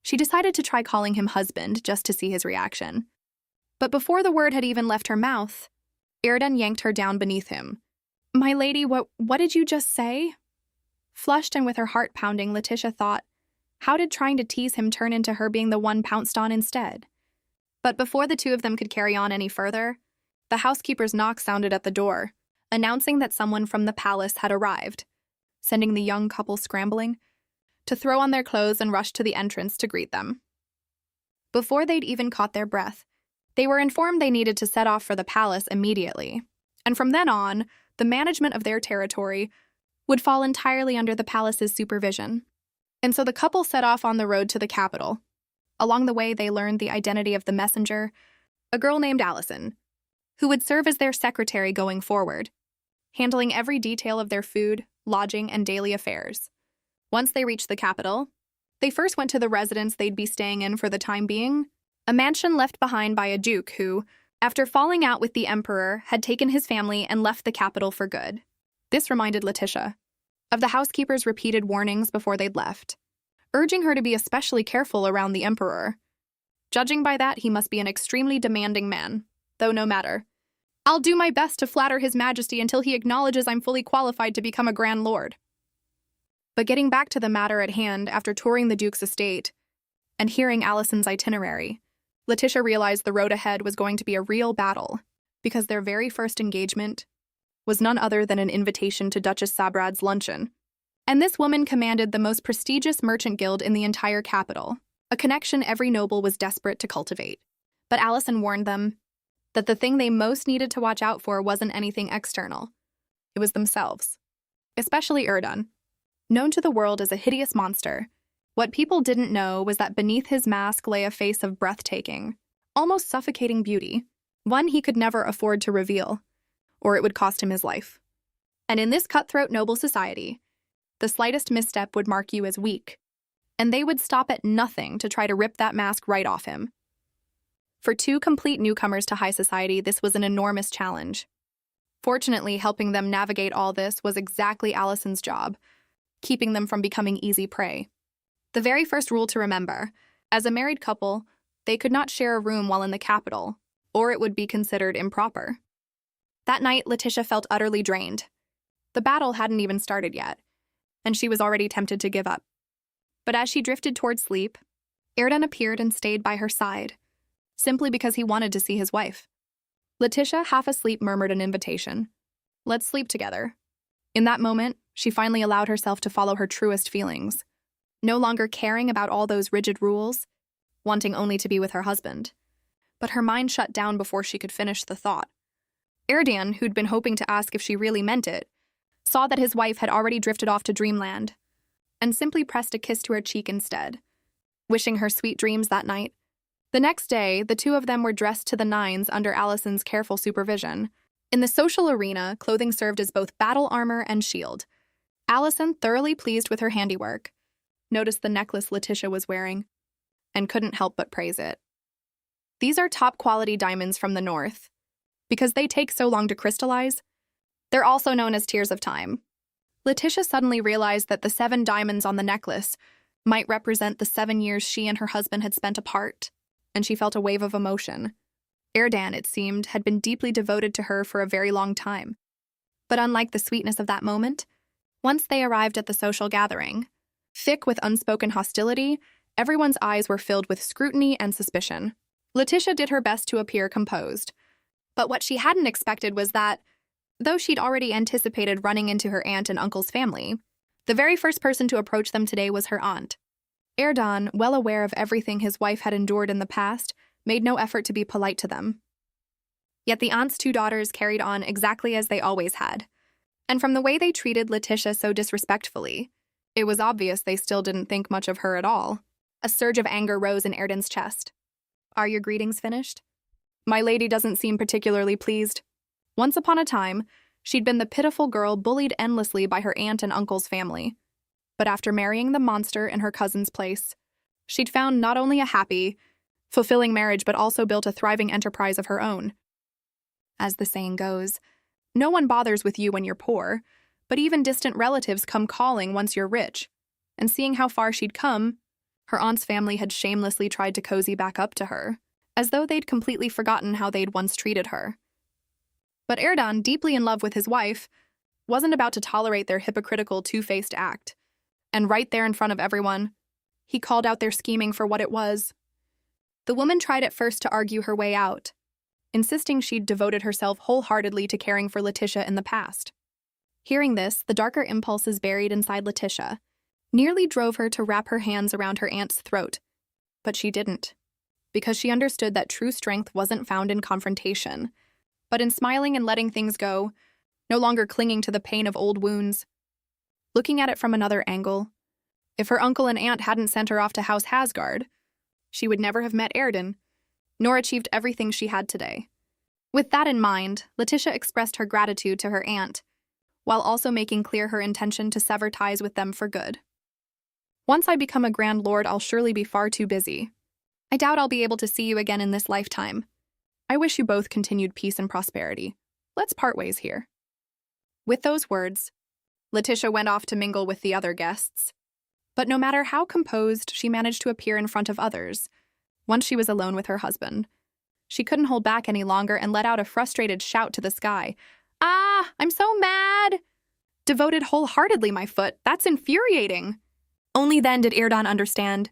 She decided to try calling him husband just to see his reaction. But before the word had even left her mouth, Erdan yanked her down beneath him. "My lady, what did you just say?" Flushed and with her heart pounding, Letitia thought, how did trying to tease him turn into her being the one pounced on instead? But before the two of them could carry on any further, the housekeeper's knock sounded at the door, announcing that someone from the palace had arrived, sending the young couple scrambling to throw on their clothes and rush to the entrance to greet them. Before they'd even caught their breath, they were informed they needed to set off for the palace immediately, and from then on, the management of their territory would fall entirely under the palace's supervision. And so the couple set off on the road to the capital. Along the way, they learned the identity of the messenger, a girl named Allison, who would serve as their secretary going forward, handling every detail of their food, lodging, and daily affairs. Once they reached the capital, they first went to the residence they'd be staying in for the time being, a mansion left behind by a duke who, after falling out with the emperor, had taken his family and left the capital for good. This reminded Letitia of the housekeeper's repeated warnings before they'd left, urging her to be especially careful around the emperor. Judging by that, he must be an extremely demanding man, though no matter. "I'll do my best to flatter his majesty until he acknowledges I'm fully qualified to become a grand lord." But getting back to the matter at hand, after touring the duke's estate and hearing Allison's itinerary, Letitia realized the road ahead was going to be a real battle, because their very first engagement was none other than an invitation to Duchess Sabrad's luncheon. And this woman commanded the most prestigious merchant guild in the entire capital, a connection every noble was desperate to cultivate. But Allison warned them that the thing they most needed to watch out for wasn't anything external. It was themselves, especially Erdan. Known to the world as a hideous monster, what people didn't know was that beneath his mask lay a face of breathtaking, almost suffocating beauty, one he could never afford to reveal, or it would cost him his life. And in this cutthroat noble society, the slightest misstep would mark you as weak, and they would stop at nothing to try to rip that mask right off him. For two complete newcomers to high society, this was an enormous challenge. Fortunately, helping them navigate all this was exactly Allison's job, keeping them from becoming easy prey. The very first rule to remember, as a married couple, they could not share a room while in the capital, or it would be considered improper. That night, Letitia felt utterly drained. The battle hadn't even started yet, and she was already tempted to give up. But as she drifted toward sleep, Erdan appeared and stayed by her side, simply because he wanted to see his wife. Letitia, half asleep, murmured an invitation. "Let's sleep together." In that moment, she finally allowed herself to follow her truest feelings, no longer caring about all those rigid rules, wanting only to be with her husband. But her mind shut down before she could finish the thought. Erdan, who'd been hoping to ask if she really meant it, saw that his wife had already drifted off to dreamland and simply pressed a kiss to her cheek instead, wishing her sweet dreams that night. The next day, the two of them were dressed to the nines under Allison's careful supervision. In the social arena, clothing served as both battle armor and shield. Allison, thoroughly pleased with her handiwork, noticed the necklace Letitia was wearing and couldn't help but praise it. These are top-quality diamonds from the north. Because they take so long to crystallize, they're also known as tears of time. Letitia suddenly realized that the 7 diamonds on the necklace might represent the 7 years she and her husband had spent apart, and she felt a wave of emotion. Erdan, it seemed, had been deeply devoted to her for a very long time. But unlike the sweetness of that moment, once they arrived at the social gathering, thick with unspoken hostility, everyone's eyes were filled with scrutiny and suspicion. Letitia did her best to appear composed, but what she hadn't expected was that, though she'd already anticipated running into her aunt and uncle's family, the very first person to approach them today was her aunt. Erdan, well aware of everything his wife had endured in the past, made no effort to be polite to them. Yet the aunt's 2 daughters carried on exactly as they always had, and from the way they treated Letitia so disrespectfully, it was obvious they still didn't think much of her at all. A surge of anger rose in Erdan's chest. "Are your greetings finished? My lady doesn't seem particularly pleased. Once upon a time, she'd been the pitiful girl bullied endlessly by her aunt and uncle's family. But after marrying the monster in her cousin's place, she'd found not only a happy, fulfilling marriage but also built a thriving enterprise of her own. As the saying goes, no one bothers with you when you're poor, but even distant relatives come calling once you're rich. And seeing how far she'd come, her aunt's family had shamelessly tried to cozy back up to her, as though they'd completely forgotten how they'd once treated her. But Erdan, deeply in love with his wife, wasn't about to tolerate their hypocritical, two-faced act. And right there in front of everyone, he called out their scheming for what it was. The woman tried at first to argue her way out, insisting she'd devoted herself wholeheartedly to caring for Letitia in the past. Hearing this, the darker impulses buried inside Letitia nearly drove her to wrap her hands around her aunt's throat. But she didn't, because she understood that true strength wasn't found in confrontation, but in smiling and letting things go, no longer clinging to the pain of old wounds. Looking at it from another angle, if her uncle and aunt hadn't sent her off to House Hasgard, she would never have met Erdan, nor achieved everything she had today. With that in mind, Letitia expressed her gratitude to her aunt, while also making clear her intention to sever ties with them for good. "Once I become a Grand Lord, I'll surely be far too busy. I doubt I'll be able to see you again in this lifetime. I wish you both continued peace and prosperity. Let's part ways here." With those words, Letitia went off to mingle with the other guests. But no matter how composed she managed to appear in front of others, once she was alone with her husband, she couldn't hold back any longer and let out a frustrated shout to the sky. "Ah, I'm so mad! Devoted wholeheartedly, my foot. That's infuriating." Only then did Erdan understand.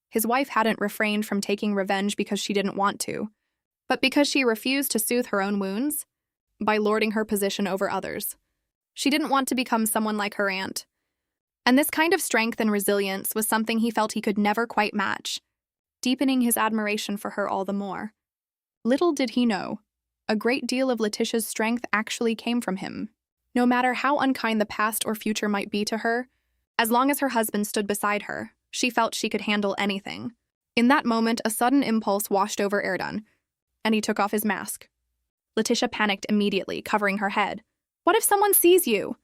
His wife hadn't refrained from taking revenge because she didn't want to, but because she refused to soothe her own wounds by lording her position over others. She didn't want to become someone like her aunt. And this kind of strength and resilience was something he felt he could never quite match, deepening his admiration for her all the more. Little did he know, a great deal of Letitia's strength actually came from him. No matter how unkind the past or future might be to her, as long as her husband stood beside her, she felt she could handle anything. In that moment, a sudden impulse washed over Erdan, and he took off his mask. Letitia panicked immediately, covering her head. "What if someone sees you?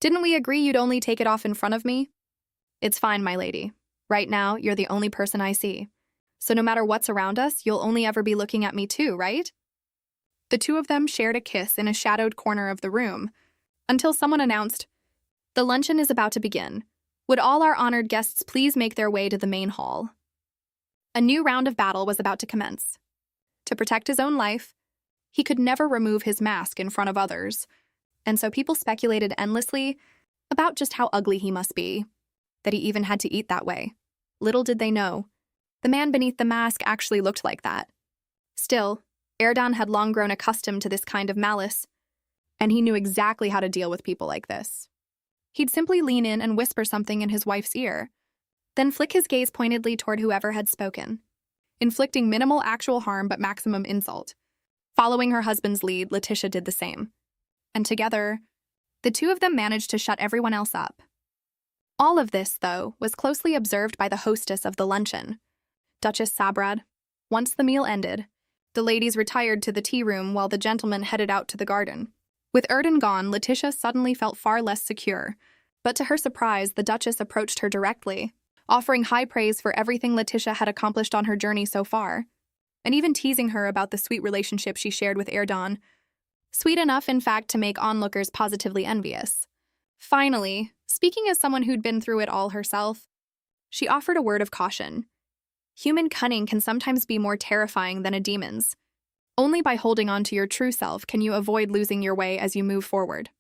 Didn't we agree you'd only take it off in front of me?" "It's fine, my lady. Right now, you're the only person I see. So no matter what's around us, you'll only ever be looking at me too, right?" The two of them shared a kiss in a shadowed corner of the room, until someone announced, "The luncheon is about to begin. Would all our honored guests please make their way to the main hall?" A new round of battle was about to commence. To protect his own life, he could never remove his mask in front of others, and so people speculated endlessly about just how ugly he must be, that he even had to eat that way. Little did they know, the man beneath the mask actually looked like that. Still, Erdan had long grown accustomed to this kind of malice, and he knew exactly how to deal with people like this. He'd simply lean in and whisper something in his wife's ear, then flick his gaze pointedly toward whoever had spoken, inflicting minimal actual harm but maximum insult. Following her husband's lead, Letitia did the same. And together, the two of them managed to shut everyone else up. All of this, though, was closely observed by the hostess of the luncheon, Duchess Sabrad. Once the meal ended, the ladies retired to the tea room while the gentlemen headed out to the garden. With Erden gone, Letitia suddenly felt far less secure, but to her surprise, the Duchess approached her directly, offering high praise for everything Letitia had accomplished on her journey so far, and even teasing her about the sweet relationship she shared with Erdan. Sweet enough, in fact, to make onlookers positively envious. Finally, speaking as someone who'd been through it all herself, she offered a word of caution. Human cunning can sometimes be more terrifying than a demon's. Only by holding on to your true self can you avoid losing your way as you move forward.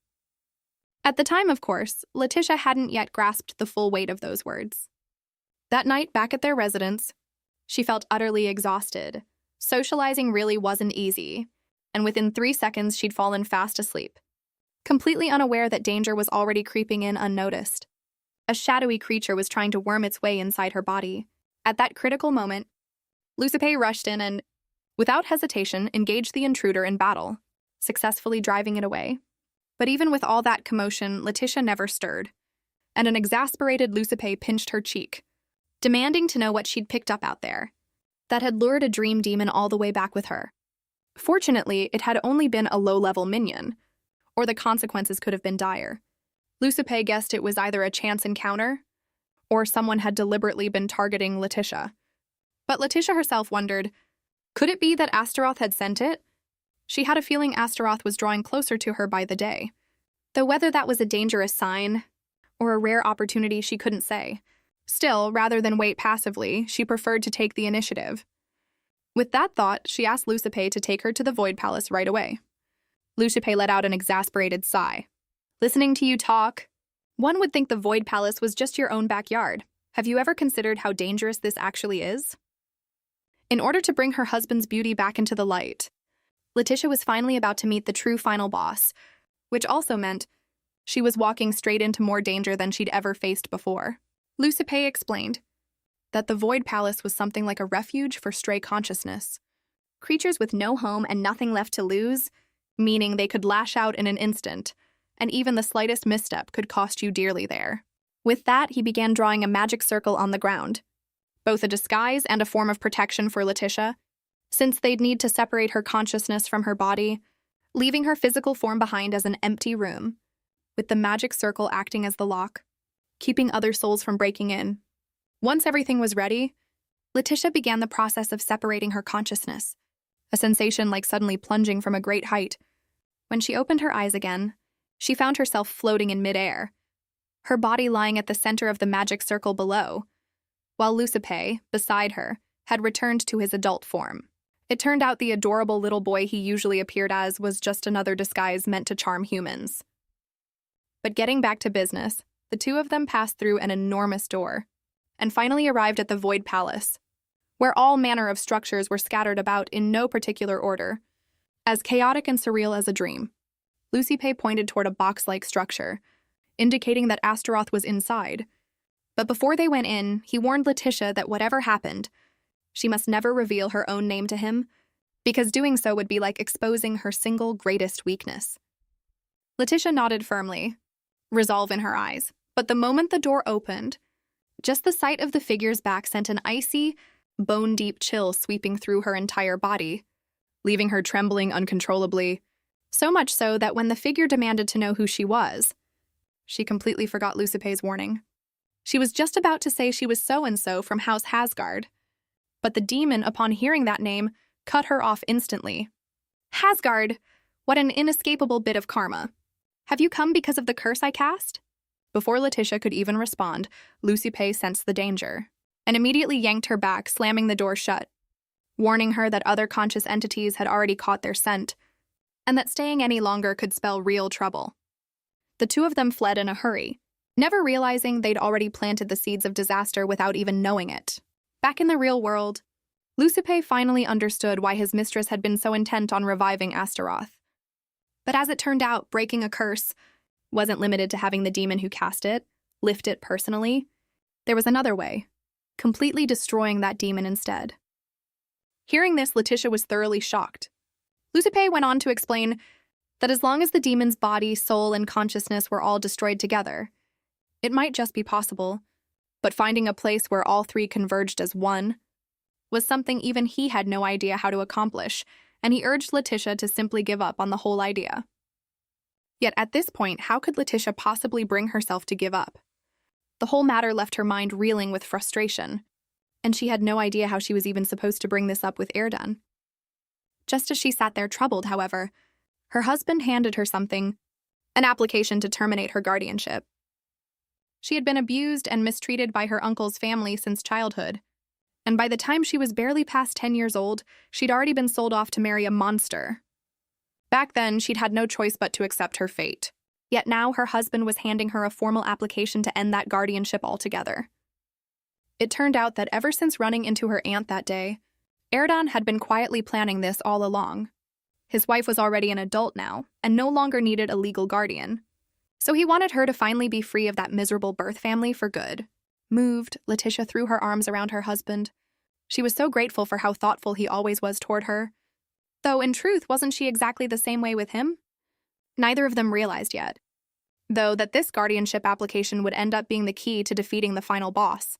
At the time, of course, Letitia hadn't yet grasped the full weight of those words. That night, back at their residence, she felt utterly exhausted. Socializing really wasn't easy, and within 3 seconds she'd fallen fast asleep, completely unaware that danger was already creeping in unnoticed. A shadowy creature was trying to worm its way inside her body. At that critical moment, Lucipe rushed in and, without hesitation, engaged the intruder in battle, successfully driving it away. But even with all that commotion, Letitia never stirred, and an exasperated Lucipe pinched her cheek, demanding to know what she'd picked up out there that had lured a dream demon all the way back with her. Fortunately, it had only been a low-level minion, or the consequences could have been dire. Lucipe guessed it was either a chance encounter, or someone had deliberately been targeting Letitia. But Letitia herself wondered, could it be that Astaroth had sent it? She had a feeling Astaroth was drawing closer to her by the day, though whether that was a dangerous sign or a rare opportunity she couldn't say. Still, rather than wait passively, she preferred to take the initiative. With that thought, she asked Lucipe to take her to the Void Palace right away. Lucipe let out an exasperated sigh. Listening to you talk, one would think the Void Palace was just your own backyard. Have you ever considered how dangerous this actually is? In order to bring her husband's beauty back into the light, Letitia was finally about to meet the true final boss, which also meant she was walking straight into more danger than she'd ever faced before. Lucipe explained that the Void Palace was something like a refuge for stray consciousness. Creatures with no home and nothing left to lose, meaning they could lash out in an instant, and even the slightest misstep could cost you dearly there. With that, he began drawing a magic circle on the ground, both a disguise and a form of protection for Letitia, since they'd need to separate her consciousness from her body, leaving her physical form behind as an empty room, with the magic circle acting as the lock, keeping other souls from breaking in. Once everything was ready, Letitia began the process of separating her consciousness, a sensation like suddenly plunging from a great height. When she opened her eyes again, she found herself floating in midair, her body lying at the center of the magic circle below, while Lucipe, beside her, had returned to his adult form. It turned out the adorable little boy he usually appeared as was just another disguise meant to charm humans. But getting back to business, the two of them passed through an enormous door, and finally arrived at the Void Palace, where all manner of structures were scattered about in no particular order, as chaotic and surreal as a dream. Lucipe pointed toward a box-like structure, indicating that Astaroth was inside. But before they went in, he warned Letitia that whatever happened, she must never reveal her own name to him, because doing so would be like exposing her single greatest weakness. Letitia nodded firmly, resolve in her eyes, but the moment the door opened, just the sight of the figure's back sent an icy, bone-deep chill sweeping through her entire body, leaving her trembling uncontrollably, so much so that when the figure demanded to know who she was, she completely forgot Lucipe's warning. She was just about to say she was so-and-so from House Hasgard, but the demon, upon hearing that name, cut her off instantly. Hasgard! What an inescapable bit of karma. Have you come because of the curse I cast? Before Letitia could even respond, Lucipe sensed the danger, and immediately yanked her back, slamming the door shut, warning her that other conscious entities had already caught their scent, and that staying any longer could spell real trouble. The two of them fled in a hurry, never realizing they'd already planted the seeds of disaster without even knowing it. Back in the real world, Lucipe finally understood why his mistress had been so intent on reviving Astaroth. But as it turned out, breaking a curse wasn't limited to having the demon who cast it lift it personally. There was another way, completely destroying that demon instead. Hearing this, Letitia was thoroughly shocked. Lucipe went on to explain that as long as the demon's body, soul, and consciousness were all destroyed together, it might just be possible, but finding a place where all three converged as one was something even he had no idea how to accomplish, and he urged Letitia to simply give up on the whole idea. Yet at this point, how could Letitia possibly bring herself to give up? The whole matter left her mind reeling with frustration, and she had no idea how she was even supposed to bring this up with Erdan. Just as she sat there troubled, however, her husband handed her something, an application to terminate her guardianship. She had been abused and mistreated by her uncle's family since childhood, and by the time she was barely past 10 years old, she'd already been sold off to marry a monster. Back then, she'd had no choice but to accept her fate. Yet now her husband was handing her a formal application to end that guardianship altogether. It turned out that ever since running into her aunt that day, Erdan had been quietly planning this all along. His wife was already an adult now, and no longer needed a legal guardian. So he wanted her to finally be free of that miserable birth family for good. Moved, Letitia threw her arms around her husband. She was so grateful for how thoughtful he always was toward her. Though, in truth, wasn't she exactly the same way with him? Neither of them realized yet, though, that this guardianship application would end up being the key to defeating the final boss.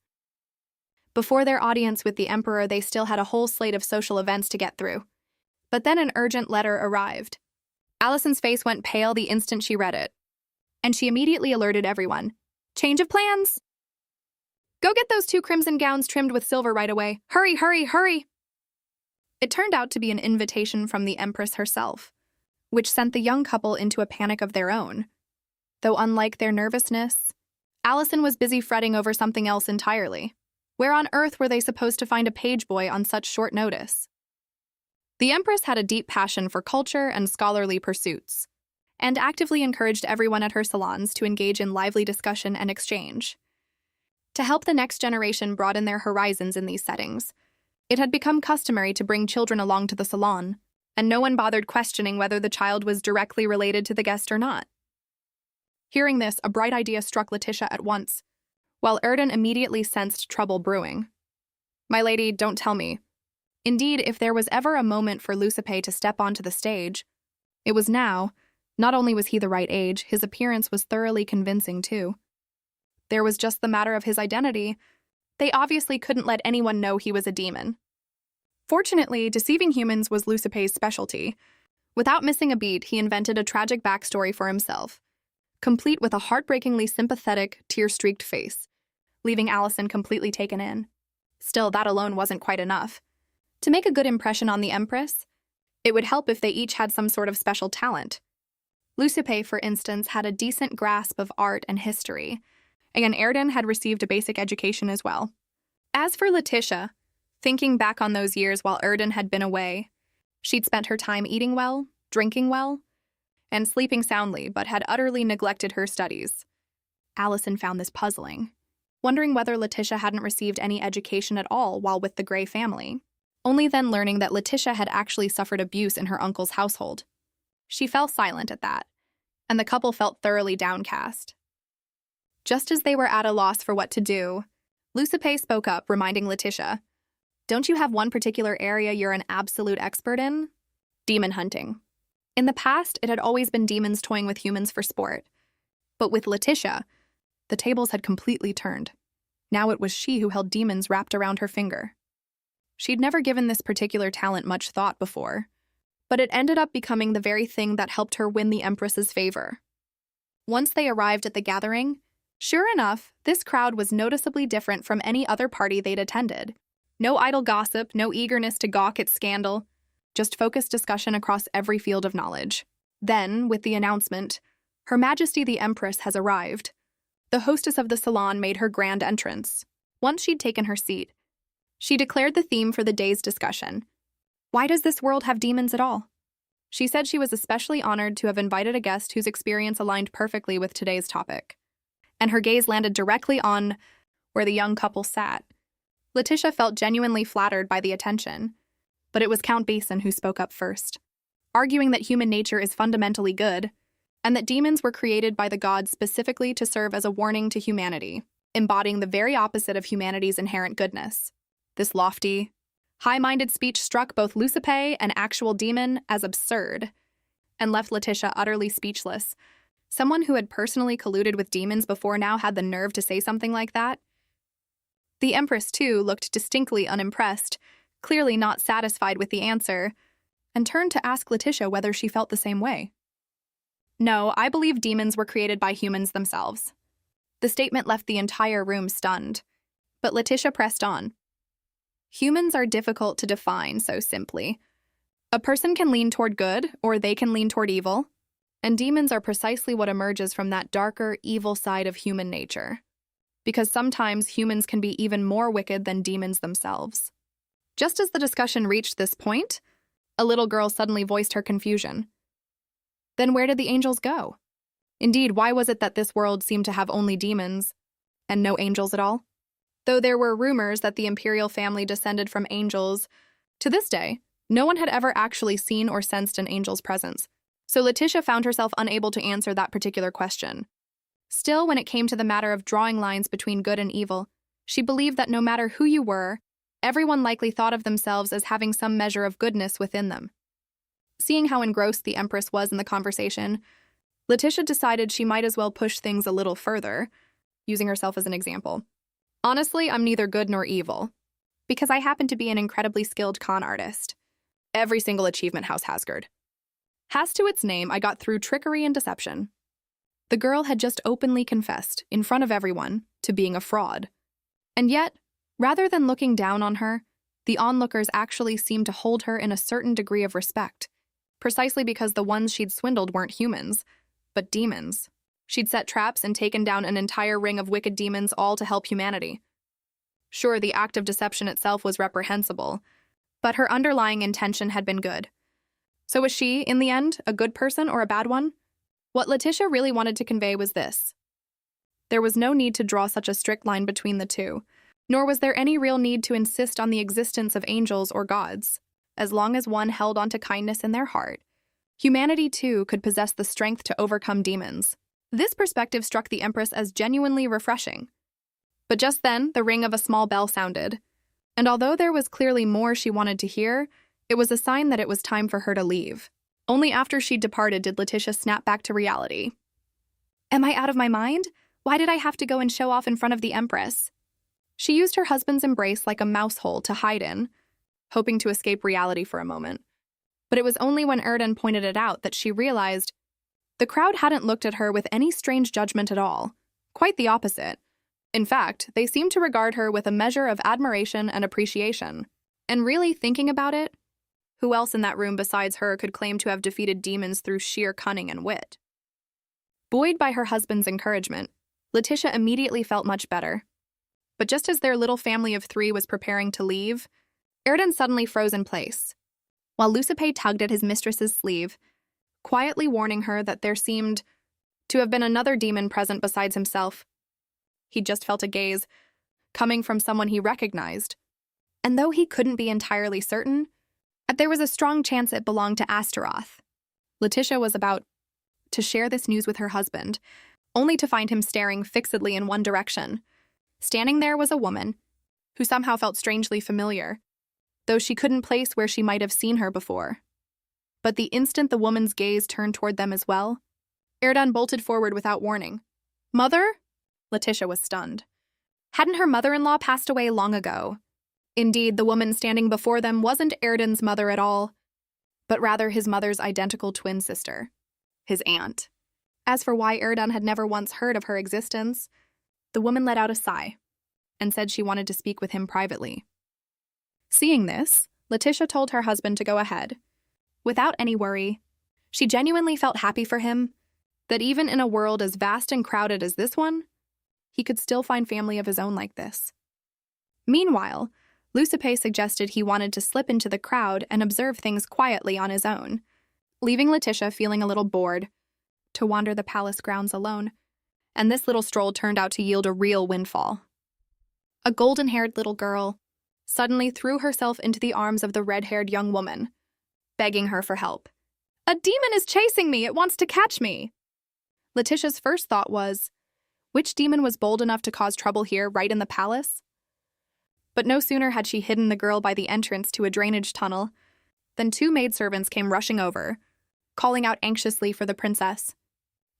Before their audience with the Emperor, they still had a whole slate of social events to get through. But then an urgent letter arrived. Allison's face went pale the instant she read it, and she immediately alerted everyone. Change of plans! Go get those 2 crimson gowns trimmed with silver right away. Hurry, hurry, hurry! It turned out to be an invitation from the Empress herself, which sent the young couple into a panic of their own. Though unlike their nervousness, Allison was busy fretting over something else entirely. Where on earth were they supposed to find a page boy on such short notice? The Empress had a deep passion for culture and scholarly pursuits, and actively encouraged everyone at her salons to engage in lively discussion and exchange. To help the next generation broaden their horizons in these settings, it had become customary to bring children along to the salon, and no one bothered questioning whether the child was directly related to the guest or not. Hearing this, a bright idea struck Letitia at once, while Erdan immediately sensed trouble brewing. My lady, don't tell me. Indeed, if there was ever a moment for Lucipe to step onto the stage, it was now. Not only was he the right age, his appearance was thoroughly convincing too. There was just the matter of his identity. They obviously couldn't let anyone know he was a demon. Fortunately, deceiving humans was Lucipe's specialty. Without missing a beat, he invented a tragic backstory for himself, complete with a heartbreakingly sympathetic, tear-streaked face, leaving Allison completely taken in. Still, that alone wasn't quite enough. To make a good impression on the Empress, it would help if they each had some sort of special talent. Lucipe, for instance, had a decent grasp of art and history, and Erdan had received a basic education as well. As for Letitia, thinking back on those years while Erdan had been away, she'd spent her time eating well, drinking well, and sleeping soundly, but had utterly neglected her studies. Allison found this puzzling, wondering whether Letitia hadn't received any education at all while with the Grey family, only then learning that Letitia had actually suffered abuse in her uncle's household. She fell silent at that, and the couple felt thoroughly downcast. Just as they were at a loss for what to do, Lucipe spoke up, reminding Letitia, "Don't you have one particular area you're an absolute expert in? Demon hunting. In the past, it had always been demons toying with humans for sport. But with Letitia, the tables had completely turned. Now it was she who held demons wrapped around her finger. She'd never given this particular talent much thought before, but it ended up becoming the very thing that helped her win the Empress's favor. Once they arrived at the gathering, sure enough, this crowd was noticeably different from any other party they'd attended. No idle gossip, no eagerness to gawk at scandal, just focused discussion across every field of knowledge. Then, with the announcement, Her Majesty the Empress has arrived, the hostess of the salon made her grand entrance. Once she'd taken her seat, she declared the theme for the day's discussion. Why does this world have demons at all? She said she was especially honored to have invited a guest whose experience aligned perfectly with today's topic. And her gaze landed directly on where the young couple sat. Letitia felt genuinely flattered by the attention, but it was Count Basin who spoke up first. arguing that human nature is fundamentally good, and that demons were created by the gods specifically to serve as a warning to humanity, embodying the very opposite of humanity's inherent goodness. This lofty, high-minded speech struck both Lucipe, an actual demon, as absurd, and left Letitia utterly speechless. Someone who had personally colluded with demons before now had the nerve to say something like that? The Empress, too, looked distinctly unimpressed, clearly not satisfied with the answer, and turned to ask Letitia whether she felt the same way. No, I believe demons were created by humans themselves. The statement left the entire room stunned, but Letitia pressed on. Humans are difficult to define so simply. A person can lean toward good, or they can lean toward evil, and demons are precisely what emerges from that darker, evil side of human nature. Because sometimes humans can be even more wicked than demons themselves. Just as the discussion reached this point, a little girl suddenly voiced her confusion. Then where did the angels go? Indeed, why was it that this world seemed to have only demons and no angels at all? Though there were rumors that the imperial family descended from angels, to this day, no one had ever actually seen or sensed an angel's presence, so Letitia found herself unable to answer that particular question. Still, when it came to the matter of drawing lines between good and evil, she believed that no matter who you were, everyone likely thought of themselves as having some measure of goodness within them. Seeing how engrossed the Empress was in the conversation, Letitia decided she might as well push things a little further, using herself as an example. Honestly, I'm neither good nor evil, because I happen to be an incredibly skilled con artist. Every single achievement house has good. Has to its name, I got through trickery and deception. The girl had just openly confessed, in front of everyone, to being a fraud. And yet, rather than looking down on her, the onlookers actually seemed to hold her in a certain degree of respect, precisely because the ones she'd swindled weren't humans, but demons. She'd set traps and taken down an entire ring of wicked demons, all to help humanity. Sure, the act of deception itself was reprehensible, but her underlying intention had been good. So was she, in the end, a good person or a bad one? What Letitia really wanted to convey was this. There was no need to draw such a strict line between the two, nor was there any real need to insist on the existence of angels or gods. As long as one held on to kindness in their heart, humanity, too, could possess the strength to overcome demons. This perspective struck the Empress as genuinely refreshing. But just then, the ring of a small bell sounded, and although there was clearly more she wanted to hear, it was a sign that it was time for her to leave. Only after she'd departed did Letitia snap back to reality. Am I out of my mind? Why did I have to go and show off in front of the Empress? She used her husband's embrace like a mouse hole to hide in, hoping to escape reality for a moment. But it was only when Erden pointed it out that she realized the crowd hadn't looked at her with any strange judgment at all. Quite the opposite. In fact, they seemed to regard her with a measure of admiration and appreciation. And really, thinking about it, who else in that room besides her could claim to have defeated demons through sheer cunning and wit? Buoyed by her husband's encouragement, Letitia immediately felt much better. But just as their little family of 3 was preparing to leave, Erden suddenly froze in place, while Lucipe tugged at his mistress's sleeve, quietly warning her that there seemed to have been another demon present besides himself. He'd just felt a gaze, coming from someone he recognized, and though he couldn't be entirely certain, there was a strong chance it belonged to Astaroth. Letitia was about to share this news with her husband, only to find him staring fixedly in one direction. Standing there was a woman, who somehow felt strangely familiar, though she couldn't place where she might have seen her before. But the instant the woman's gaze turned toward them as well, Erden bolted forward without warning. Mother? Letitia was stunned. Hadn't her mother-in-law passed away long ago? Indeed, the woman standing before them wasn't Erden's mother at all, but rather his mother's identical twin sister, his aunt. As for why Erden had never once heard of her existence, the woman let out a sigh and said she wanted to speak with him privately. Seeing this, Letitia told her husband to go ahead. Without any worry, she genuinely felt happy for him, that even in a world as vast and crowded as this one, he could still find family of his own like this. Meanwhile, Lucipe suggested he wanted to slip into the crowd and observe things quietly on his own, leaving Letitia feeling a little bored, to wander the palace grounds alone, and this little stroll turned out to yield a real windfall. A golden-haired little girl suddenly threw herself into the arms of the red-haired young woman, begging her for help. A demon is chasing me! It wants to catch me! Letitia's first thought was, which demon was bold enough to cause trouble here, right in the palace? But no sooner had she hidden the girl by the entrance to a drainage tunnel than two maidservants came rushing over, calling out anxiously for the princess.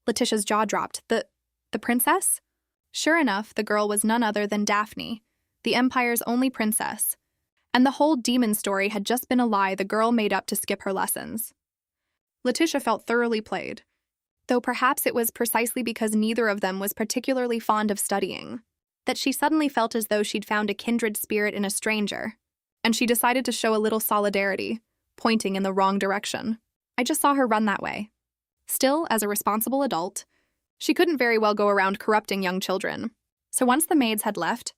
Letitia's jaw dropped. The princess? Sure enough, the girl was none other than Daphne, the Empire's only princess, and the whole demon story had just been a lie the girl made up to skip her lessons. Letitia felt thoroughly played, though perhaps it was precisely because neither of them was particularly fond of studying that she suddenly felt as though she'd found a kindred spirit in a stranger, and she decided to show a little solidarity, pointing in the wrong direction. I just saw her run that way. Still, as a responsible adult, she couldn't very well go around corrupting young children. So once the maids had left,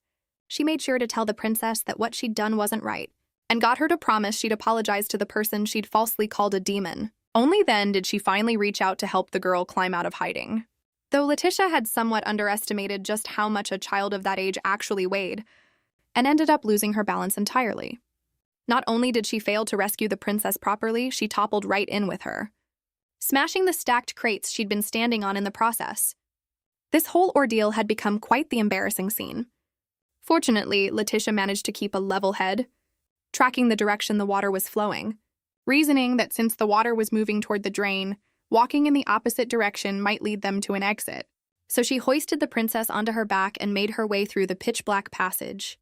she made sure to tell the princess that what she'd done wasn't right, and got her to promise she'd apologize to the person she'd falsely called a demon. Only then did she finally reach out to help the girl climb out of hiding. Though Letitia had somewhat underestimated just how much a child of that age actually weighed, and ended up losing her balance entirely. Not only did she fail to rescue the princess properly, she toppled right in with her, smashing the stacked crates she'd been standing on in the process. This whole ordeal had become quite the embarrassing scene. Fortunately, Letitia managed to keep a level head, tracking the direction the water was flowing, reasoning that since the water was moving toward the drain, walking in the opposite direction might lead them to an exit. So she hoisted the princess onto her back and made her way through the pitch-black passage.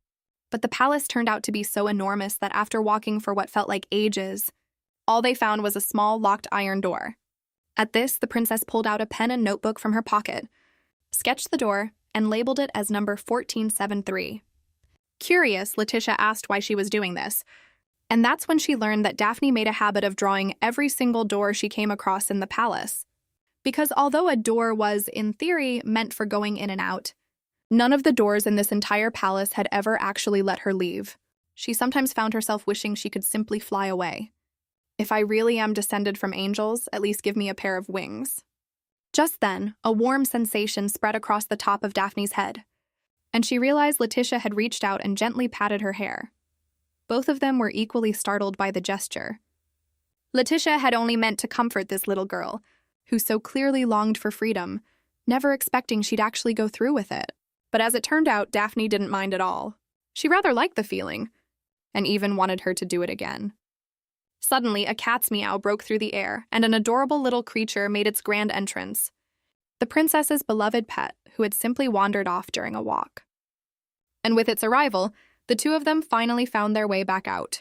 But the palace turned out to be so enormous that after walking for what felt like ages, all they found was a small, locked iron door. At this, the princess pulled out a pen and notebook from her pocket, sketched the door, and labeled it as number 1473. Curious, Letitia asked why she was doing this, and that's when she learned that Daphne made a habit of drawing every single door she came across in the palace. Because although a door was, in theory, meant for going in and out, none of the doors in this entire palace had ever actually let her leave. She sometimes found herself wishing she could simply fly away. If I really am descended from angels, at least give me a pair of wings. Just then, a warm sensation spread across the top of Daphne's head, and she realized Letitia had reached out and gently patted her hair. Both of them were equally startled by the gesture. Letitia had only meant to comfort this little girl, who so clearly longed for freedom, never expecting she'd actually go through with it. But as it turned out, Daphne didn't mind at all. She rather liked the feeling, and even wanted her to do it again. Suddenly, a cat's meow broke through the air, and an adorable little creature made its grand entrance. The princess's beloved pet, who had simply wandered off during a walk. And with its arrival, the two of them finally found their way back out.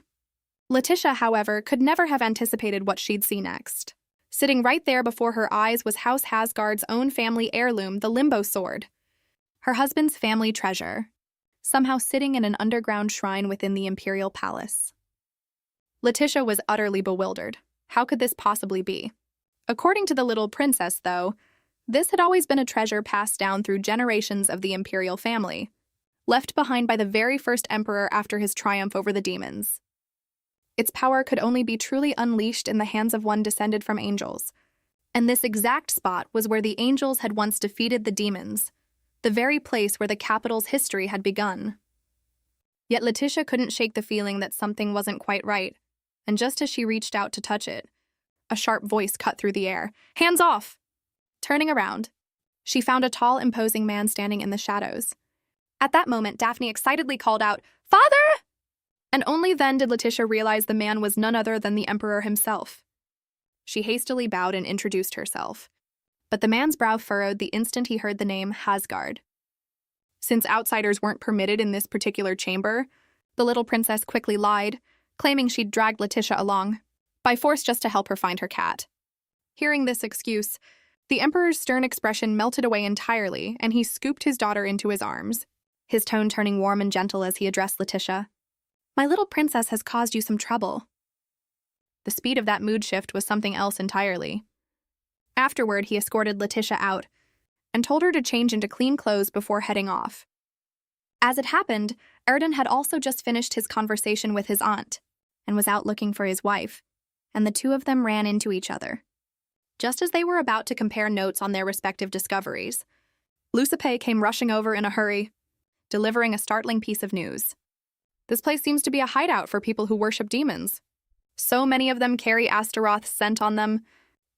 Letitia, however, could never have anticipated what she'd see next. Sitting right there before her eyes was House Hasgard's own family heirloom, the Limbo Sword. Her husband's family treasure, somehow sitting in an underground shrine within the imperial palace. Letitia was utterly bewildered. How could this possibly be? According to the little princess, though, this had always been a treasure passed down through generations of the imperial family, left behind by the very first emperor after his triumph over the demons. Its power could only be truly unleashed in the hands of one descended from angels, and this exact spot was where the angels had once defeated the demons, the very place where the capital's history had begun. Yet Letitia couldn't shake the feeling that something wasn't quite right, and just as she reached out to touch it, a sharp voice cut through the air. "Hands off!" Turning around, she found a tall, imposing man standing in the shadows. At that moment, Daphne excitedly called out, "Father!" And only then did Letitia realize the man was none other than the emperor himself. She hastily bowed and introduced herself, but the man's brow furrowed the instant he heard the name Hasgard. Since outsiders weren't permitted in this particular chamber, the little princess quickly lied, claiming she'd dragged Letitia along, by force just to help her find her cat. Hearing this excuse, the emperor's stern expression melted away entirely, and he scooped his daughter into his arms, his tone turning warm and gentle as he addressed Letitia. "My little princess has caused you some trouble." The speed of that mood shift was something else entirely. Afterward, he escorted Letitia out and told her to change into clean clothes before heading off. As it happened, Erden had also just finished his conversation with his aunt and was out looking for his wife, and the two of them ran into each other. Just as they were about to compare notes on their respective discoveries, Lucipe came rushing over in a hurry, delivering a startling piece of news. "This place seems to be a hideout for people who worship demons. So many of them carry Astaroth's scent on them,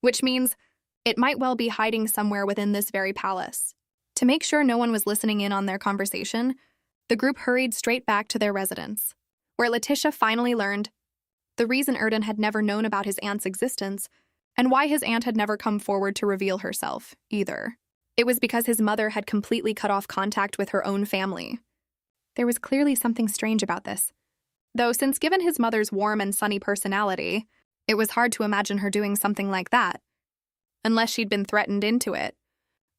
which means it might well be hiding somewhere within this very palace. To make sure no one was listening in on their conversation, the group hurried straight back to their residence, where Letitia finally learned the reason Erden had never known about his aunt's existence and why his aunt had never come forward to reveal herself, either. It was because his mother had completely cut off contact with her own family. There was clearly something strange about this, though since given his mother's warm and sunny personality, it was hard to imagine her doing something like that, unless she'd been threatened into it,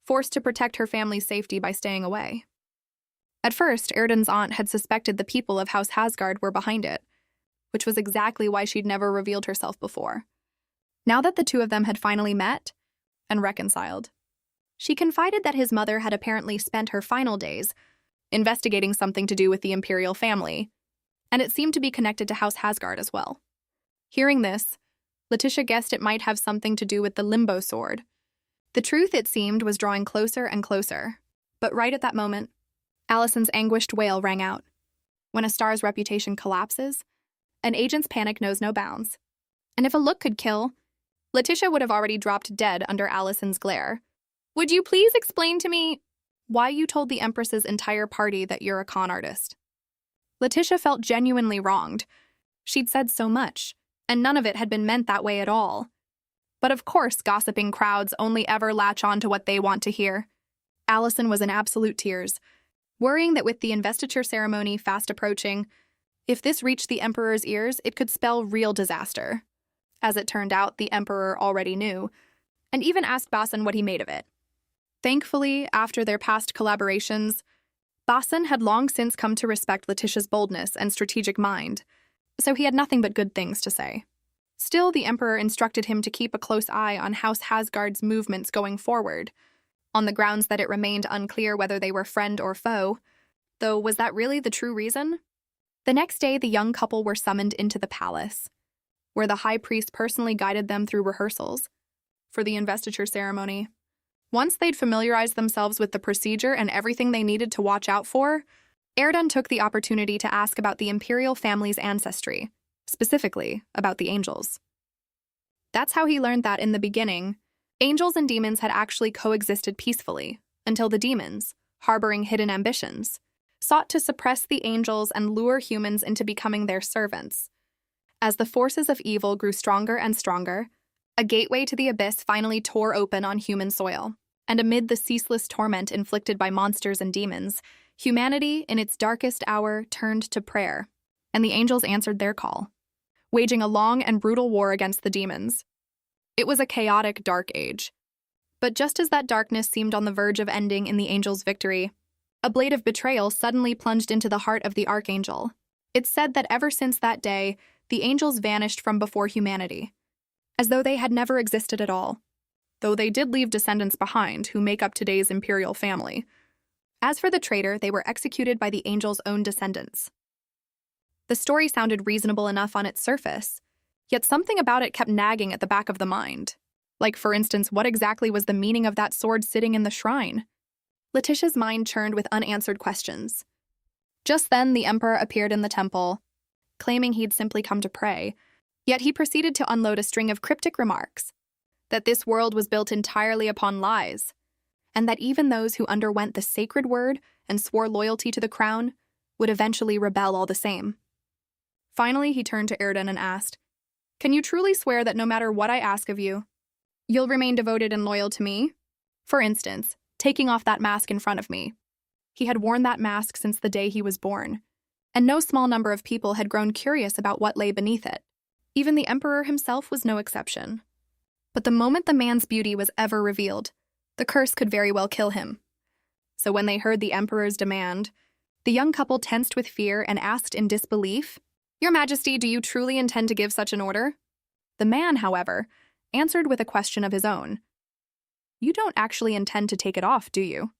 forced to protect her family's safety by staying away. At first, Erden's aunt had suspected the people of House Hasgard were behind it, which was exactly why she'd never revealed herself before. Now that the two of them had finally met and reconciled, she confided that his mother had apparently spent her final days investigating something to do with the Imperial family, and it seemed to be connected to House Hasgard as well. Hearing this, Letitia guessed it might have something to do with the Limbo Sword. The truth, it seemed, was drawing closer and closer. But right at that moment, Allison's anguished wail rang out. When a star's reputation collapses, an agent's panic knows no bounds. And if a look could kill, Letitia would have already dropped dead under Allison's glare. Would you please explain to me why you told the Empress's entire party that you're a con artist? Letitia felt genuinely wronged. She'd said so much, and none of it had been meant that way at all. But of course, gossiping crowds only ever latch on to what they want to hear. Allison was in absolute tears, worrying that with the investiture ceremony fast approaching, if this reached the Emperor's ears, it could spell real disaster. As it turned out, the Emperor already knew, and even asked Basin what he made of it. Thankfully, after their past collaborations, Basin had long since come to respect Letitia's boldness and strategic mind, so he had nothing but good things to say. Still, the Emperor instructed him to keep a close eye on House Hasgard's movements going forward, on the grounds that it remained unclear whether they were friend or foe. Though, was that really the true reason? The next day, the young couple were summoned into the palace, where the High Priest personally guided them through rehearsals for the investiture ceremony. Once they'd familiarized themselves with the procedure and everything they needed to watch out for, Erden took the opportunity to ask about the Imperial family's ancestry, specifically about the angels. That's how he learned that in the beginning, angels and demons had actually coexisted peacefully, until the demons, harboring hidden ambitions, sought to suppress the angels and lure humans into becoming their servants. As the forces of evil grew stronger and stronger, a gateway to the abyss finally tore open on human soil, and amid the ceaseless torment inflicted by monsters and demons, humanity, in its darkest hour, turned to prayer, and the angels answered their call, waging a long and brutal war against the demons. It was a chaotic, dark age. But just as that darkness seemed on the verge of ending in the angels' victory, a blade of betrayal suddenly plunged into the heart of the Archangel. It's said that ever since that day, the angels vanished from before humanity, as though they had never existed at all, though they did leave descendants behind who make up today's imperial family. As for the traitor, they were executed by the angels' own descendants. The story sounded reasonable enough on its surface, yet something about it kept nagging at the back of the mind. Like, for instance, what exactly was the meaning of that sword sitting in the shrine? Letitia's mind churned with unanswered questions. Just then, the Emperor appeared in the temple, claiming he'd simply come to pray, yet he proceeded to unload a string of cryptic remarks, that this world was built entirely upon lies, and that even those who underwent the sacred word and swore loyalty to the crown would eventually rebel all the same. Finally, he turned to Erden and asked, "Can you truly swear that no matter what I ask of you, you'll remain devoted and loyal to me? For instance, taking off that mask in front of me." He had worn that mask since the day he was born, and no small number of people had grown curious about what lay beneath it. Even the Emperor himself was no exception. But the moment the man's beauty was ever revealed, the curse could very well kill him. So when they heard the Emperor's demand, the young couple tensed with fear and asked in disbelief, "Your Majesty, do you truly intend to give such an order?" The man, however, answered with a question of his own. "You don't actually intend to take it off, do you?"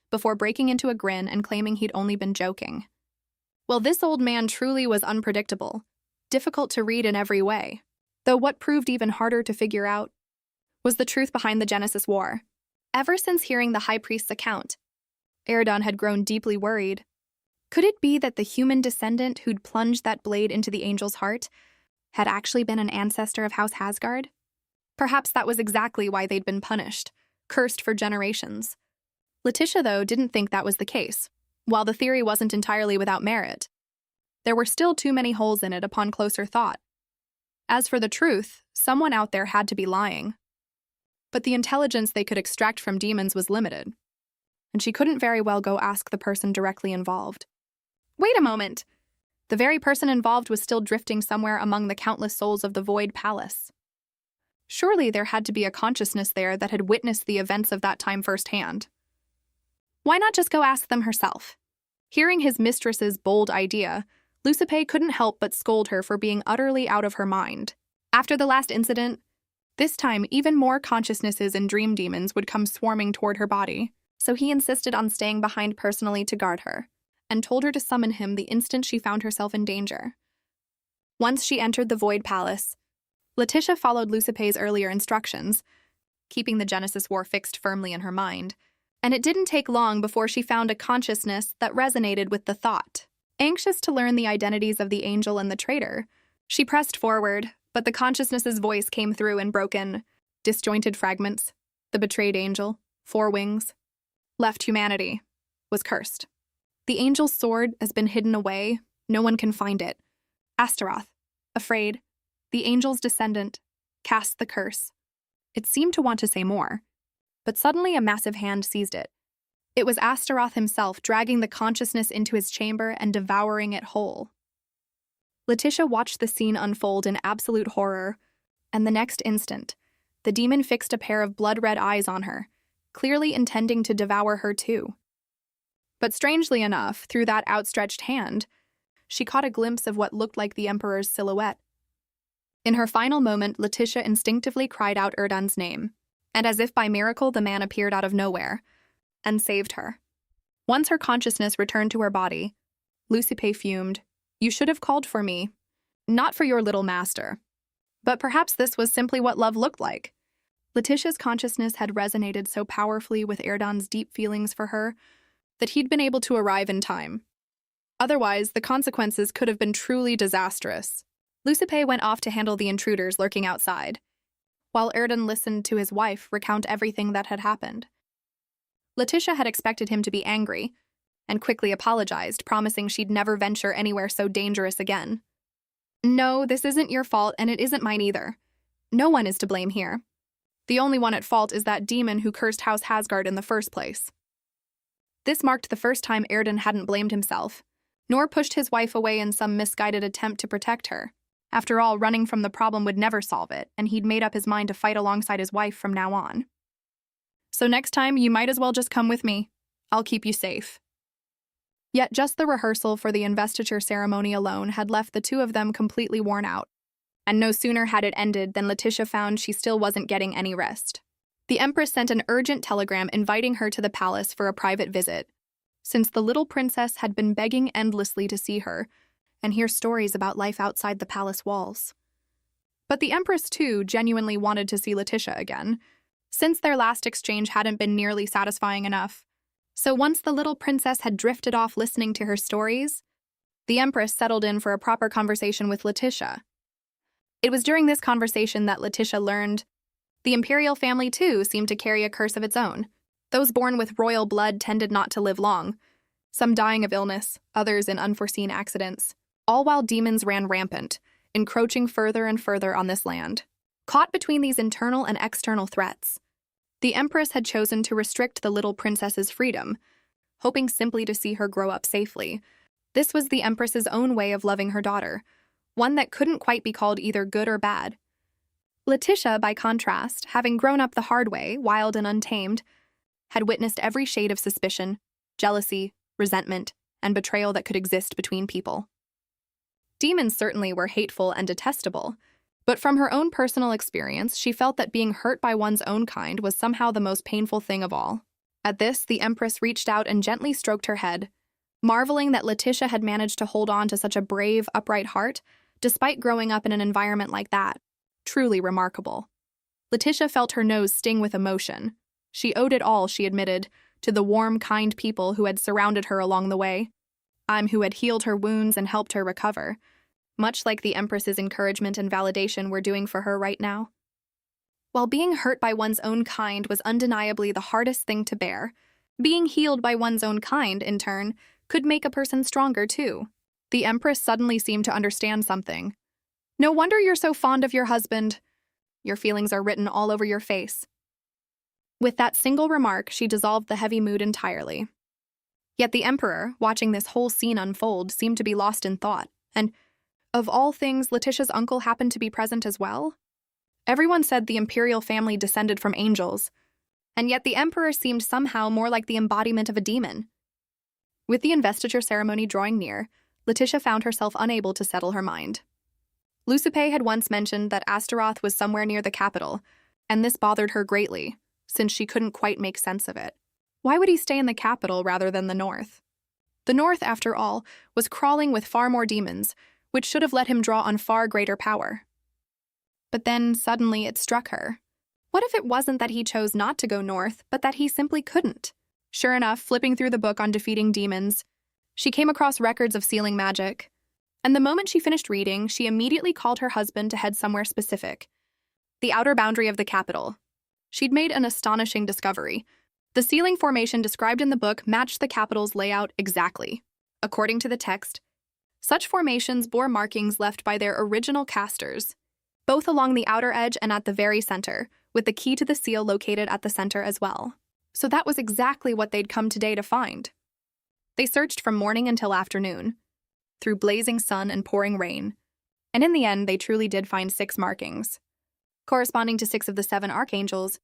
Before breaking into a grin and claiming he'd only been joking. Well, this old man truly was unpredictable, difficult to read in every way, though what proved even harder to figure out was the truth behind the Genesis War. Ever since hearing the High Priest's account, Erden had grown deeply worried. Could it be that the human descendant who'd plunged that blade into the angel's heart had actually been an ancestor of House Hasgard? Perhaps that was exactly why they'd been punished, cursed for generations. Letitia, though, didn't think that was the case. While the theory wasn't entirely without merit, there were still too many holes in it upon closer thought. As for the truth, someone out there had to be lying. But the intelligence they could extract from demons was limited, and she couldn't very well go ask the person directly involved. Wait a moment! The very person involved was still drifting somewhere among the countless souls of the Void Palace. Surely there had to be a consciousness there that had witnessed the events of that time firsthand. Why not just go ask them herself? Hearing his mistress's bold idea, Lucipe couldn't help but scold her for being utterly out of her mind. After the last incident, this time even more consciousnesses and dream demons would come swarming toward her body, so he insisted on staying behind personally to guard her, and told her to summon him the instant she found herself in danger. Once she entered the Void Palace, Letitia followed Lucipe's earlier instructions, keeping the Genesis War fixed firmly in her mind, and it didn't take long before she found a consciousness that resonated with the thought. Anxious to learn the identities of the angel and the traitor, she pressed forward, but the consciousness's voice came through in broken, disjointed fragments. The betrayed angel, 4 wings, left humanity, was cursed. The angel's sword has been hidden away, no one can find it. Astaroth, afraid, the angel's descendant, cast the curse. It seemed to want to say more, but suddenly a massive hand seized it. It was Astaroth himself dragging the consciousness into his chamber and devouring it whole. Letitia watched the scene unfold in absolute horror, and the next instant, the demon fixed a pair of blood-red eyes on her, clearly intending to devour her too. But strangely enough, through that outstretched hand, she caught a glimpse of what looked like the Emperor's silhouette. In her final moment, Letitia instinctively cried out Erdan's name, and as if by miracle the man appeared out of nowhere and saved her. Once her consciousness returned to her body, Lucipe fumed. You should have called for me, not for your little master. But perhaps this was simply what love looked like. Letitia's consciousness had resonated so powerfully with Erdan's deep feelings for her that he'd been able to arrive in time. Otherwise, the consequences could have been truly disastrous. Lucipe went off to handle the intruders lurking outside, while Erdan listened to his wife recount everything that had happened. Letitia had expected him to be angry, and quickly apologized, promising she'd never venture anywhere so dangerous again. No, this isn't your fault, and it isn't mine either. No one is to blame here. The only one at fault is that demon who cursed House Hasgard in the first place. This marked the first time Erdan hadn't blamed himself, nor pushed his wife away in some misguided attempt to protect her. After all, running from the problem would never solve it, and he'd made up his mind to fight alongside his wife from now on. So next time, you might as well just come with me. I'll keep you safe. Yet just the rehearsal for the investiture ceremony alone had left the two of them completely worn out, and no sooner had it ended than Letitia found she still wasn't getting any rest. The Empress sent an urgent telegram inviting her to the palace for a private visit, since the little princess had been begging endlessly to see her and hear stories about life outside the palace walls. But the Empress, too, genuinely wanted to see Letitia again, since their last exchange hadn't been nearly satisfying enough. So once the little princess had drifted off listening to her stories, the Empress settled in for a proper conversation with Letitia. It was during this conversation that Letitia learned the imperial family, too, seemed to carry a curse of its own. Those born with royal blood tended not to live long, some dying of illness, others in unforeseen accidents, all while demons ran rampant, encroaching further and further on this land. Caught between these internal and external threats, the Empress had chosen to restrict the little princess's freedom, hoping simply to see her grow up safely. This was the Empress's own way of loving her daughter, one that couldn't quite be called either good or bad. Letitia, by contrast, having grown up the hard way, wild and untamed, had witnessed every shade of suspicion, jealousy, resentment, and betrayal that could exist between people. Demons certainly were hateful and detestable, but from her own personal experience, she felt that being hurt by one's own kind was somehow the most painful thing of all. At this, the Empress reached out and gently stroked her head, marveling that Letitia had managed to hold on to such a brave, upright heart, despite growing up in an environment like that. Truly remarkable. Letitia felt her nose sting with emotion. She owed it all, she admitted, to the warm, kind people who had surrounded her along the way. Who had healed her wounds and helped her recover. much like the Empress's encouragement and validation were doing for her right now. While being hurt by one's own kind was undeniably the hardest thing to bear, being healed by one's own kind, in turn, could make a person stronger too. The Empress suddenly seemed to understand something. No wonder you're so fond of your husband. Your feelings are written all over your face. With that single remark, she dissolved the heavy mood entirely. Yet the Emperor, watching this whole scene unfold, seemed to be lost in thought, and, of all things, Letitia's uncle happened to be present as well? Everyone said the imperial family descended from angels, and yet the Emperor seemed somehow more like the embodiment of a demon. With the investiture ceremony drawing near, Letitia found herself unable to settle her mind. Lucipe had once mentioned that Astaroth was somewhere near the capital, and this bothered her greatly, since she couldn't quite make sense of it. Why would he stay in the capital rather than the north? The north, after all, was crawling with far more demons, which should have let him draw on far greater power. But then, suddenly, it struck her. What if it wasn't that he chose not to go north, but that he simply couldn't? Sure enough, flipping through the book on defeating demons, she came across records of sealing magic. And the moment she finished reading, she immediately called her husband to head somewhere specific. The outer boundary of the capital. She'd made an astonishing discovery. The sealing formation described in the book matched the capital's layout exactly. According to the text, such formations bore markings left by their original casters, both along the outer edge and at the very center, with the key to the seal located at the center as well. So that was exactly what they'd come today to find. They searched from morning until afternoon, through blazing sun and pouring rain, and in the end they truly did find 6 markings, corresponding to 6 of the 7 archangels,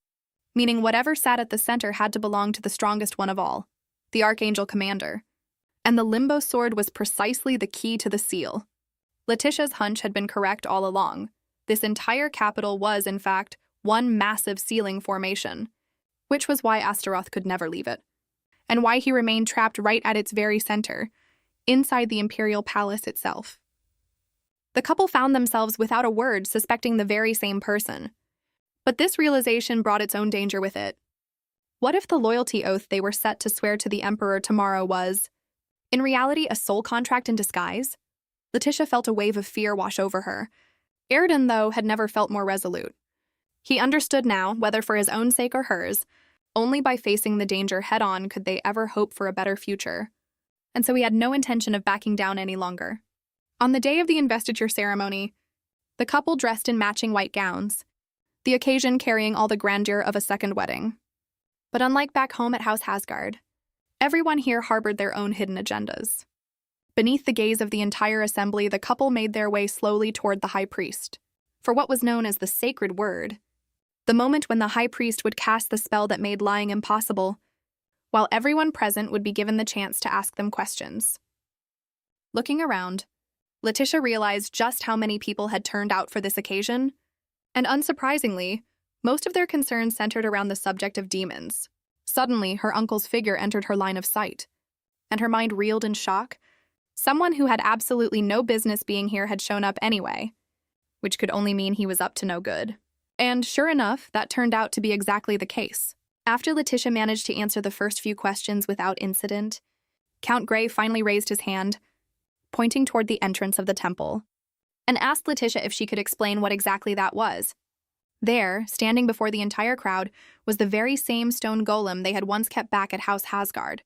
meaning whatever sat at the center had to belong to the strongest one of all, the Archangel Commander. And the Limbo Sword was precisely the key to the seal. Letitia's hunch had been correct all along. This entire capital was, in fact, one massive sealing formation, which was why Astaroth could never leave it, and why he remained trapped right at its very center, inside the Imperial Palace itself. The couple found themselves without a word suspecting the very same person. But this realization brought its own danger with it. What if the loyalty oath they were set to swear to the Emperor tomorrow was, in reality, a soul contract in disguise? Letitia felt a wave of fear wash over her. Airden, though, had never felt more resolute. He understood now, whether for his own sake or hers, only by facing the danger head-on could they ever hope for a better future. And so he had no intention of backing down any longer. On the day of the investiture ceremony, the couple dressed in matching white gowns, the occasion carrying all the grandeur of a second wedding. But unlike back home at House Hasgard, everyone here harbored their own hidden agendas. Beneath the gaze of the entire assembly, the couple made their way slowly toward the high priest, for what was known as the sacred word, the moment when the high priest would cast the spell that made lying impossible, while everyone present would be given the chance to ask them questions. Looking around, Letitia realized just how many people had turned out for this occasion, and unsurprisingly, most of their concerns centered around the subject of demons. Suddenly, her uncle's figure entered her line of sight, and her mind reeled in shock. Someone who had absolutely no business being here had shown up anyway, which could only mean he was up to no good. And sure enough, that turned out to be exactly the case. After Letitia managed to answer the first few questions without incident, Count Grey finally raised his hand, pointing toward the entrance of the temple, and asked Letitia if she could explain what exactly that was. There, standing before the entire crowd, was the very same stone golem they had once kept back at House Hasgard.